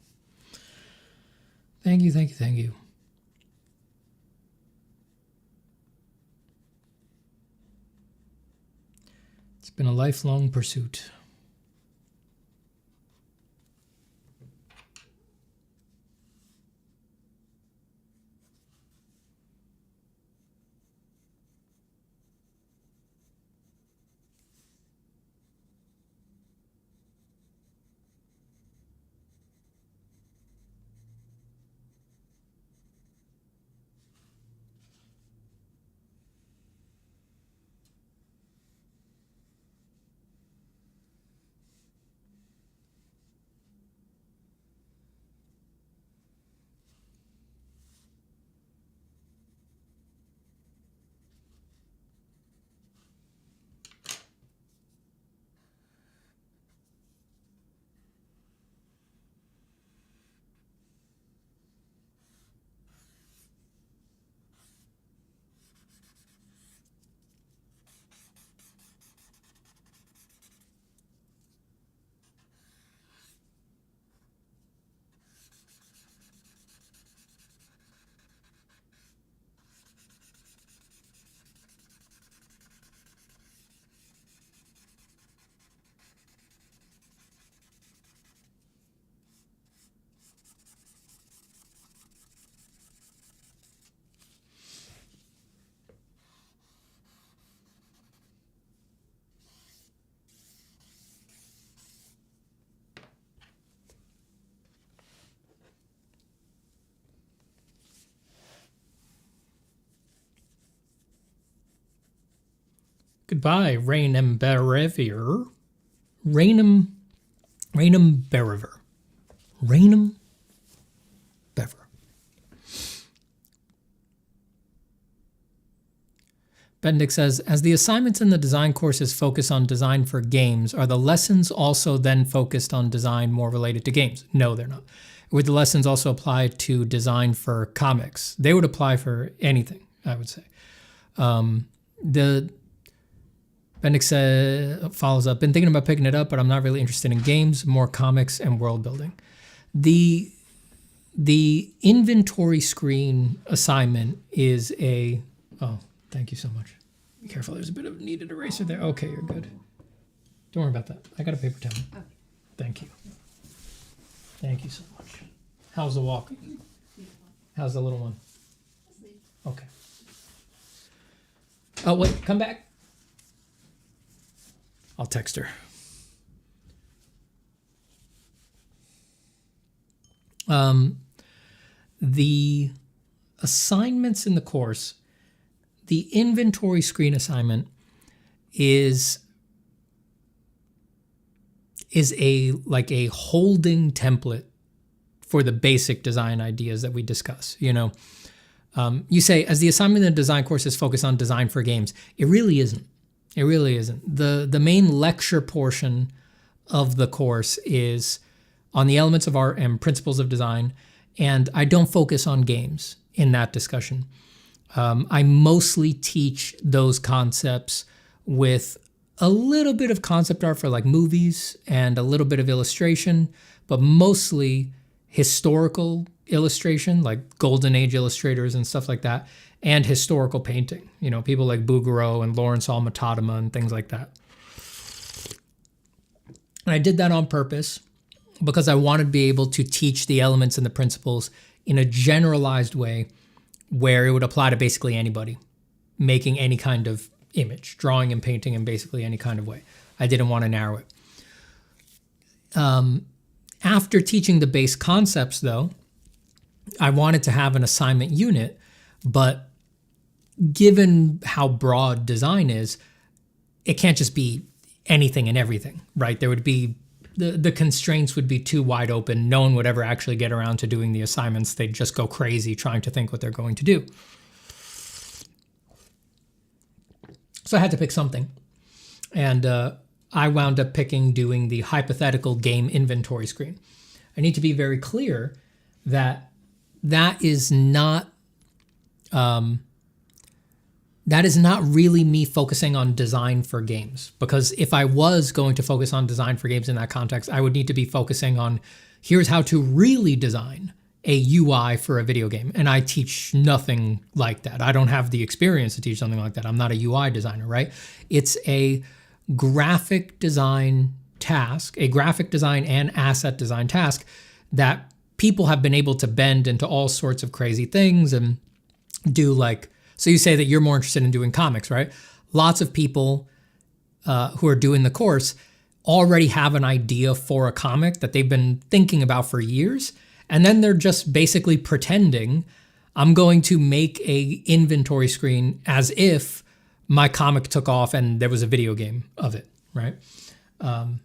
Thank you, thank you, thank you. It's been a lifelong pursuit. Goodbye, Rainham Berevier. Rainham Berever. Rainham Bever. Bendick says, as the assignments in the design courses focus on design for games, are the lessons also then focused on design more related to games? No, they're not. Would the lessons also apply to design for comics? They would apply for anything, I would say. Bendick follows up, been thinking about picking it up, but I'm not really interested in games, more comics and world building. The inventory screen assignment is a, oh, thank you so much. Be careful, there's a bit of a needed eraser there. Okay, you're good. Don't worry about that. I got a paper towel. Okay. Thank you. Thank you so much. How's the walk? How's the little one? Okay. Oh, wait, come back. I'll text her. The assignments in the course, the inventory screen assignment is a holding template for the basic design ideas that we discuss. You know, you say, as the assignment in the design course is focused on design for games, it really isn't. It really isn't. The main lecture portion of the course is on the elements of art and principles of design, and I don't focus on games in that discussion. I mostly teach those concepts with a little bit of concept art for like movies and a little bit of illustration, but mostly historical illustration, like Golden Age illustrators and stuff like that, and historical painting. You know, people like Bouguereau and Lawrence Alma-Tadema and things like that. And I did that on purpose because I wanted to be able to teach the elements and the principles in a generalized way where it would apply to basically anybody making any kind of image, drawing and painting in basically any kind of way. I didn't want to narrow it. After teaching the base concepts, though, I wanted to have an assignment unit, but given how broad design is, it can't just be anything and everything, right? There would be, the constraints would be too wide open. No one would ever actually get around to doing the assignments. They'd just go crazy trying to think what they're going to do. So I had to pick something. And I wound up doing the hypothetical game inventory screen. I need to be very clear that that is not that is not really me focusing on design for games. Because if I was going to focus on design for games in that context, I would need to be focusing on here's how to really design a UI for a video game. And I teach nothing like that. I don't have the experience to teach something like that. I'm not a UI designer, right? It's a graphic design task, a graphic design and asset design task that people have been able to bend into all sorts of crazy things and do like, so you say that you're more interested in doing comics, right? Lots of people who are doing the course already have an idea for a comic that they've been thinking about for years. And then they're just basically pretending I'm going to make a inventory screen as if my comic took off and there was a video game of it, right? And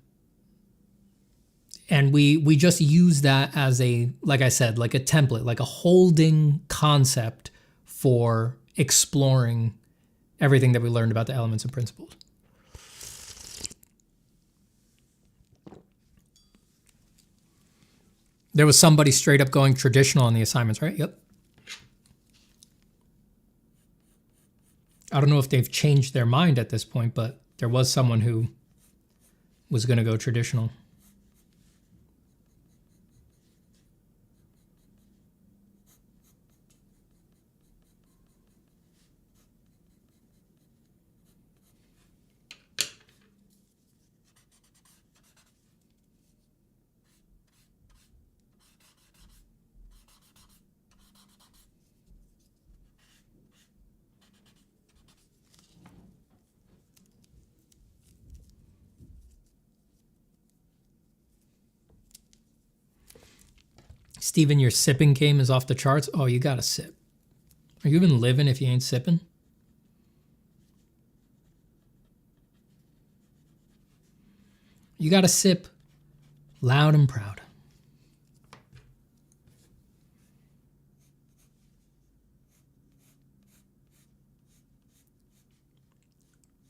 we just use that as a, like I said, like a template, like a holding concept for exploring everything that we learned about the elements and principles. There was somebody straight up going traditional on the assignments, right? Yep. I don't know if they've changed their mind at this point, but there was someone who was going to go traditional. Steven, your sipping game is off the charts. Oh, you gotta sip. Are you even living if you ain't sipping? You gotta sip loud and proud.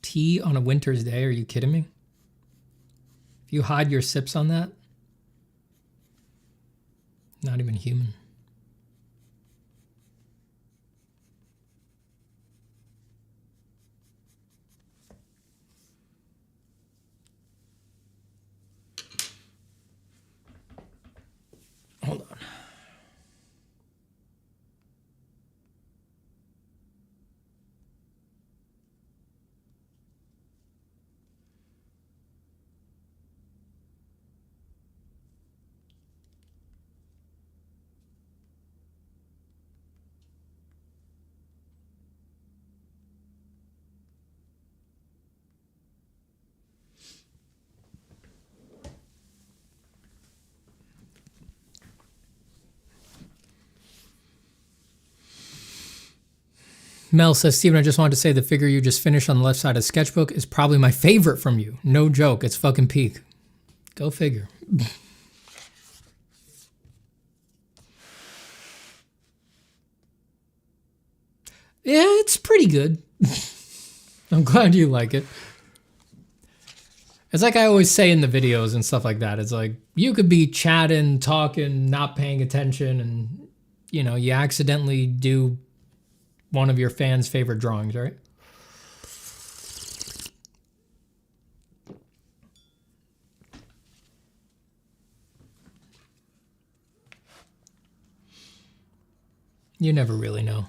Tea on a winter's day? Are you kidding me? If you hide your sips on that, not even human. Hold on. Mel says, Steven, I just wanted to say the figure you just finished on the left side of Sketchbook is probably my favorite from you. No joke. It's fucking peak. Go figure. Yeah, it's pretty good. I'm glad you like it. It's like I always say in the videos and stuff like that. It's like you could be chatting, talking, not paying attention, and you know, you accidentally do one of your fans' favorite drawings, right? You never really know.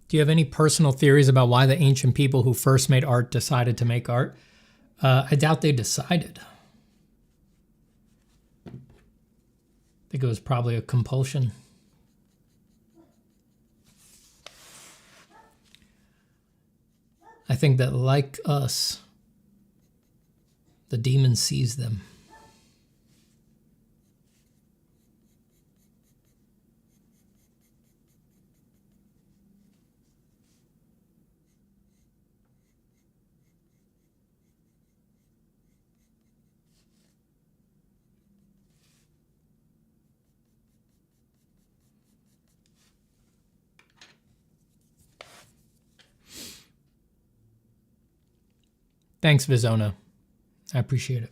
Do you have any personal theories about why the ancient people who first made art decided to make art? I doubt they decided. I think it was probably a compulsion. I think that, like us, the demon sees them. Thanks, Vizona. I appreciate it.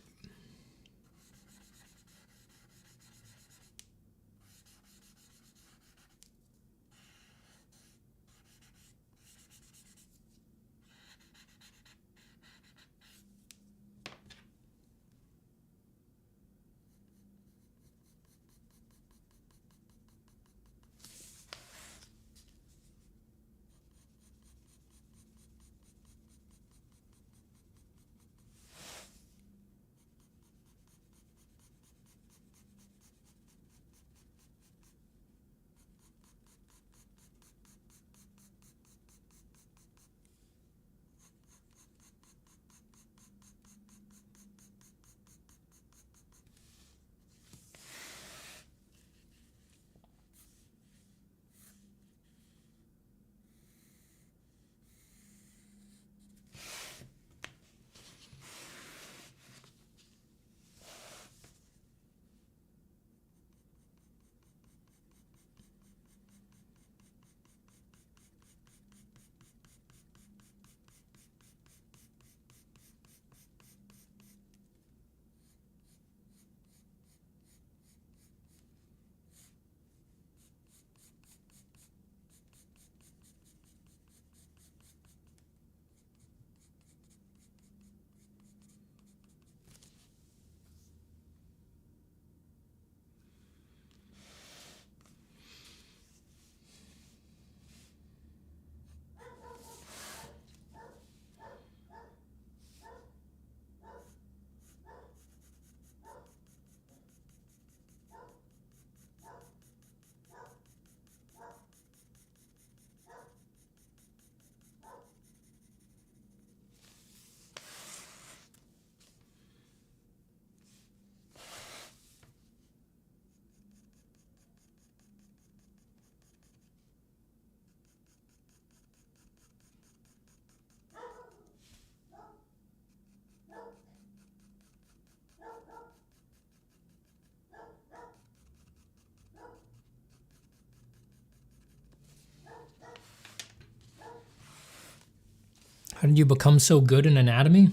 How did you become so good in anatomy?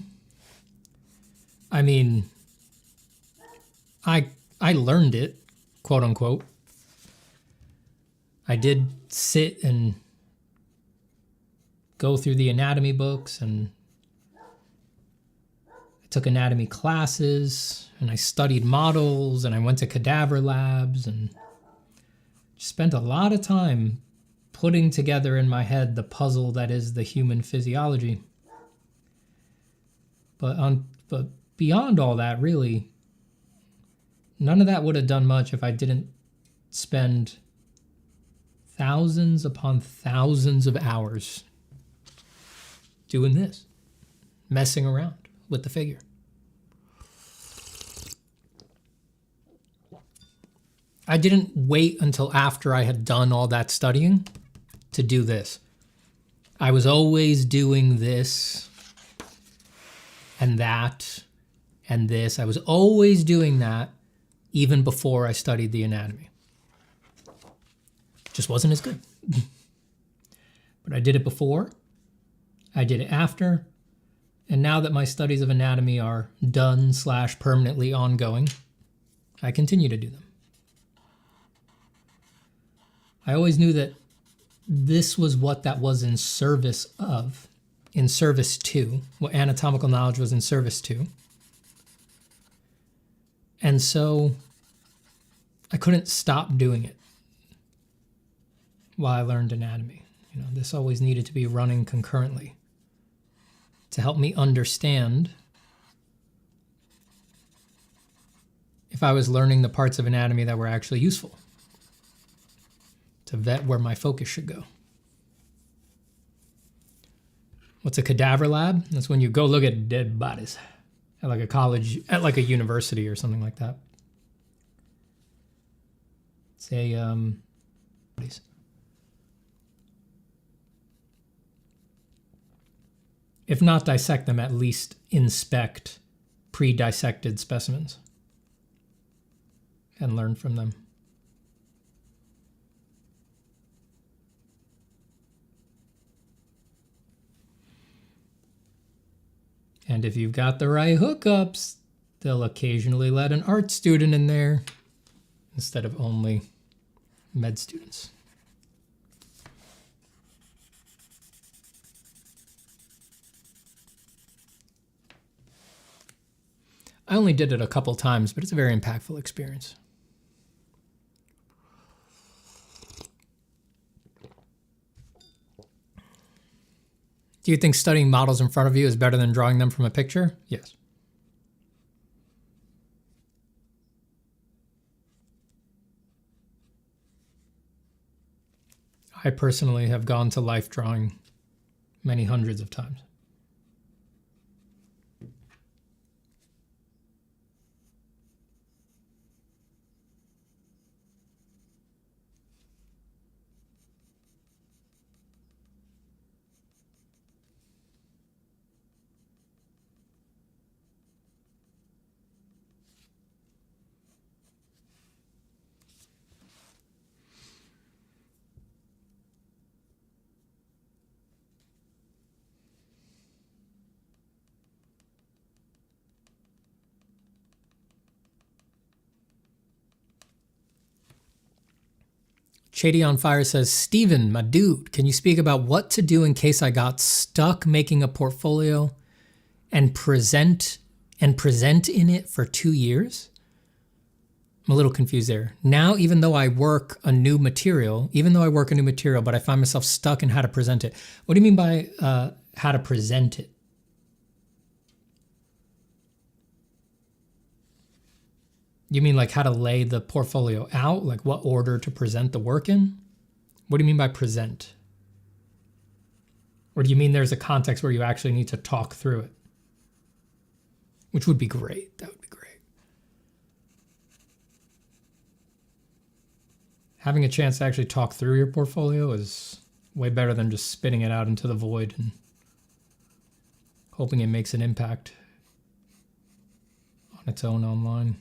I mean, I learned it, quote unquote. I did sit and go through the anatomy books, and I took anatomy classes, and I studied models, and I went to cadaver labs, and spent a lot of time putting together in my head the puzzle that is the human physiology. But beyond all that, really, none of that would have done much if I didn't spend thousands upon thousands of hours doing this, messing around with the figure. I didn't wait until after I had done all that studying to do this. I was always doing this and that and this. I was always doing that even before I studied the anatomy. Just wasn't as good. But I did it before, I did it after, and now that my studies of anatomy are done / permanently ongoing, I continue to do them. I always knew that this was what that was in service of, in service to, what anatomical knowledge was in service to. And so I couldn't stop doing it while I learned anatomy. You know, this always needed to be running concurrently to help me understand if I was learning the parts of anatomy that were actually useful, to vet where my focus should go. What's a cadaver lab? That's when you go look at dead bodies at like a college, at like a university or something like that. Say, bodies. If not dissect them, at least inspect pre-dissected specimens and learn from them. And if you've got the right hookups, they'll occasionally let an art student in there instead of only med students. I only did it a couple times, but it's a very impactful experience. Do you think studying models in front of you is better than drawing them from a picture? Yes. I personally have gone to life drawing many hundreds of times. Shady on Fire says, Steven, my dude, can you speak about what to do in case I got stuck making a portfolio and present in it for 2 years? I'm a little confused there. Now, even though I work a new material, but I find myself stuck in how to present it. What do you mean by how to present it? You mean like how to lay the portfolio out? Like what order to present the work in? What do you mean by present? Or do you mean there's a context where you actually need to talk through it? Which would be great. That would be great. Having a chance to actually talk through your portfolio is way better than just spitting it out into the void and hoping it makes an impact on its own online.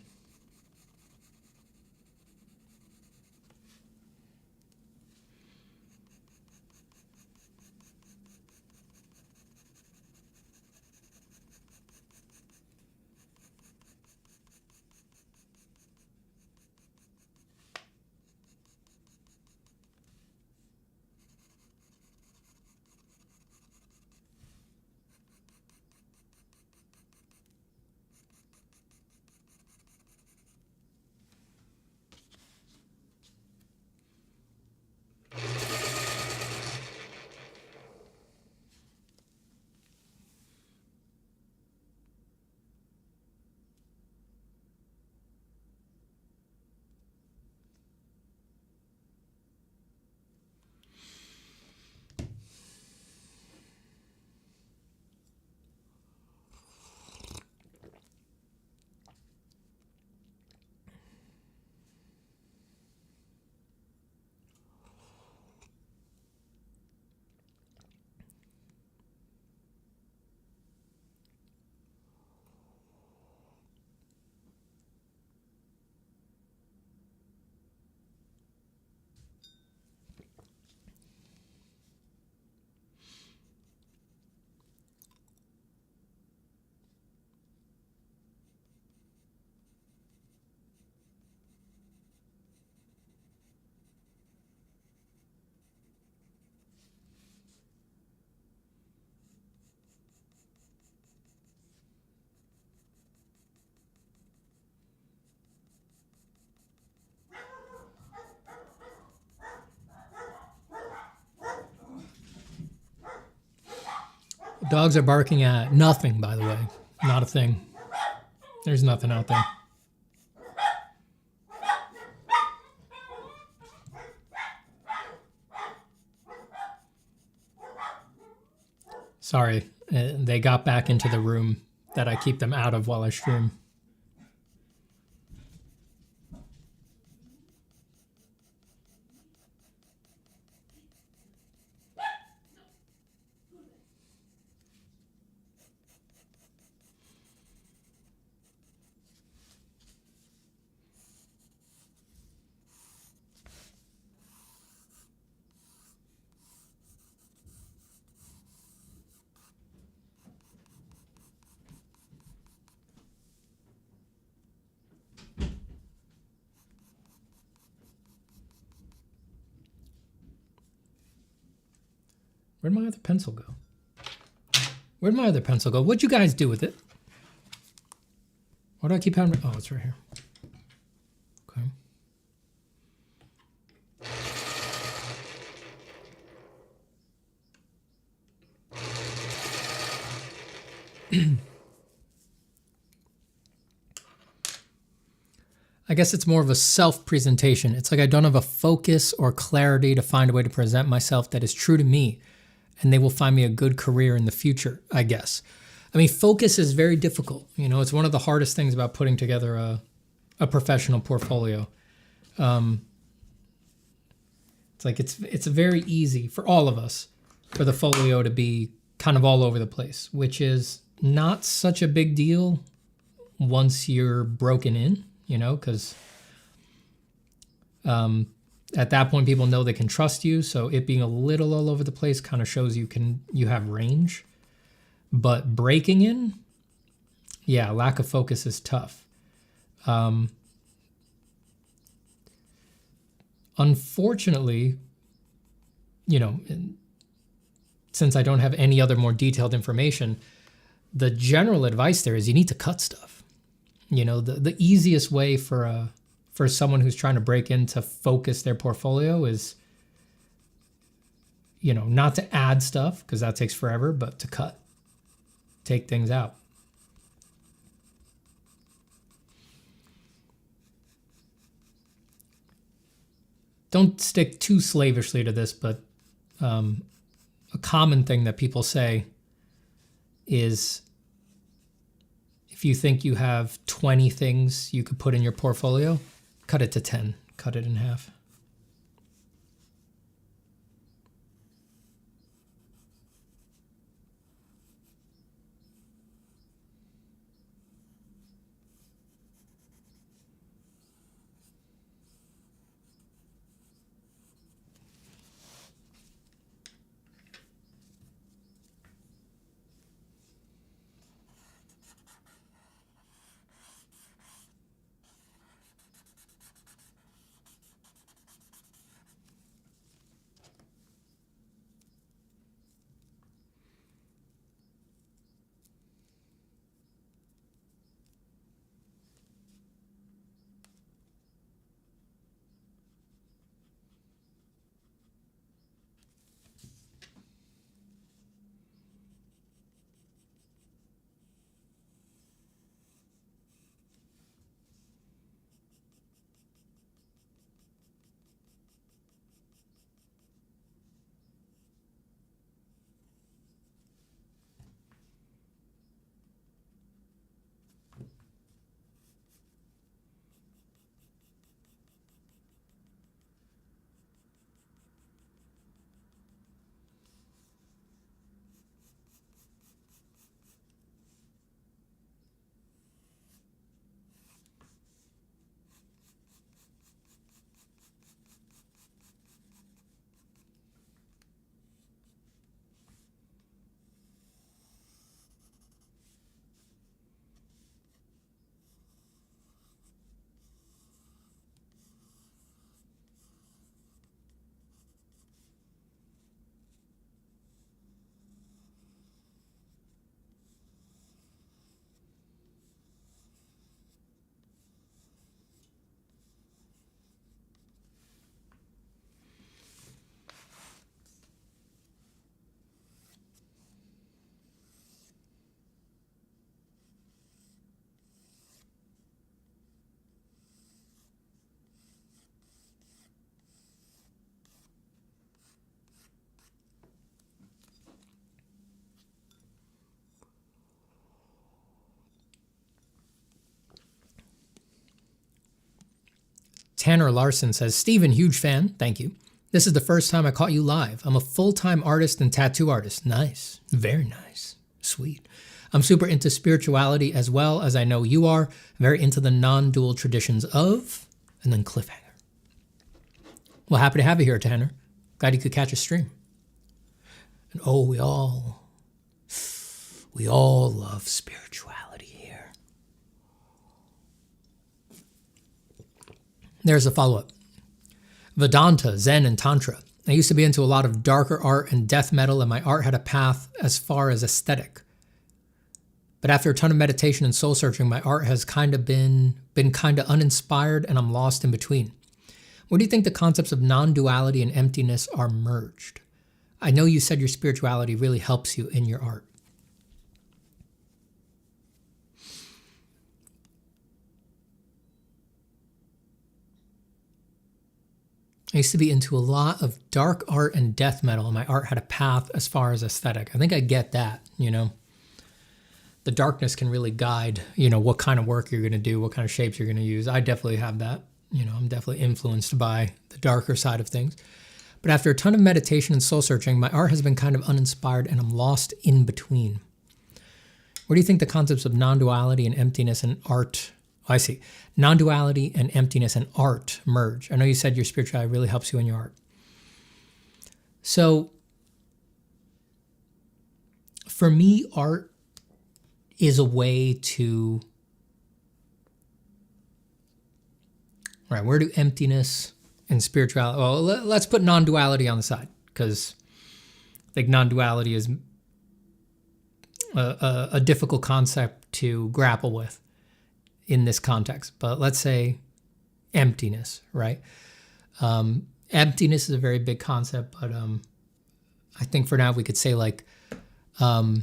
Dogs are barking at nothing, by the way. Not a thing. There's nothing out there. Sorry, they got back into the room that I keep them out of while I stream. Where'd my other pencil go? Where'd my other pencil go? What'd you guys do with it? Why do I keep having... Oh, it's right here. Okay. I guess it's more of a self-presentation. It's like I don't have a focus or clarity to find a way to present myself that is true to me, and they will find me a good career in the future, I guess. I mean, focus is very difficult. You know, it's one of the hardest things about putting together a professional portfolio. It's like it's very easy for all of us for the folio to be kind of all over the place, which is not such a big deal once you're broken in, you know, because at that point people know they can trust you. So it being a little all over the place kind of shows you have range. But breaking in, yeah, lack of focus is tough. Unfortunately, you know, since I don't have any other more detailed information, the general advice there is you need to cut stuff. You know, the easiest way for someone who's trying to break in to focus their portfolio is, you know, not to add stuff because that takes forever, but to cut. Take things out. Don't stick too slavishly to this, but a common thing that people say is if you think you have 20 things you could put in your portfolio, cut it to 10. Cut it in half. Tanner Larson says, Steven, huge fan. Thank you. This is the first time I caught you live. I'm a full-time artist and tattoo artist. Nice. Very nice. Sweet. I'm super into spirituality as well as I know you are. Very into the non-dual traditions of, and then cliffhanger. Well, happy to have you here, Tanner. Glad you could catch a stream. And oh, we all love spirituality here. There's a follow-up. Vedanta, Zen, and Tantra. I used to be into a lot of darker art and death metal, and my art had a path as far as aesthetic. But after a ton of meditation and soul searching, my art has kind of been kind of uninspired, and I'm lost in between. Where do you think the concepts of non-duality and emptiness are merged? I know you said your spirituality really helps you in your art. I used to be into a lot of dark art and death metal, and my art had a path as far as aesthetic. I think I get that, you know. The darkness can really guide, you know, what kind of work you're going to do, what kind of shapes you're going to use. I definitely have that. You know, I'm definitely influenced by the darker side of things. But after a ton of meditation and soul searching, my art has been kind of uninspired, and I'm lost in between. Where do you think the concepts of non-duality and emptiness and art... I see. Non-duality and emptiness and art merge. I know you said your spirituality really helps you in your art. So, for me, art is a way to... Right, where do emptiness and spirituality... Well, let's put non-duality on the side, because I think non-duality is a difficult concept to grapple with in this context. But let's say emptiness, right? Emptiness is a very big concept, but I think for now we could say like... but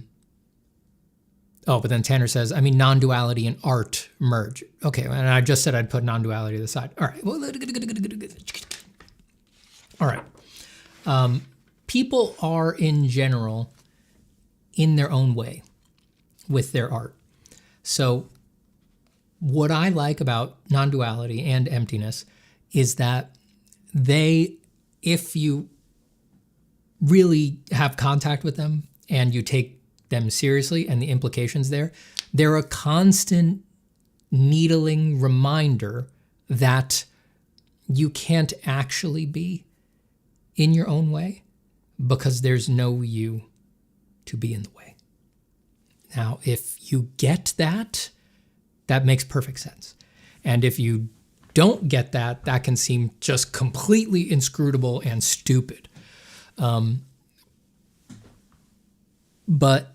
then Tanner says, I mean, non-duality and art merge. Okay, and I just said I'd put non-duality to the side. All right. All right. People are, in general, in their own way with their art. So what I like about non-duality and emptiness is that if you really have contact with them and you take them seriously and the implications there, they're a constant needling reminder that you can't actually be in your own way because there's no you to be in the way. Now, if you get that, that makes perfect sense. And if you don't get that, that can seem just completely inscrutable and stupid. But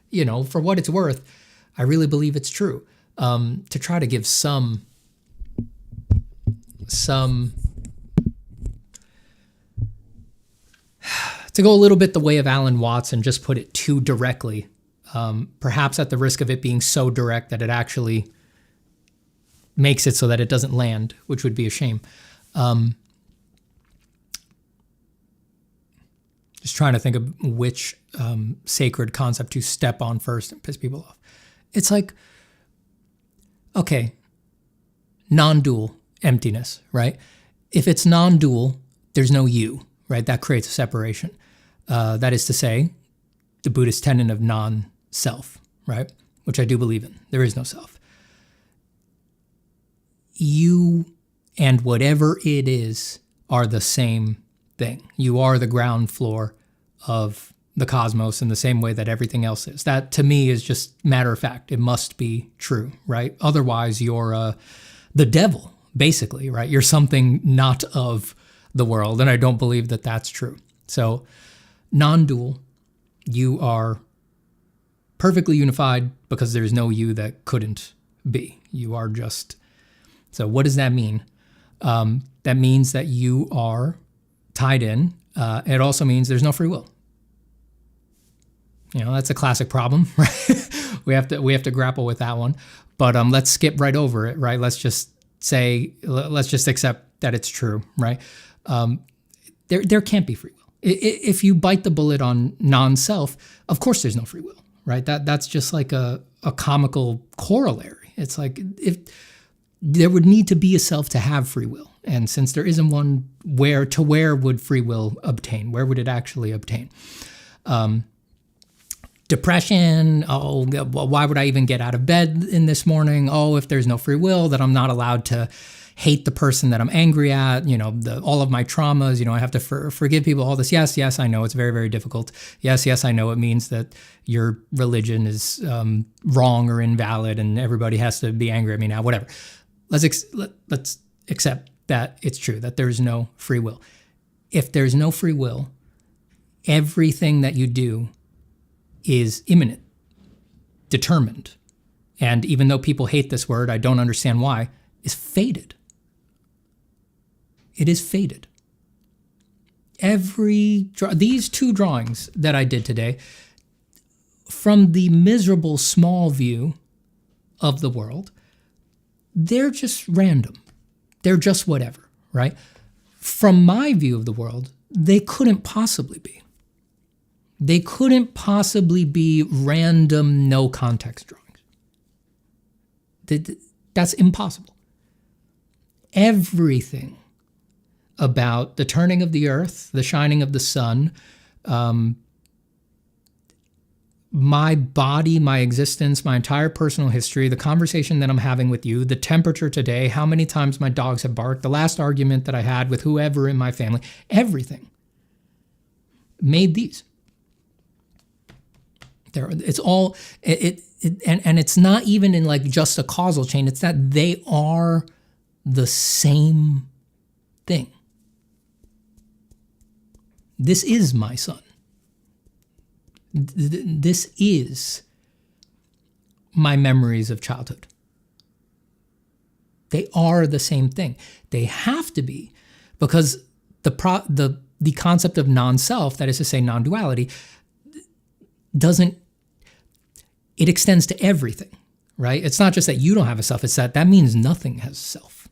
you know, for what it's worth, I really believe it's true. To try to give some to go a little bit the way of Alan Watts and just put it too directly, perhaps at the risk of it being so direct that it actually makes it so that it doesn't land, which would be a shame. Just trying to think of which sacred concept to step on first and piss people off. It's like, okay, non-dual emptiness, right? If it's non-dual, there's no you, right? That creates a separation. That is to say, the Buddhist tenet of non-self, right? Which I do believe in. There is no self. You and whatever it is are the same thing. You are the ground floor of the cosmos in the same way that everything else is. That to me is just matter of fact. It must be true, right? Otherwise you're the devil, basically, right? You're something not of the world, and I don't believe that that's true. So non-dual, you are perfectly unified because there's no you that couldn't be. You are just... So what does that mean? That means that you are tied in. It also means there's no free will. You know, that's a classic problem, right? we have to grapple with that one. But let's skip right over it, right? Let's just accept that it's true, right? There can't be free will. If you bite the bullet on non-self, of course there's no free will, right? That's just like a comical corollary. It's like if there would need to be a self to have free will. And since there isn't one, where would free will obtain? Where would it actually obtain? Depression, why would I even get out of bed in this morning? If there's no free will, that I'm not allowed to hate the person that I'm angry at, all of my traumas, I have to forgive people, all this. Yes, I know it's very, very difficult. Yes, I know it means that your religion is wrong or invalid and everybody has to be angry at me now, whatever. Let's accept that it's true, that there's no free will. If there's no free will, everything that you do is imminent, determined. And even though people hate this word, I don't understand why, is fated. It is fated. These two drawings that I did today, from the miserable small view of the world, they're just random. They're just whatever, right? From my view of the world, they couldn't possibly be. They couldn't possibly be random, no context drawings. That's impossible. Everything about the turning of the earth, the shining of the sun, my body, my existence, my entire personal history, the conversation that I'm having with you, the temperature today, how many times my dogs have barked, the last argument that I had with whoever in my family, everything made these. It's all, and it's not even in like just a causal chain, it's that they are the same thing. This is my son. This is my memories of childhood. They are the same thing. They have to be, because the concept of non-self, that is to say non-duality, it extends to everything, right? It's not just that you don't have a self, it's that means nothing has a self.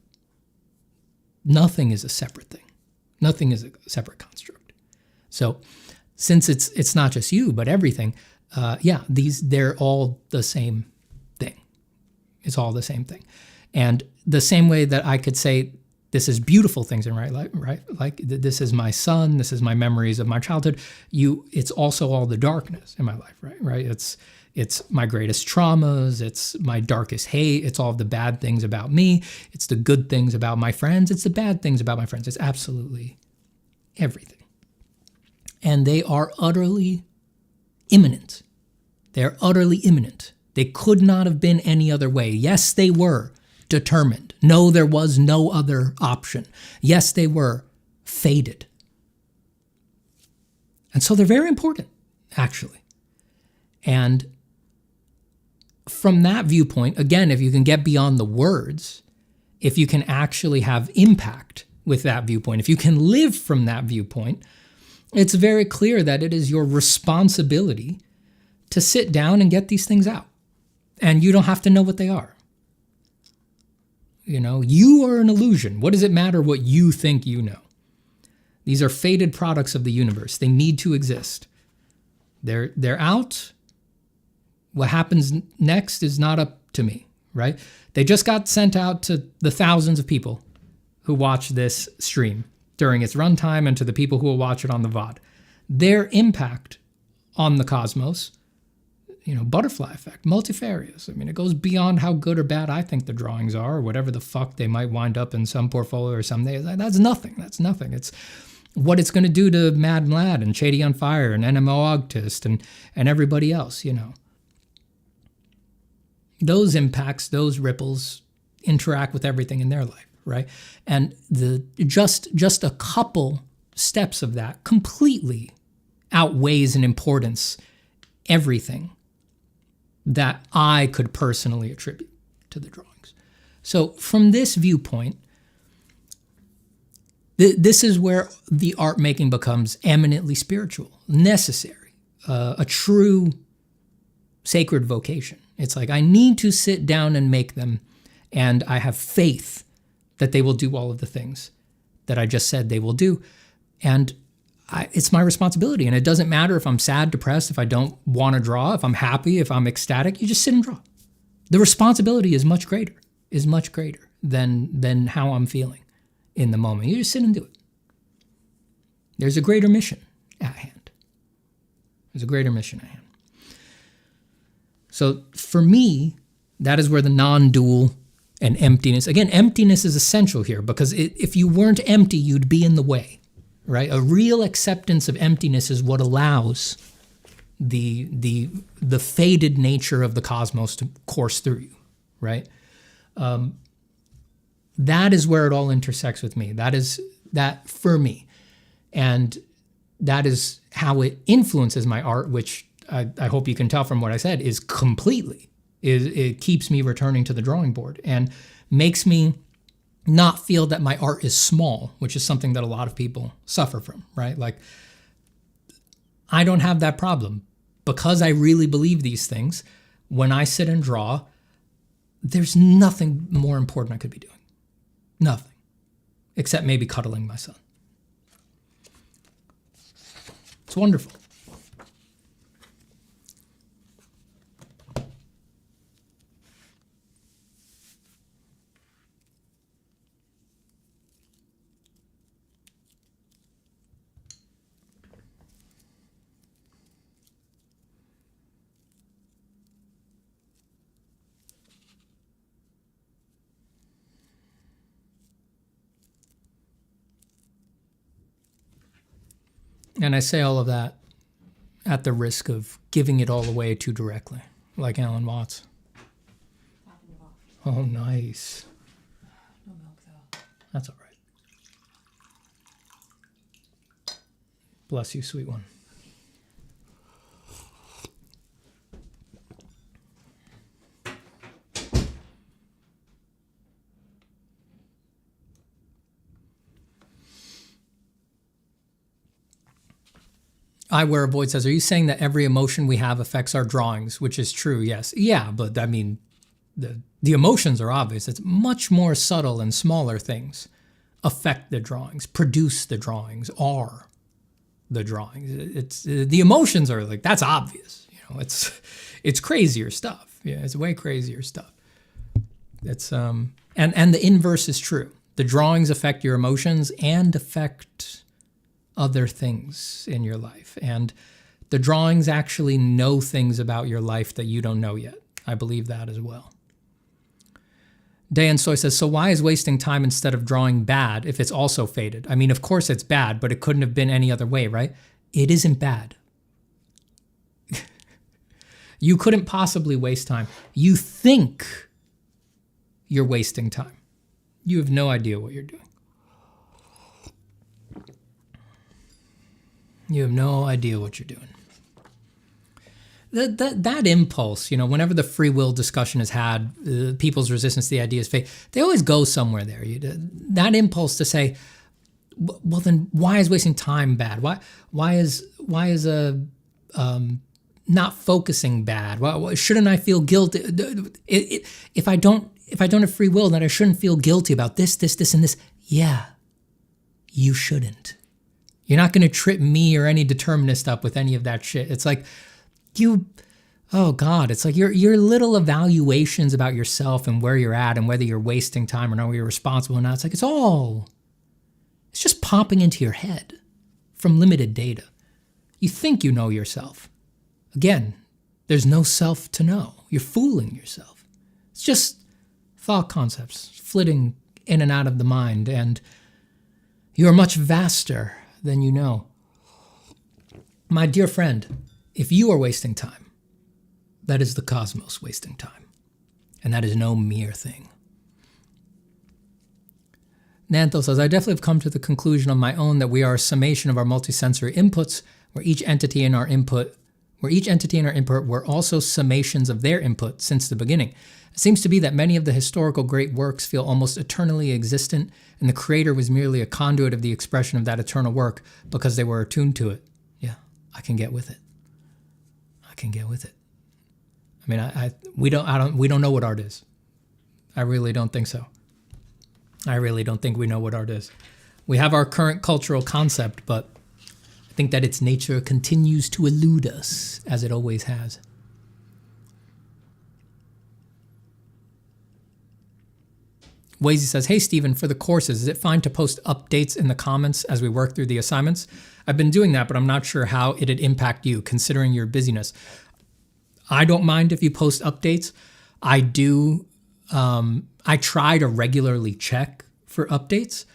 Nothing is a separate thing. Nothing is a separate construct. So since it's not just you, but everything, they're all the same thing. It's all the same thing. And the same way that I could say, this is beautiful things in my life, right? Like this is my son, this is my memories of my childhood. It's also all the darkness in my life, right? It's my greatest traumas, it's my darkest hate, it's all of the bad things about me, it's the good things about my friends, it's the bad things about my friends. It's absolutely everything. And they are utterly imminent. They're utterly imminent. They could not have been any other way. Yes, they were determined. No, there was no other option. Yes, they were fated. And so they're very important, actually. And from that viewpoint, again, if you can get beyond the words, if you can actually have impact with that viewpoint, if you can live from that viewpoint, it's very clear that it is your responsibility to sit down and get these things out. And you don't have to know what they are. You are an illusion. What does it matter what you think you know? These are fated products of the universe. They need to exist. They're out. What happens next is not up to me, right? They just got sent out to the thousands of people who watch this stream during its runtime and to the people who will watch it on the VOD. Their impact on the cosmos, butterfly effect, multifarious. I mean, it goes beyond how good or bad I think the drawings are, or whatever the fuck they might wind up in some portfolio or someday. That's nothing. It's what it's going to do to Mad Mlad and Shady on Fire and NMO August and everybody else, Those impacts, those ripples interact with everything in their life, right? And just a couple steps of that completely outweighs in importance everything that I could personally attribute to the drawings. So from this viewpoint, this is where the art making becomes eminently spiritual, necessary, a true sacred vocation. It's like I need to sit down and make them, and I have faith that they will do all of the things that I just said they will do. And it's my responsibility. And it doesn't matter if I'm sad, depressed, if I don't want to draw, if I'm happy, if I'm ecstatic, you just sit and draw. The responsibility is much greater than how I'm feeling in the moment. You just sit and do it. There's a greater mission at hand. There's a greater mission at hand. So for me, that is where the non-dual and emptiness, again, emptiness is essential here, because if you weren't empty, you'd be in the way, right? A real acceptance of emptiness is what allows the faded nature of the cosmos to course through you, right? That is where it all intersects with me. That for me. And that is how it influences my art, which I hope you can tell from what I said is completely. It keeps me returning to the drawing board and makes me not feel that my art is small, which is something that a lot of people suffer from, right? Like, I don't have that problem because I really believe these things. When I sit and draw, there's nothing more important I could be doing. Nothing. Except maybe cuddling my son. It's wonderful. And I say all of that at the risk of giving it all away too directly, like Alan Watts. Oh, nice. No milk, though. That's all right. Bless you, sweet one. I Wear a Void says, are you saying that every emotion we have affects our drawings? Which is true, yes. Yeah, but I mean, the emotions are obvious. It's much more subtle and smaller things affect the drawings, produce the drawings, are the drawings. It's the emotions are like, that's obvious. You know, it's crazier stuff. Yeah, it's way crazier stuff. It's and the inverse is true. The drawings affect your emotions and affect other things in your life. And the drawings actually know things about your life that you don't know yet. I believe that as well. Dayan Soy says, so why is wasting time instead of drawing bad if it's also faded? I mean, of course it's bad, but it couldn't have been any other way, right? It isn't bad. You couldn't possibly waste time. You think you're wasting time. You have no idea what you're doing. You have no idea what you're doing. That impulse, you know, whenever the free will discussion is had, people's resistance to the idea is fake, they always go somewhere there. That impulse to say, well, then why is wasting time bad? Why is not focusing bad? Why shouldn't I feel guilty? If I don't have free will, then I shouldn't feel guilty about this, and this. Yeah, you shouldn't. You're not going to trip me or any determinist up with any of that shit. It's like oh God, it's like your little evaluations about yourself and where you're at and whether you're wasting time or not, whether you're responsible or not. It's like, it's just popping into your head from limited data. You think you know yourself. Again, there's no self to know. You're fooling yourself. It's just thought concepts flitting in and out of the mind, and you're much vaster than you know. My dear friend, if you are wasting time, that is the cosmos wasting time. And that is no mere thing. Nanto says, I definitely have come to the conclusion on my own that we are a summation of our multisensory inputs, where each entity in our input were also summations of their input since the beginning. It seems to be that many of the historical great works feel almost eternally existent, and the creator was merely a conduit of the expression of that eternal work because they were attuned to it. Yeah, I can get with it. I mean, we don't know what art is. I really don't think so. I really don't think we know what art is. We have our current cultural concept, but I think that its nature continues to elude us, as it always has. Wazy says, hey, Stephen, for the courses, is it fine to post updates in the comments as we work through the assignments? I've been doing that, but I'm not sure how it'd impact you considering your busyness. I don't mind if you post updates. I do. I try to regularly check for updates.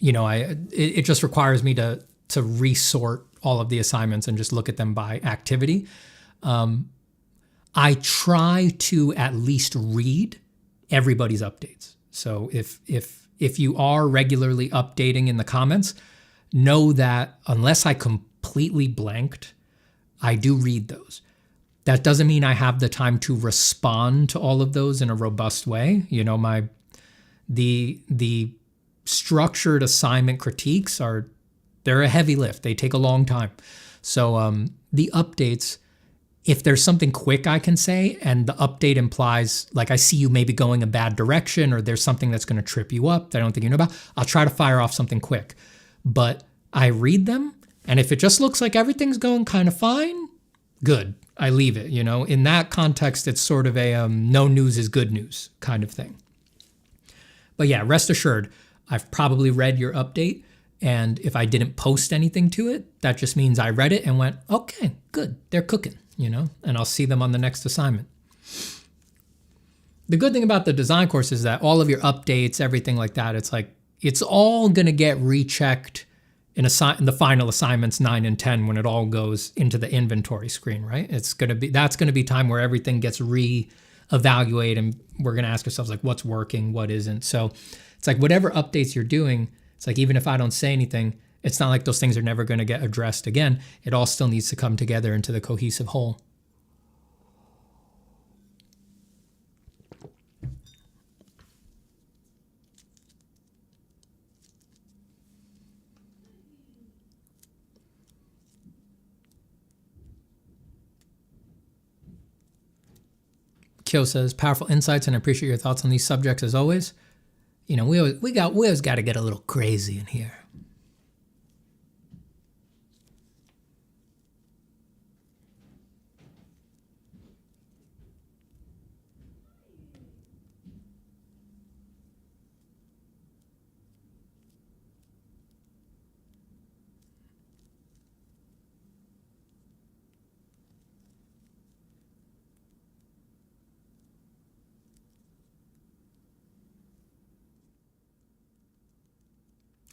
It just requires me to resort all of the assignments and just look at them by activity. I try to at least read everybody's updates. So if you are regularly updating in the comments, know that unless I completely blanked, I do read those. That doesn't mean I have the time to respond to all of those in a robust way. The structured assignment critiques they're a heavy lift. They take a long time. So the updates, if there's something quick I can say and the update implies, like I see you maybe going a bad direction or there's something that's going to trip you up that I don't think you know about, I'll try to fire off something quick. But I read them, and if it just looks like everything's going kind of fine, good. I leave it, In that context, it's sort of a no news is good news kind of thing. But yeah, rest assured, I've probably read your update. And if I didn't post anything to it, that just means I read it and went, okay, good, they're cooking, and I'll see them on the next assignment. The good thing about the design course is that all of your updates, everything like that, it's all going to get rechecked in the final assignments 9 and 10 when it all goes into the inventory screen, right? That's going to be time where everything gets re-evaluated and we're going to ask ourselves what's working, what isn't. So it's whatever updates you're doing, it's even if I don't say anything, it's not like those things are never going to get addressed again. It all still needs to come together into the cohesive whole. Kyo says, powerful insights, and I appreciate your thoughts on these subjects as always. We always got to get a little crazy in here.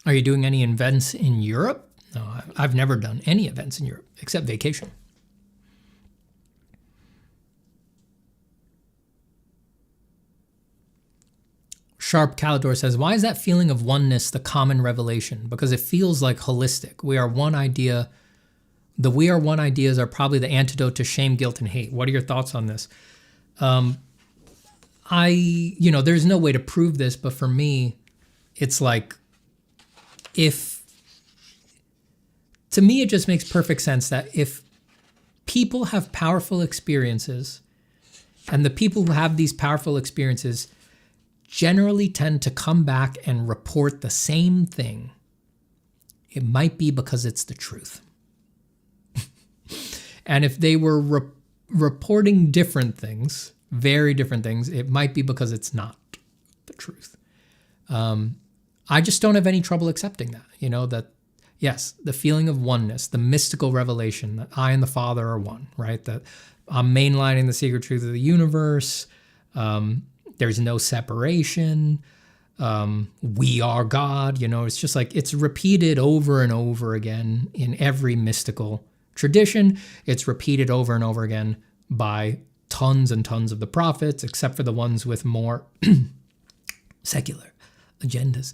Are you doing any events in Europe? No, I've never done any events in Europe except vacation. Sharp Calidor says, why is that feeling of oneness the common revelation? Because it feels like holistic. We are one idea. The we are one ideas are probably the antidote to shame, guilt, and hate. What are your thoughts on this? There's no way to prove this, but for me, it's to me, it just makes perfect sense that if people have powerful experiences and the people who have these powerful experiences generally tend to come back and report the same thing, it might be because it's the truth. And if they were reporting different things, very different things, it might be because it's not the truth. I just don't have any trouble accepting that, that yes, the feeling of oneness, the mystical revelation that I and the Father are one, right? That I'm mainlining the secret truth of the universe. There's no separation. We are God, it's just it's repeated over and over again in every mystical tradition. It's repeated over and over again by tons and tons of the prophets, except for the ones with more secular agendas.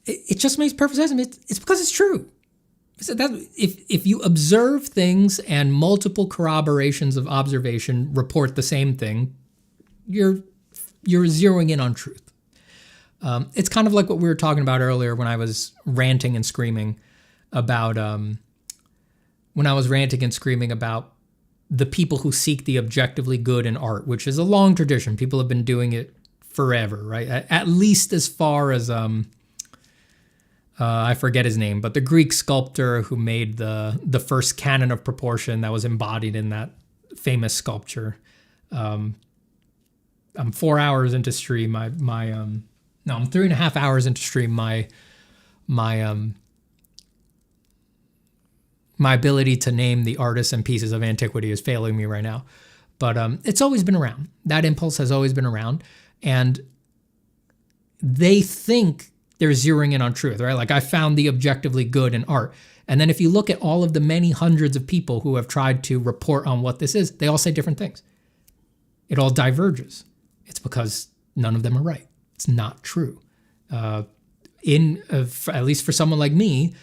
It just makes perfect sense. It's because it's true. So if you observe things and multiple corroborations of observation report the same thing, you're zeroing in on truth. It's kind of like what we were talking about earlier when I was ranting and screaming about the people who seek the objectively good in art, which is a long tradition. People have been doing it forever, right? At least as far as I forget his name, but the Greek sculptor who made the first canon of proportion that was embodied in that famous sculpture. I'm 4 hours into stream. No, I'm 3.5 hours into stream. My ability to name the artists and pieces of antiquity is failing me right now. But it's always been around. That impulse has always been around. And they think they're zeroing in on truth, right? Like, I found the objectively good in art. And then if you look at all of the many hundreds of people who have tried to report on what this is, they all say different things. It all diverges. It's because none of them are right. It's not true. At least for someone like me,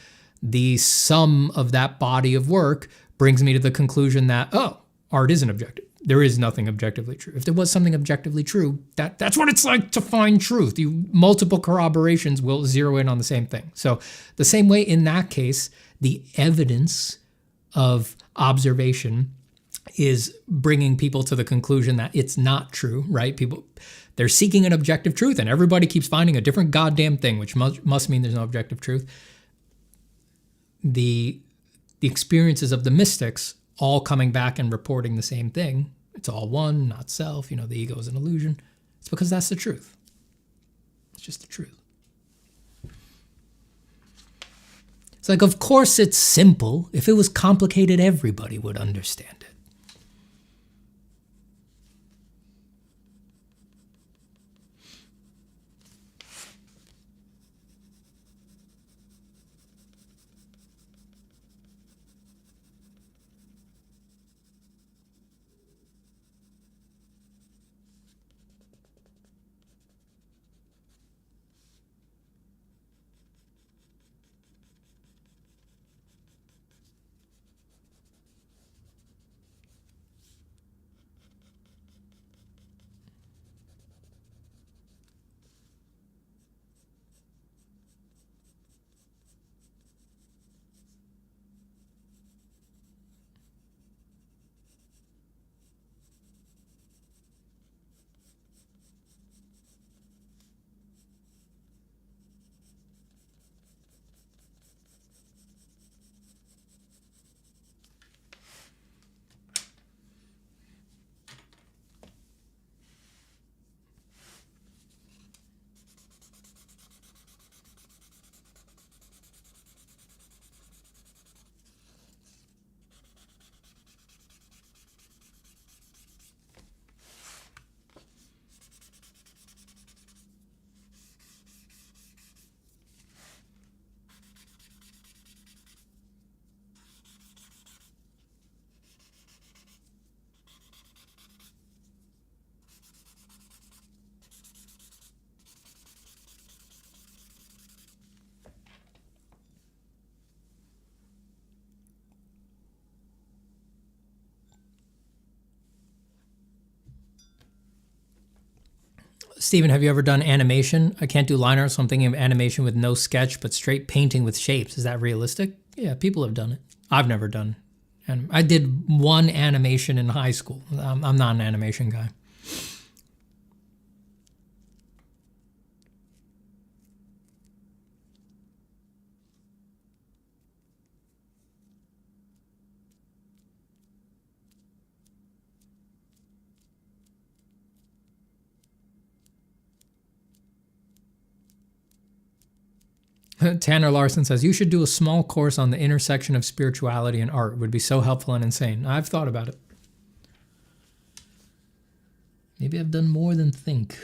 the sum of that body of work brings me to the conclusion that, art isn't objective. There is nothing objectively true. If there was something objectively true, that's what it's like to find truth. Multiple corroborations will zero in on the same thing. So the same way in that case, the evidence of observation is bringing people to the conclusion that it's not true, right? They're seeking an objective truth, and everybody keeps finding a different goddamn thing, which must mean there's no objective truth. The experiences of the mystics all coming back and reporting the same thing. It's all one, not self. The ego is an illusion. It's because that's the truth. It's just the truth. It's like, of course it's simple. If it was complicated, everybody would understand it. Steven, have you ever done animation? I can't do line art, so I'm thinking of animation with no sketch, but straight painting with shapes. Is that realistic? Yeah, people have done it. I've never done. And I did one animation in high school. I'm not an animation guy. Tanner Larson says, you should do a small course on the intersection of spirituality and art. It would be so helpful and insane. I've thought about it. Maybe I've done more than think.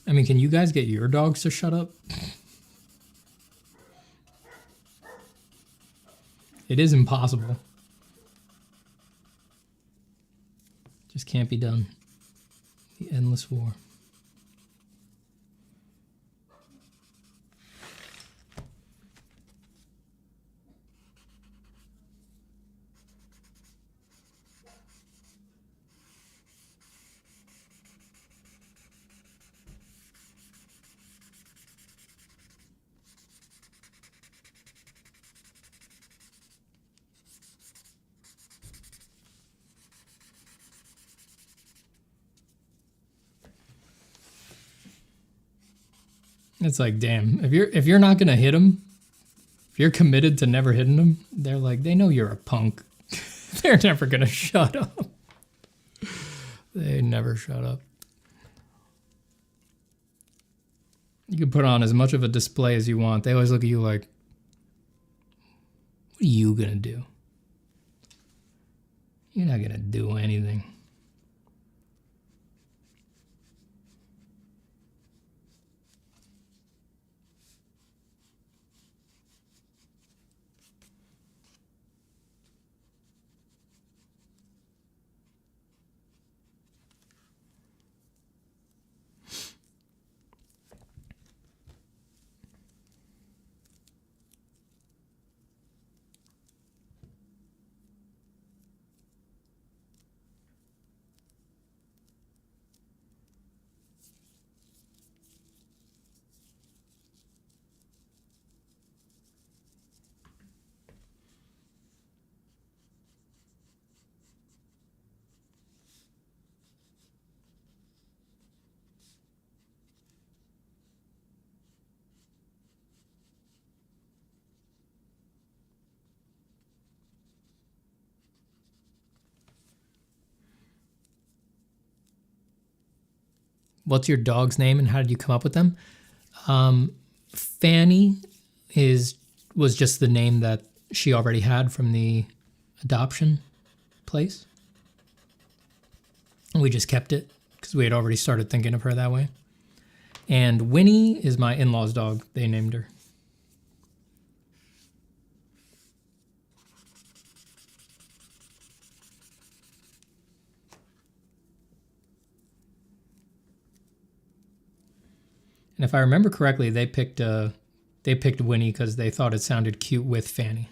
I mean, can you guys get your dogs to shut up? It is impossible. Just can't be done. The endless war. It's like, damn, if you're not gonna hit them, if you're committed to never hitting them, they're like, they know you're a punk. They're never gonna shut up. They never shut up. You can put on as much of a display as you want. They always look at you like, what are you gonna do? You're not gonna do anything. What's your dog's name and how did you come up with them? Fanny was just the name that she already had from the adoption place. And we just kept it because we had already started thinking of her that way. And Winnie is my in-laws' dog. They named her. And if I remember correctly, they picked Winnie because they thought it sounded cute with Fanny.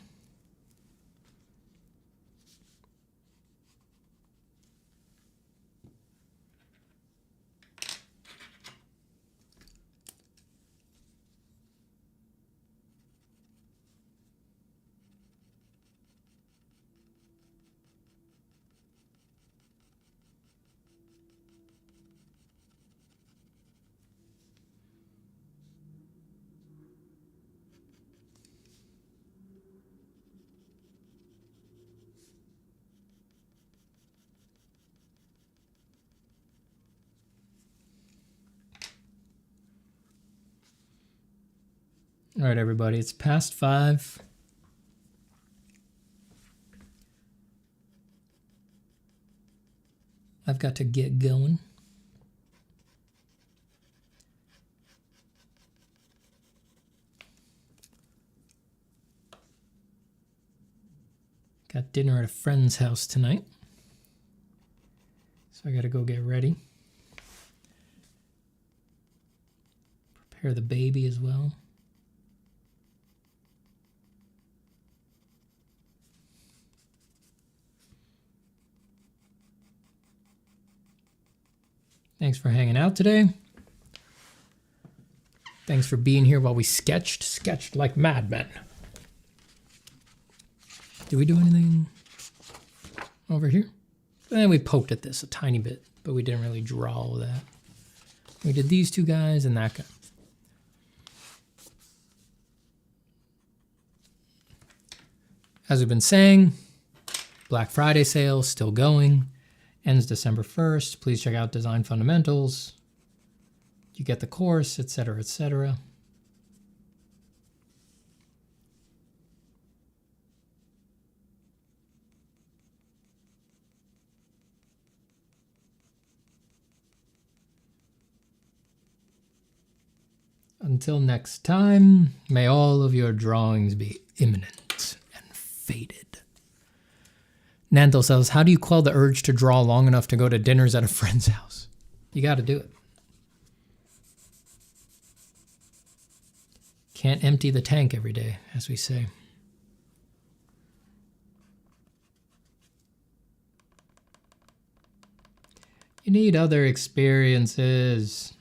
All right, everybody, it's past 5. I've got to get going. Got dinner at a friend's house tonight. So I got to go get ready. Prepare the baby as well. Thanks for hanging out today. Thanks for being here while we sketched like madmen. Did we do anything over here? We poked at this a tiny bit, but we didn't really draw all of that. We did these two guys and that guy. As we've been saying, Black Friday sale still going. Ends December 1st. Please check out Design Fundamentals. You get the course, etc., etc. Until next time, may all of your drawings be imminent and faded. Nanto says, how do you quell the urge to draw long enough to go to dinners at a friend's house? You got to do it. Can't empty the tank every day, as we say. You need other experiences.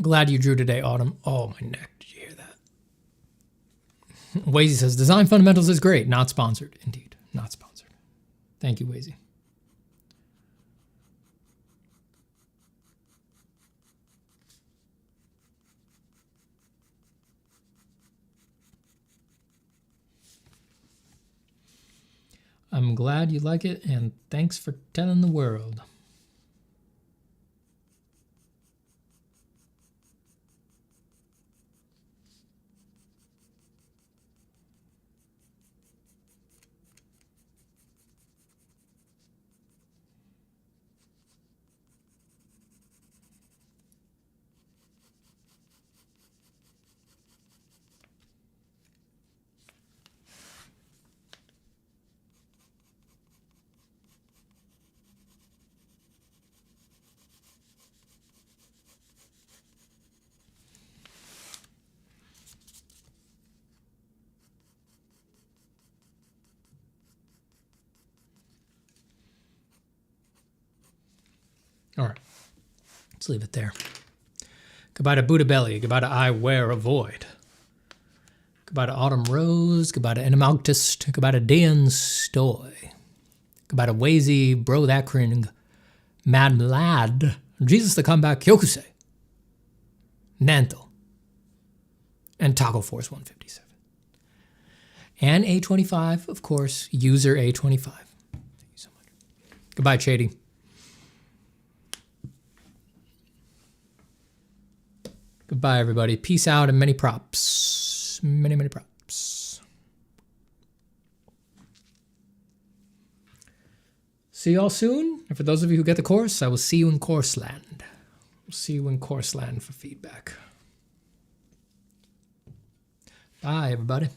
Glad you drew today, Autumn. Oh, my neck. Did you hear that? Wazy says, Design Fundamentals is great. Not sponsored. Indeed, not sponsored. Thank you, Wazy. I'm glad you like it, and thanks for telling the world. All right, let's leave it there. Goodbye to Buddha Belly. Goodbye to I Wear a Void. Goodbye to Autumn Rose. Goodbye to Animalctist. Goodbye to Dan Stoy. Goodbye to Wazy, Bro That Cring, Mad Lad, Jesus the Comeback, Kyokusei, Nanto, and Taco Force 157. And A25, of course, user A25. Thank you so much. Goodbye, Chady. Goodbye, everybody. Peace out and many props. Many, many props. See y'all soon. And for those of you who get the course, I will see you in Course Land. We'll see you in Course Land for feedback. Bye, everybody.